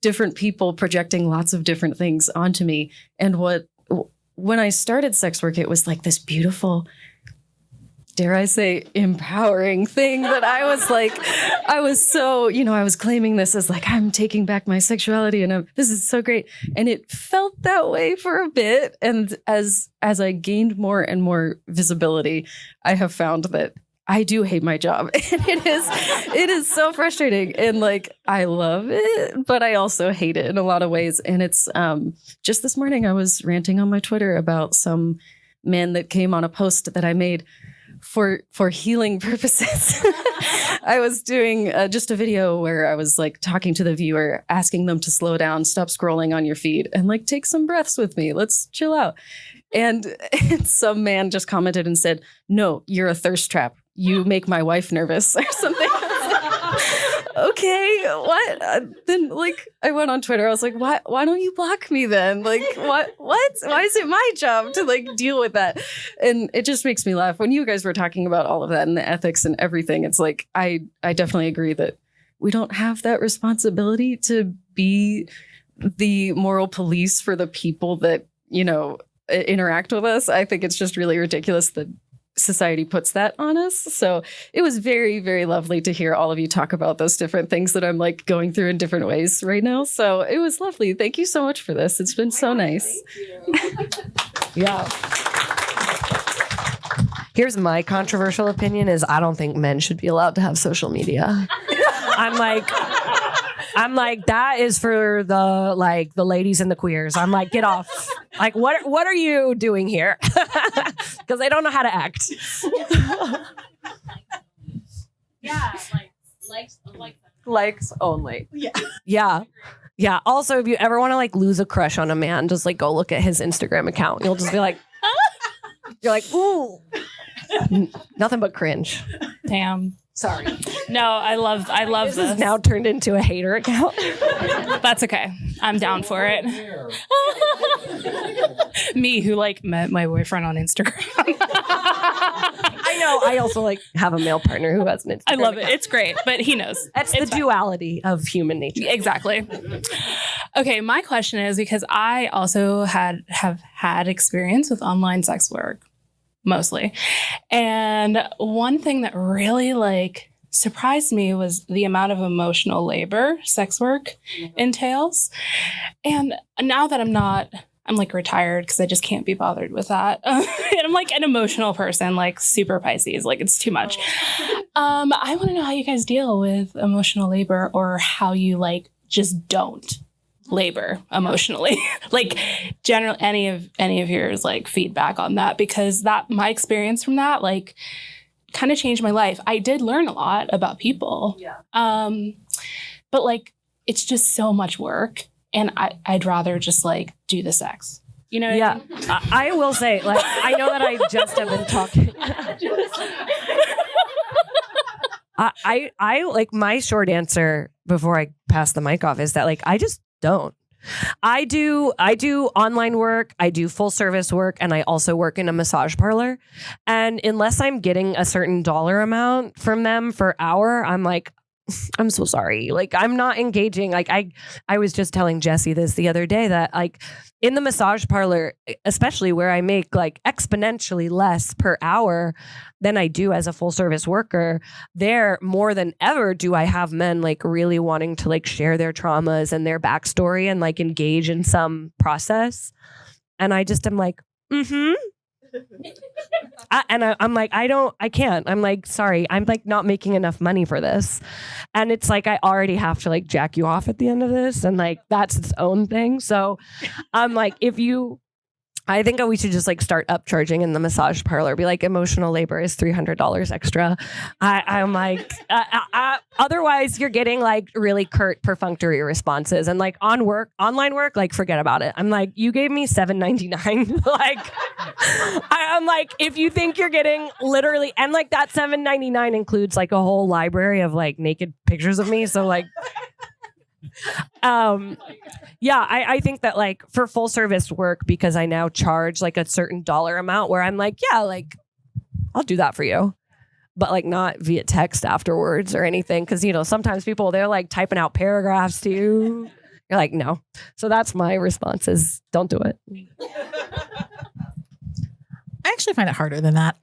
different people projecting lots of different things onto me. And when I started sex work, it was like this beautiful, dare I say, empowering thing that I was like, I was claiming this as like, I'm taking back my sexuality and this is so great. And it felt that way for a bit. And as I gained more and more visibility, I have found that I do hate my job. And it is so frustrating. And like, I love it, but I also hate it in a lot of ways. And it's just this morning, I was ranting on my Twitter about some man that came on a post that I made for healing purposes. I was doing just a video where I was like talking to the viewer, asking them to slow down, stop scrolling on your feed, and like take some breaths with me. Let's chill out. And some man just commented and said, "No, you're a thirst trap. You make my wife nervous," or something. Okay, what? Then like I went on Twitter. I was like, why don't you block me then? Like what? Why is it my job to like deal with that? And it just makes me laugh. When you guys were talking about all of that and the ethics and everything, it's like I definitely agree that we don't have that responsibility to be the moral police for the people that, interact with us. I think it's just really ridiculous that society puts that on us. So it was very, very lovely to hear all of you talk about those different things that I'm like going through in different ways right now. So it was lovely. Thank you so much for this. It's been so nice. Yeah. Here's my controversial opinion is I don't think men should be allowed to have social media. I'm like, that is for the ladies and the queers. I'm like, get off. Like, what are you doing here? Because they don't know how to act. Yeah, Likes only. Yeah. Yeah. Also, if you ever want to like lose a crush on a man, just like go look at his Instagram account. You'll just be like, you're like, ooh, nothing but cringe. Damn. Sorry. No, I love this. Is now turned into a hater account. That's okay. I'm down for it. Me, who like met my boyfriend on Instagram. I know. I also like have a male partner who has an Instagram. I love account. it. It's great, but he knows. That's the duality of human nature. Exactly. Okay, my question is because I also have had experience with online sex work. Mostly. And one thing that really like surprised me was the amount of emotional labor sex work entails. And now that I'm like retired because I just can't be bothered with that. And I'm like an emotional person, like super Pisces, like it's too much. I want to know how you guys deal with emotional labor or how you like just don't labor emotionally. Like generally any of yours like feedback on that, because that my experience from that like kind of changed my life. I did learn a lot about people. Yeah. But like it's just so much work and I'd rather just like do the sex. You know what Yeah, I mean? I will say, like, I know that I just have been talking. I like, my short answer before I pass the mic off is that, like, I just don't. I do online work, I do full service work, and I also work in a massage parlor. And unless I'm getting a certain dollar amount from them per hour, I'm like, I'm so sorry. Like, I'm not engaging. Like, I was just telling Jessie this the other day that, like, in the massage parlor, especially where I make like exponentially less per hour than I do as a full service worker, there more than ever do I have men like really wanting to like share their traumas and their backstory and like engage in some process. And I just am like, I'm like, I can't. I'm like, sorry, I'm like not making enough money for this. And it's like, I already have to like jack you off at the end of this. And like, that's its own thing. So I'm like, I think we should just like start upcharging in the massage parlor. Be like, emotional labor is $300 extra. I'm like, otherwise you're getting like really curt, perfunctory responses, and like online work, like forget about it. I'm like, you gave me $7.99. Like, I'm like, if you think you're getting literally, and like that $7.99 includes like a whole library of like naked pictures of me. So like. Yeah, I think that like for full service work, because I now charge like a certain dollar amount where I'm like, yeah, like I'll do that for you, but like not via text afterwards or anything. Cause you know, sometimes people, they're like typing out paragraphs to you. You're like, no. So that's my response is don't do it. I actually find it harder than that.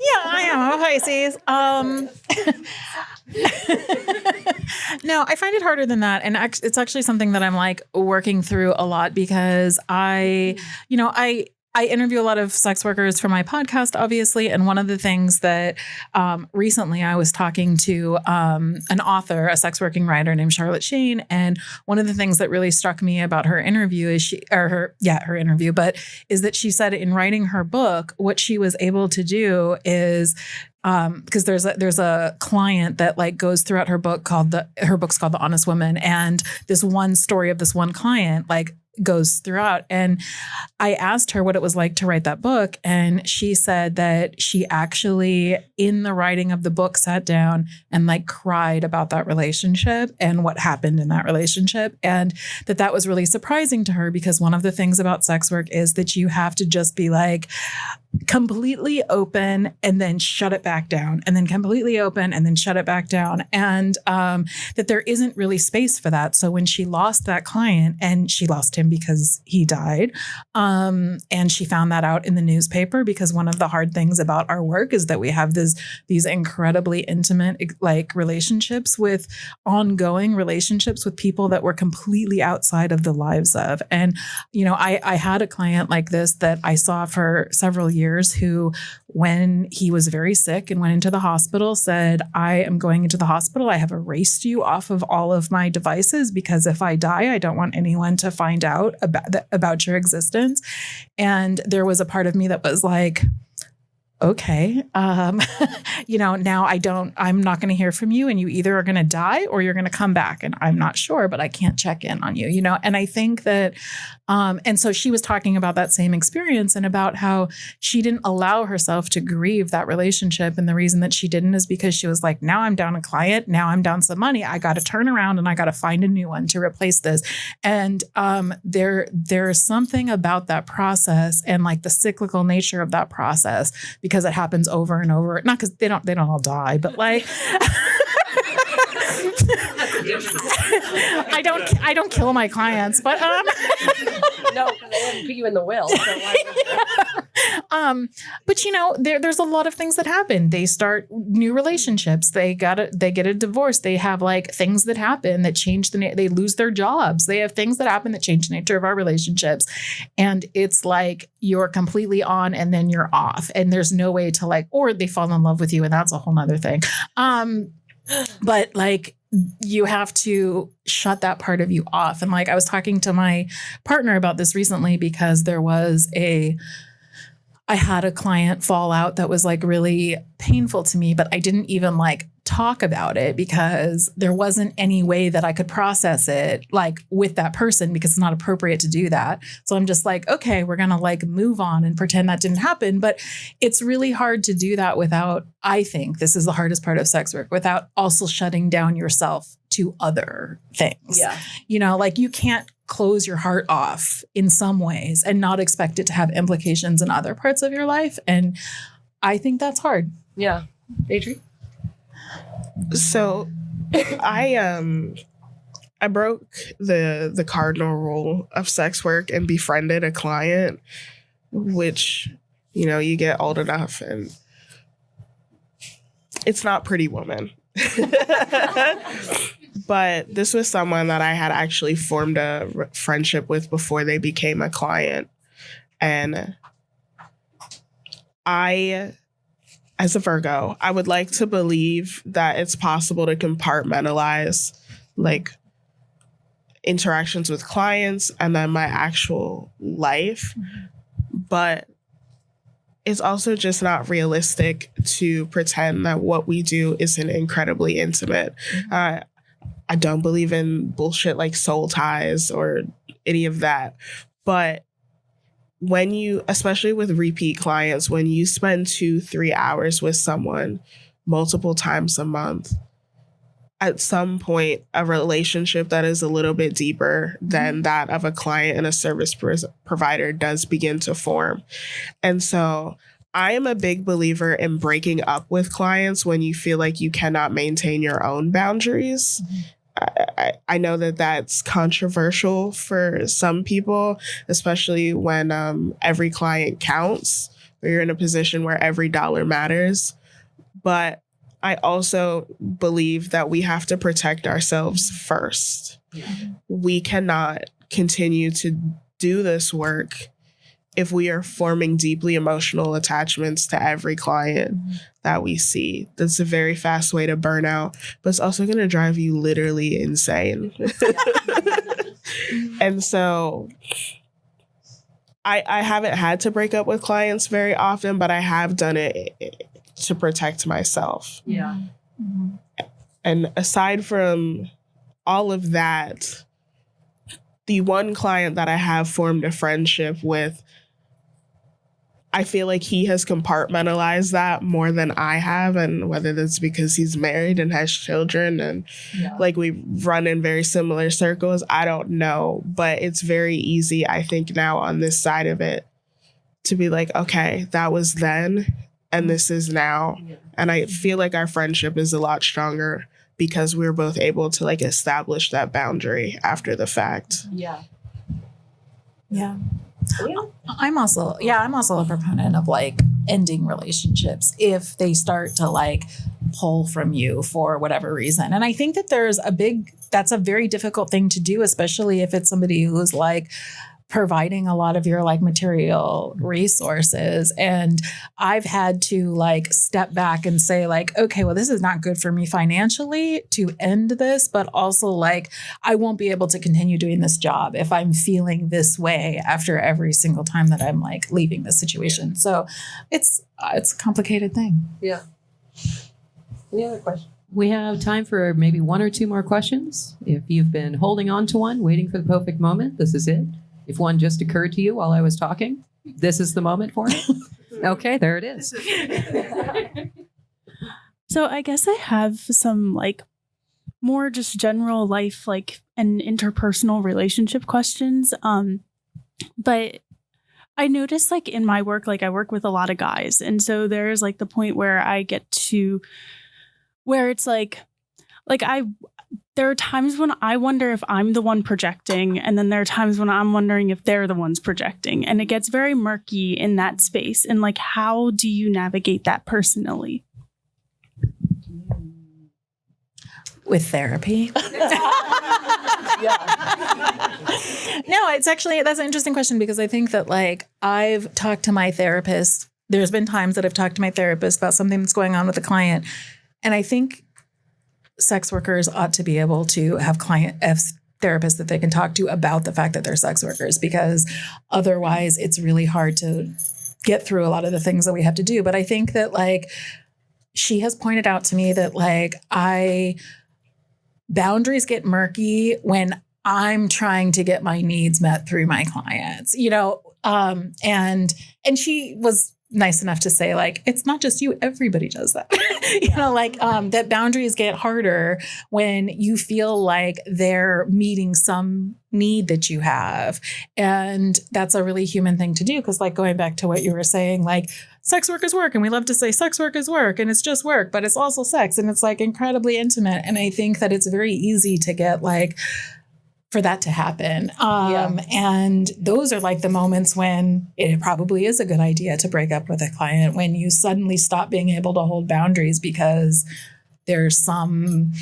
Yeah, I am a Pisces. No, I find it harder than that. And it's actually something that I'm like working through a lot because I interview a lot of sex workers for my podcast, obviously. And one of the things that recently I was talking to an author, a sex working writer named Charlotte Shane. And one of the things that really struck me about her interview is her interview, but is that she said in writing her book, what she was able to do is because there's a client that like goes throughout her book her book's called The Honest Woman. And this one story of this one client like goes throughout. And I asked her what it was like to write that book. And she said that she actually, in the writing of the book, sat down and like cried about that relationship and what happened in that relationship. And that was really surprising to her because one of the things about sex work is that you have to just be like completely open and then shut it back down, and then completely open and then shut it back down. And that there isn't really space for that. So when she lost that client, and she lost him because he died, and she found that out in the newspaper, because one of the hard things about our work is that we have these incredibly intimate like relationships with ongoing relationships with people that we're completely outside of the lives of. And, you know, I had a client like this that I saw for several years who, when he was very sick and went into the hospital, said, I am going into the hospital. I have erased you off of all of my devices because if I die, I don't want anyone to find out about your existence. And there was a part of me that was like, okay, you know, now I'm not going to hear from you, and you either are going to die or you're going to come back, and I'm not sure, but I can't check in on you, you know? And I think that, and so she was talking about that same experience and about how she didn't allow herself to grieve that relationship. And the reason that she didn't is because she was like, now I'm down a client, now I'm down some money. I got to turn around and I got to find a new one to replace this. And there's something about that process and like the cyclical nature of that process, because it happens over and over. Not because they don't all die, but like I don't kill my clients, but no, because they didn't put you in the will. So but you know, there's a lot of things that happen. They start new relationships. They get a divorce. They have like things that happen that change they lose their jobs. They have things that happen that change the nature of our relationships. And it's like you're completely on and then you're off, and there's no way to like, or they fall in love with you, and that's a whole nother thing. But like, you have to shut that part of you off. And like, I was talking to my partner about this recently because I had a client fall out that was like really painful to me, but I didn't even like talk about it because there wasn't any way that I could process it like with that person because it's not appropriate to do that. So I'm just like, okay, we're going to like move on and pretend that didn't happen. But it's really hard to do that without, I think this is the hardest part of sex work, without also shutting down yourself to other things. Yeah. You know, like you can't close your heart off in some ways and not expect it to have implications in other parts of your life. And I think that's hard. Yeah. Adrie? So I broke the cardinal rule of sex work and befriended a client, which, you know, you get old enough and it's not Pretty Woman. But this was someone that I had actually formed a friendship with before they became a client. And as a Virgo, I would like to believe that it's possible to compartmentalize like interactions with clients and then my actual life. But it's also just not realistic to pretend that what we do isn't incredibly intimate. I don't believe in bullshit like soul ties or any of that. But when you, especially with repeat clients, when you spend 2-3 hours with someone multiple times a month, at some point, a relationship that is a little bit deeper than that of a client and a service provider does begin to form. And so I am a big believer in breaking up with clients when you feel like you cannot maintain your own boundaries. I know that that's controversial for some people, especially when every client counts, or you're in a position where every dollar matters. But I also believe that we have to protect ourselves first. We cannot continue to do this work if we are forming deeply emotional attachments to every client that we see. That's a very fast way to burn out, but it's also going to drive you literally insane. And so I haven't had to break up with clients very often, but I have done it to protect myself. Yeah. And aside from all of that, the one client that I have formed a friendship with, I feel like he has compartmentalized that more than I have. And whether that's because he's married and has children and like we run in very similar circles, I don't know. But it's very easy, I think, now on this side of it to be like, okay, that was then and this is now. And I feel like our friendship is a lot stronger because we were both able to like establish that boundary after the fact. Yeah. I'm also a proponent of like ending relationships if they start to like pull from you for whatever reason. And I think that that's a very difficult thing to do, especially if it's somebody who's like providing a lot of your like material resources. And I've had to like step back and say like, okay, well, this is not good for me financially to end this, but also like, I won't be able to continue doing this job if I'm feeling this way after every single time that I'm like leaving this situation. So it's a complicated thing. Yeah. Any other questions? We have time for maybe 1 or 2 more questions. If you've been holding on to one, waiting for the perfect moment, this is it. If one just occurred to you while I was talking, this is the moment for it. Okay, there it is. So I guess I have some like more just general life, like and interpersonal relationship questions. But I noticed like in my work, like I work with a lot of guys. And so there's like the point where I get to where it's like there are times when I wonder if I'm the one projecting, and then there are times when I'm wondering if they're the ones projecting. And it gets very murky in that space. And like, how do you navigate that personally? With therapy. No, it's actually, that's an interesting question because I think that like I've talked to my therapist. There's been times that I've talked to my therapist about something that's going on with a client. And I think sex workers ought to be able to have therapists that they can talk to about the fact that they're sex workers, because otherwise it's really hard to get through a lot of the things that we have to do. But I think that like she has pointed out to me that like boundaries get murky when I'm trying to get my needs met through my clients, you know, and she was nice enough to say like, it's not just you, everybody does that, you know, like that boundaries get harder when you feel like they're meeting some need that you have. And that's a really human thing to do. Cause like going back to what you were saying, like sex work is work. And we love to say sex work is work and it's just work, but it's also sex and it's like incredibly intimate. And I think that it's very easy to get like, for that to happen. And those are like the moments when it probably is a good idea to break up with a client, when you suddenly stop being able to hold boundaries because there's some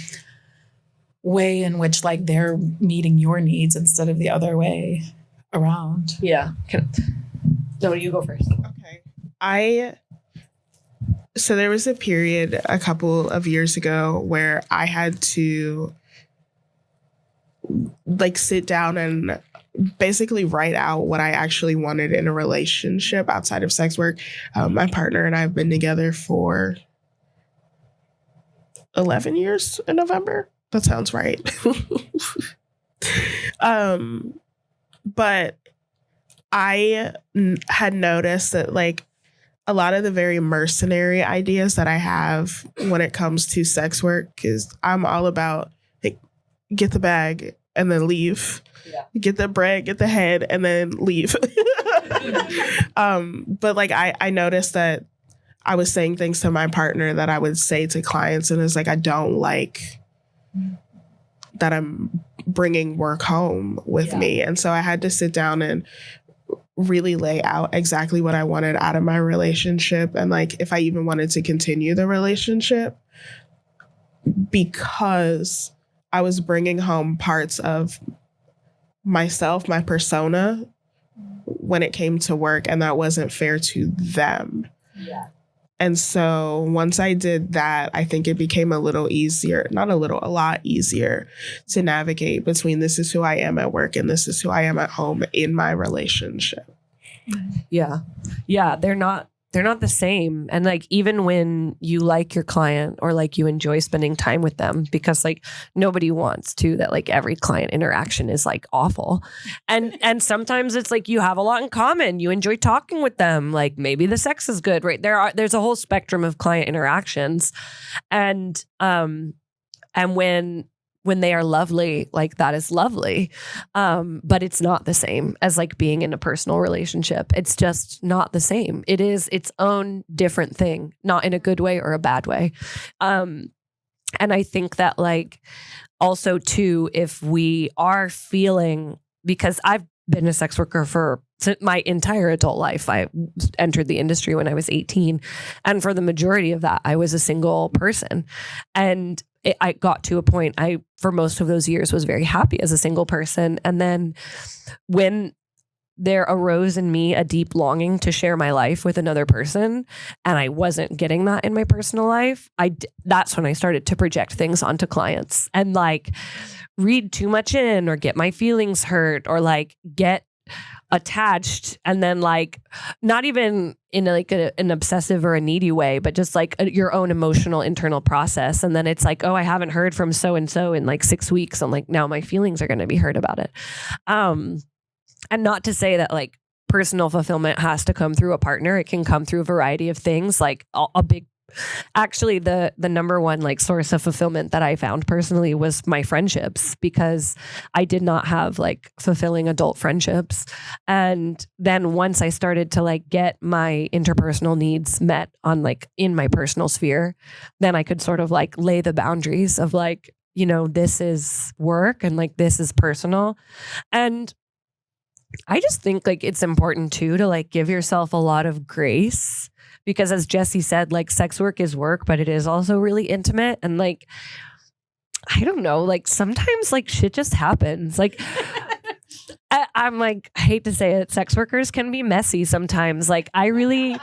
way in which like they're meeting your needs instead of the other way around. Yeah. No, you go first. Okay. So there was a period a couple of years ago where I had to like sit down and basically write out what I actually wanted in a relationship outside of sex work. My partner and I have been together for 11 years in November. That sounds right. But I had noticed that like a lot of the very mercenary ideas that I have when it comes to sex work is I'm all about like, get the bag and then leave. Yeah. Get the bread, get the head, and then leave. But like I noticed that I was saying things to my partner that I would say to clients, and it's like I don't like that I'm bringing work home with me. And so I had to sit down and really lay out exactly what I wanted out of my relationship and like if I even wanted to continue the relationship, because I was bringing home parts of myself, my persona, when it came to work, and that wasn't fair to them. Yeah. And so once I did that, I think it became a little easier, not a little, a lot easier to navigate between this is who I am at work and this is who I am at home in my relationship. Yeah. Yeah. They're not the same. And like, even when you like your client or like you enjoy spending time with them, because like nobody wants to that like every client interaction is like awful. And sometimes it's like you have a lot in common. You enjoy talking with them. Like maybe the sex is good, right? There's a whole spectrum of client interactions. And when they are lovely, like that is lovely. But it's not the same as like being in a personal relationship. It's just not the same. It is its own different thing, not in a good way or a bad way. And I think that like also too, if we are feeling, because I've been a sex worker for my entire adult life. I entered the industry when I was 18. And for the majority of that, I was a single person. And I got to a point, for most of those years, was very happy as a single person. And then when there arose in me a deep longing to share my life with another person, and I wasn't getting that in my personal life, that's when I started to project things onto clients and like read too much in or get my feelings hurt or like get attached, and then like not even in like an obsessive or a needy way, but just like your own emotional internal process. And then it's like, oh, I haven't heard from so-and-so in like 6 weeks. I'm like, now my feelings are going to be hurt about it. And not to say that like personal fulfillment has to come through a partner. It can come through a variety of things. Like actually the number one like source of fulfillment that I found personally was my friendships, because I did not have like fulfilling adult friendships. And then once I started to like get my interpersonal needs met on like in my personal sphere, then I could sort of like lay the boundaries of like, you know, this is work and like this is personal. And I just think like it's important too to like give yourself a lot of grace. Because as Jessie said, like sex work is work, but it is also really intimate. And like, I don't know, like sometimes like shit just happens. Like I'm like, I hate to say it, sex workers can be messy sometimes. Like I really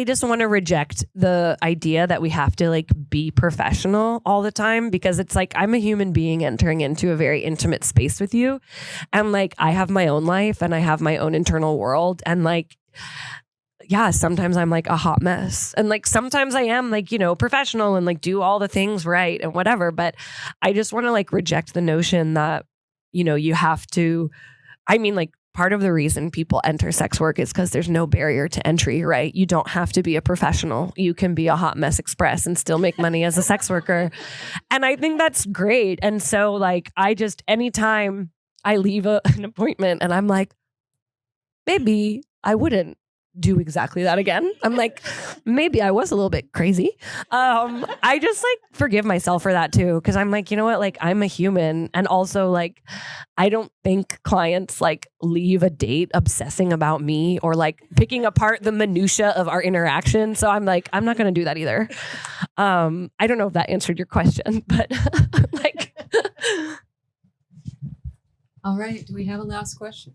just want to reject the idea that we have to like be professional all the time, because it's like, I'm a human being entering into a very intimate space with you. And like, I have my own life and I have my own internal world. And like, yeah, sometimes I'm like a hot mess. And like sometimes I am like, you know, professional and like do all the things right and whatever. But I just want to like reject the notion that, you know, you have to, I mean, like part of the reason people enter sex work is because there's no barrier to entry, right? You don't have to be a professional. You can be a hot mess express and still make money as a sex worker. And I think that's great. And so like, I just, anytime I leave an appointment and I'm like, maybe I wouldn't do exactly that again. I'm like, maybe I was a little bit crazy. I just like forgive myself for that too. Cause I'm like, you know what? Like I'm a human. And also like, I don't think clients like leave a date obsessing about me or like picking apart the minutia of our interaction. So I'm like, I'm not going to do that either. I don't know if that answered your question, but like. All right. Do we have a last question?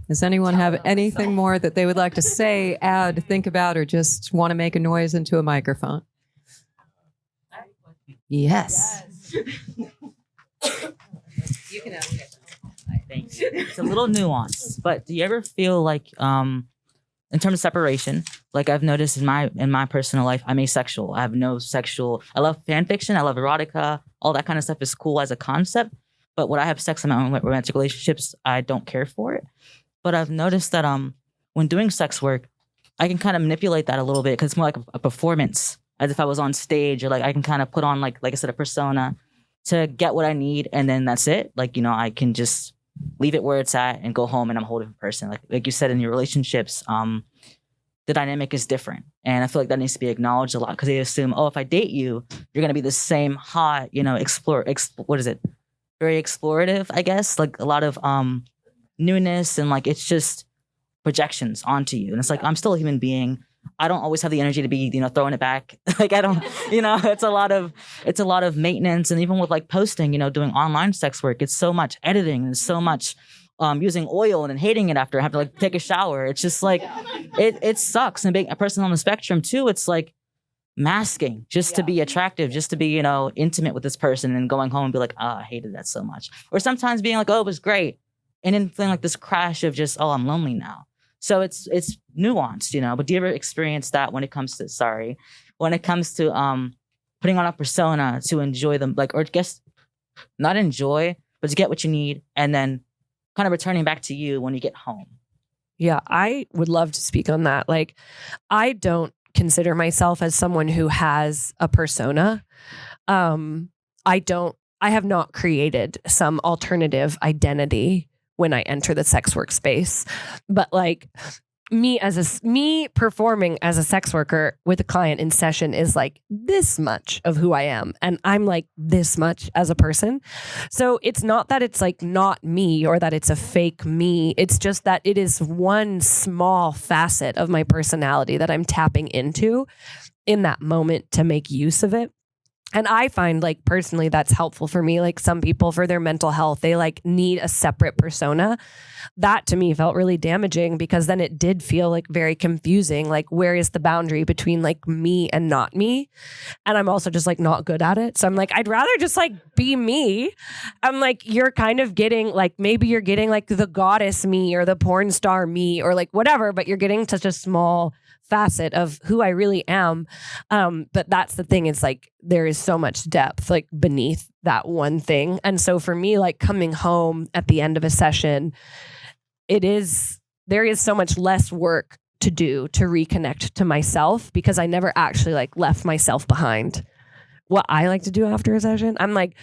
Does anyone have anything more that they would like to say, add, think about, or just want to make a noise into a microphone? Yes. You can have it. Thanks. It's a little nuance, but do you ever feel like, in terms of separation, like I've noticed in my personal life, I'm asexual. I have no sexual. I love fan fiction. I love erotica. All that kind of stuff is cool as a concept. But when I have sex in my own romantic relationships, I don't care for it. But I've noticed that when doing sex work, I can kind of manipulate that a little bit because it's more like a performance, as if I was on stage, or like I can kind of put on like I said, a persona to get what I need, and then that's it. Like, you know, I can just leave it where it's at and go home, and I'm a whole different person. Like you said, in your relationships, the dynamic is different, and I feel like that needs to be acknowledged a lot because they assume, oh, if I date you, you're gonna be the same hot, you know, what is it? Very explorative, I guess. Like a lot of newness, and like it's just projections onto you, and it's like I'm still a human being. I don't always have the energy to be, you know, throwing it back. Like I don't, you know, it's a lot of maintenance, and even with like posting, you know, doing online sex work, it's so much editing and so much using oil and then hating it after I have to like take a shower. It's just like it sucks. And being a person on the spectrum too, it's like masking just to be attractive, just to be, you know, intimate with this person, and going home and be like, oh, I hated that so much. Or sometimes being like, oh, it was great. And then feeling like this crash of just, oh, I'm lonely now. So it's nuanced, you know. But do you ever experience that when it comes to putting on a persona to enjoy them, like, or guess not enjoy, but to get what you need, and then kind of returning back to you when you get home? Yeah, I would love to speak on that. Like, I don't consider myself as someone who has a persona. I have not created some alternative identity when I enter the sex work space, but like me performing as a sex worker with a client in session is like this much of who I am. And I'm like this much as a person. So it's not that it's like not me or that it's a fake me. It's just that it is one small facet of my personality that I'm tapping into in that moment to make use of it. And I find like personally that's helpful for me. Like some people for their mental health, they like need a separate persona. That to me felt really damaging because then it did feel like very confusing. Like where is the boundary between like me and not me? And I'm also just like not good at it. So I'm like, I'd rather just like be me. I'm like, you're kind of getting like, maybe you're getting like the goddess me or the porn star me or like whatever, but you're getting such a small facet of who I really am. But that's the thing. It's like, there is so much depth like beneath that one thing. And so for me, like coming home at the end of a session, there is so much less work to do to reconnect to myself because I never actually like left myself behind. What I like to do after a session, I'm like,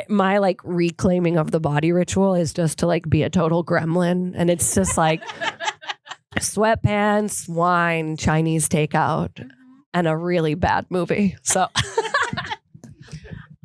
my like reclaiming of the body ritual is just to like be a total gremlin. And it's just like sweatpants, wine, Chinese takeout, and a really bad movie. So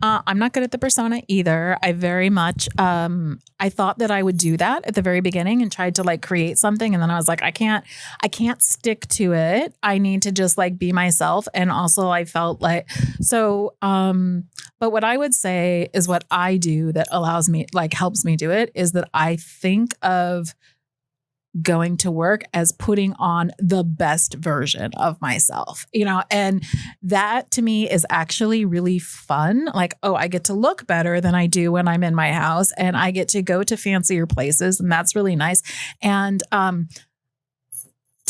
I'm not good at the persona either. I very much, I thought that I would do that at the very beginning and tried to like create something. And then I was like, I can't stick to it. I need to just like be myself. And also I felt like, so, but what I would say is what I do that allows me, like helps me do it is that I think of going to work as putting on the best version of myself, you know, and that to me is actually really fun. Like, oh, I get to look better than I do when I'm in my house and I get to go to fancier places and that's really nice. And,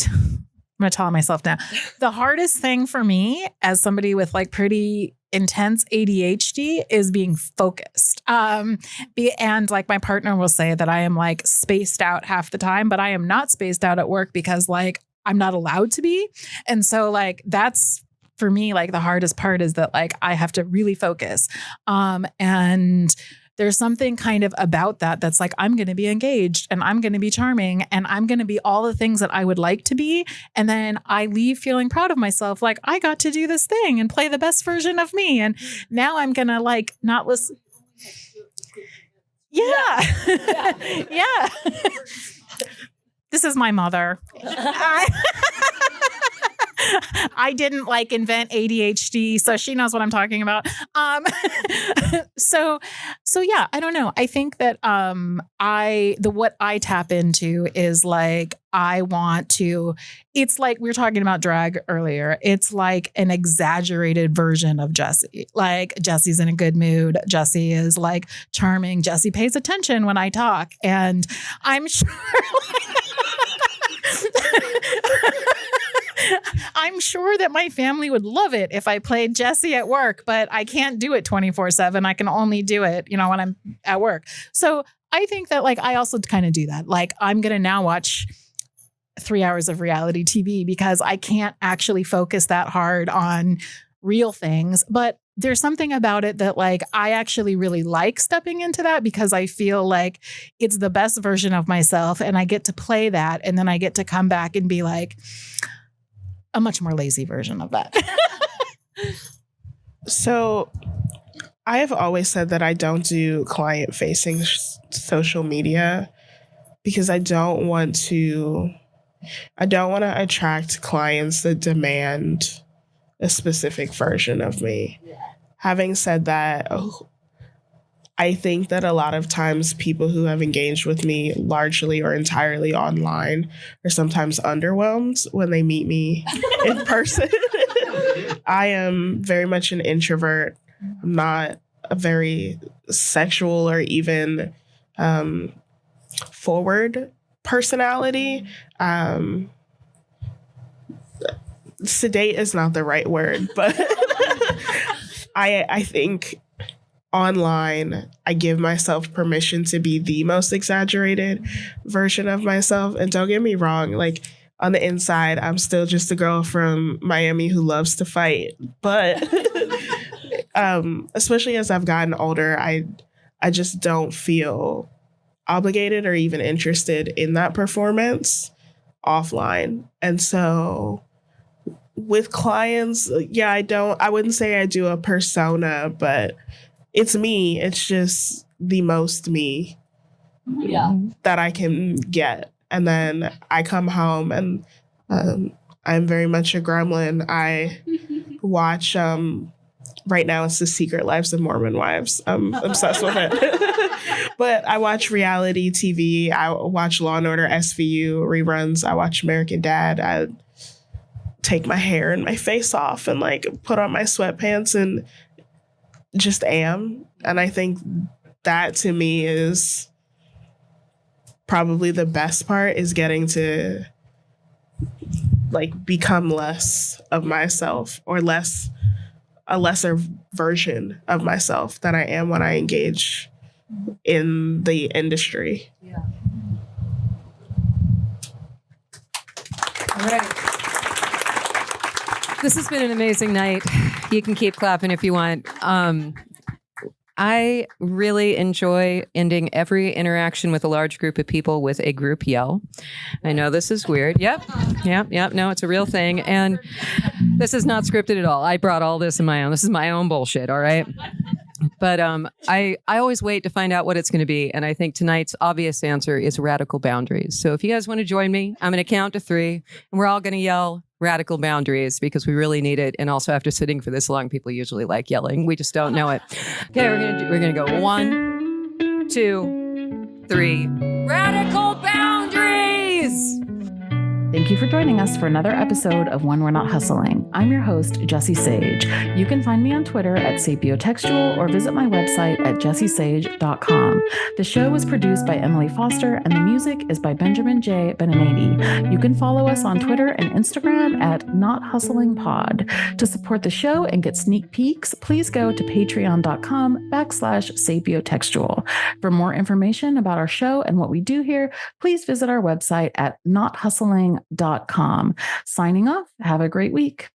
I'm going to tell myself now. The hardest thing for me as somebody with like pretty intense ADHD is being focused. And like my partner will say that I am like spaced out half the time, but I am not spaced out at work because like I'm not allowed to be. And so like that's for me, like the hardest part is that like I have to really focus. And there's something kind of about that that's like, I'm going to be engaged and I'm going to be charming and I'm going to be all the things that I would like to be. And then I leave feeling proud of myself. Like I got to do this thing and play the best version of me. And now I'm going to like not listen. Yeah. Yeah. This is my mother. I didn't like invent ADHD, so she knows what I'm talking about. So yeah, I don't know. I think that what I tap into is like I want to. It's like we were talking about drag earlier. It's like an exaggerated version of Jessie. Like Jessie's in a good mood. Jessie is like charming. Jessie pays attention when I talk, and I'm sure. I'm sure that my family would love it if I played Jessie at work, but I can't do it 24/7. I can only do it, when I'm at work. So I think that like, I also kind of do that. Like I'm going to now watch 3 hours of reality TV because I can't actually focus that hard on real things. But there's something about it that like, I actually really like stepping into that because I feel like it's the best version of myself and I get to play that. And then I get to come back and be like, a much more lazy version of that. So I have always said that I don't do client-facing social media because I don't want to attract clients that demand a specific version of me. Yeah. Having said that, I think that a lot of times people who have engaged with me largely or entirely online are sometimes underwhelmed when they meet me in person. I am very much an introvert. I'm not a very sexual or even forward personality. Sedate is not the right word, but I think online, I give myself permission to be the most exaggerated version of myself. And don't get me wrong, like on the inside, I'm still just a girl from Miami who loves to fight. But especially as I've gotten older, I just don't feel obligated or even interested in that performance offline. And so with clients, yeah, I wouldn't say I do a persona, but it's me. It's just the most me that I can get. And then I come home and I'm very much a gremlin. I watch, right now it's The Secret Lives of Mormon Wives. I'm obsessed with it. But I watch reality TV. I watch Law & Order SVU reruns. I watch American Dad. I take my hair and my face off and like put on my sweatpants and just am. And I think that to me is probably the best part, is getting to like become less of myself, or a lesser version of myself than I am when I engage in the industry. Yeah. All right. This has been an amazing night. You can keep clapping if you want. I really enjoy ending every interaction with a large group of people with a group yell. I know this is weird. Yep. No, it's a real thing. And this is not scripted at all. I brought all this in my own. This is my own bullshit. All right. But I always wait to find out what it's going to be. And I think tonight's obvious answer is radical boundaries. So if you guys want to join me, I'm going to count to 3 and we're all going to yell radical boundaries because we really need it. And also after sitting for this long, people usually like yelling. We just don't know it. Okay, we're going to go 1, 2, 3. Radical boundaries! Thank you for joining us for another episode of When We're Not Hustling. I'm your host, Jessie Sage. You can find me on Twitter at sapiotextual or visit my website at jessiesage.com. The show was produced by Emily Foster and the music is by Benjamin J. Beninati. You can follow us on Twitter and Instagram at NotHustlingPod. To support the show and get sneak peeks, please go to patreon.com/sapiotextual. For more information about our show and what we do here, please visit our website at nothustling.com. Signing off. Have a great week.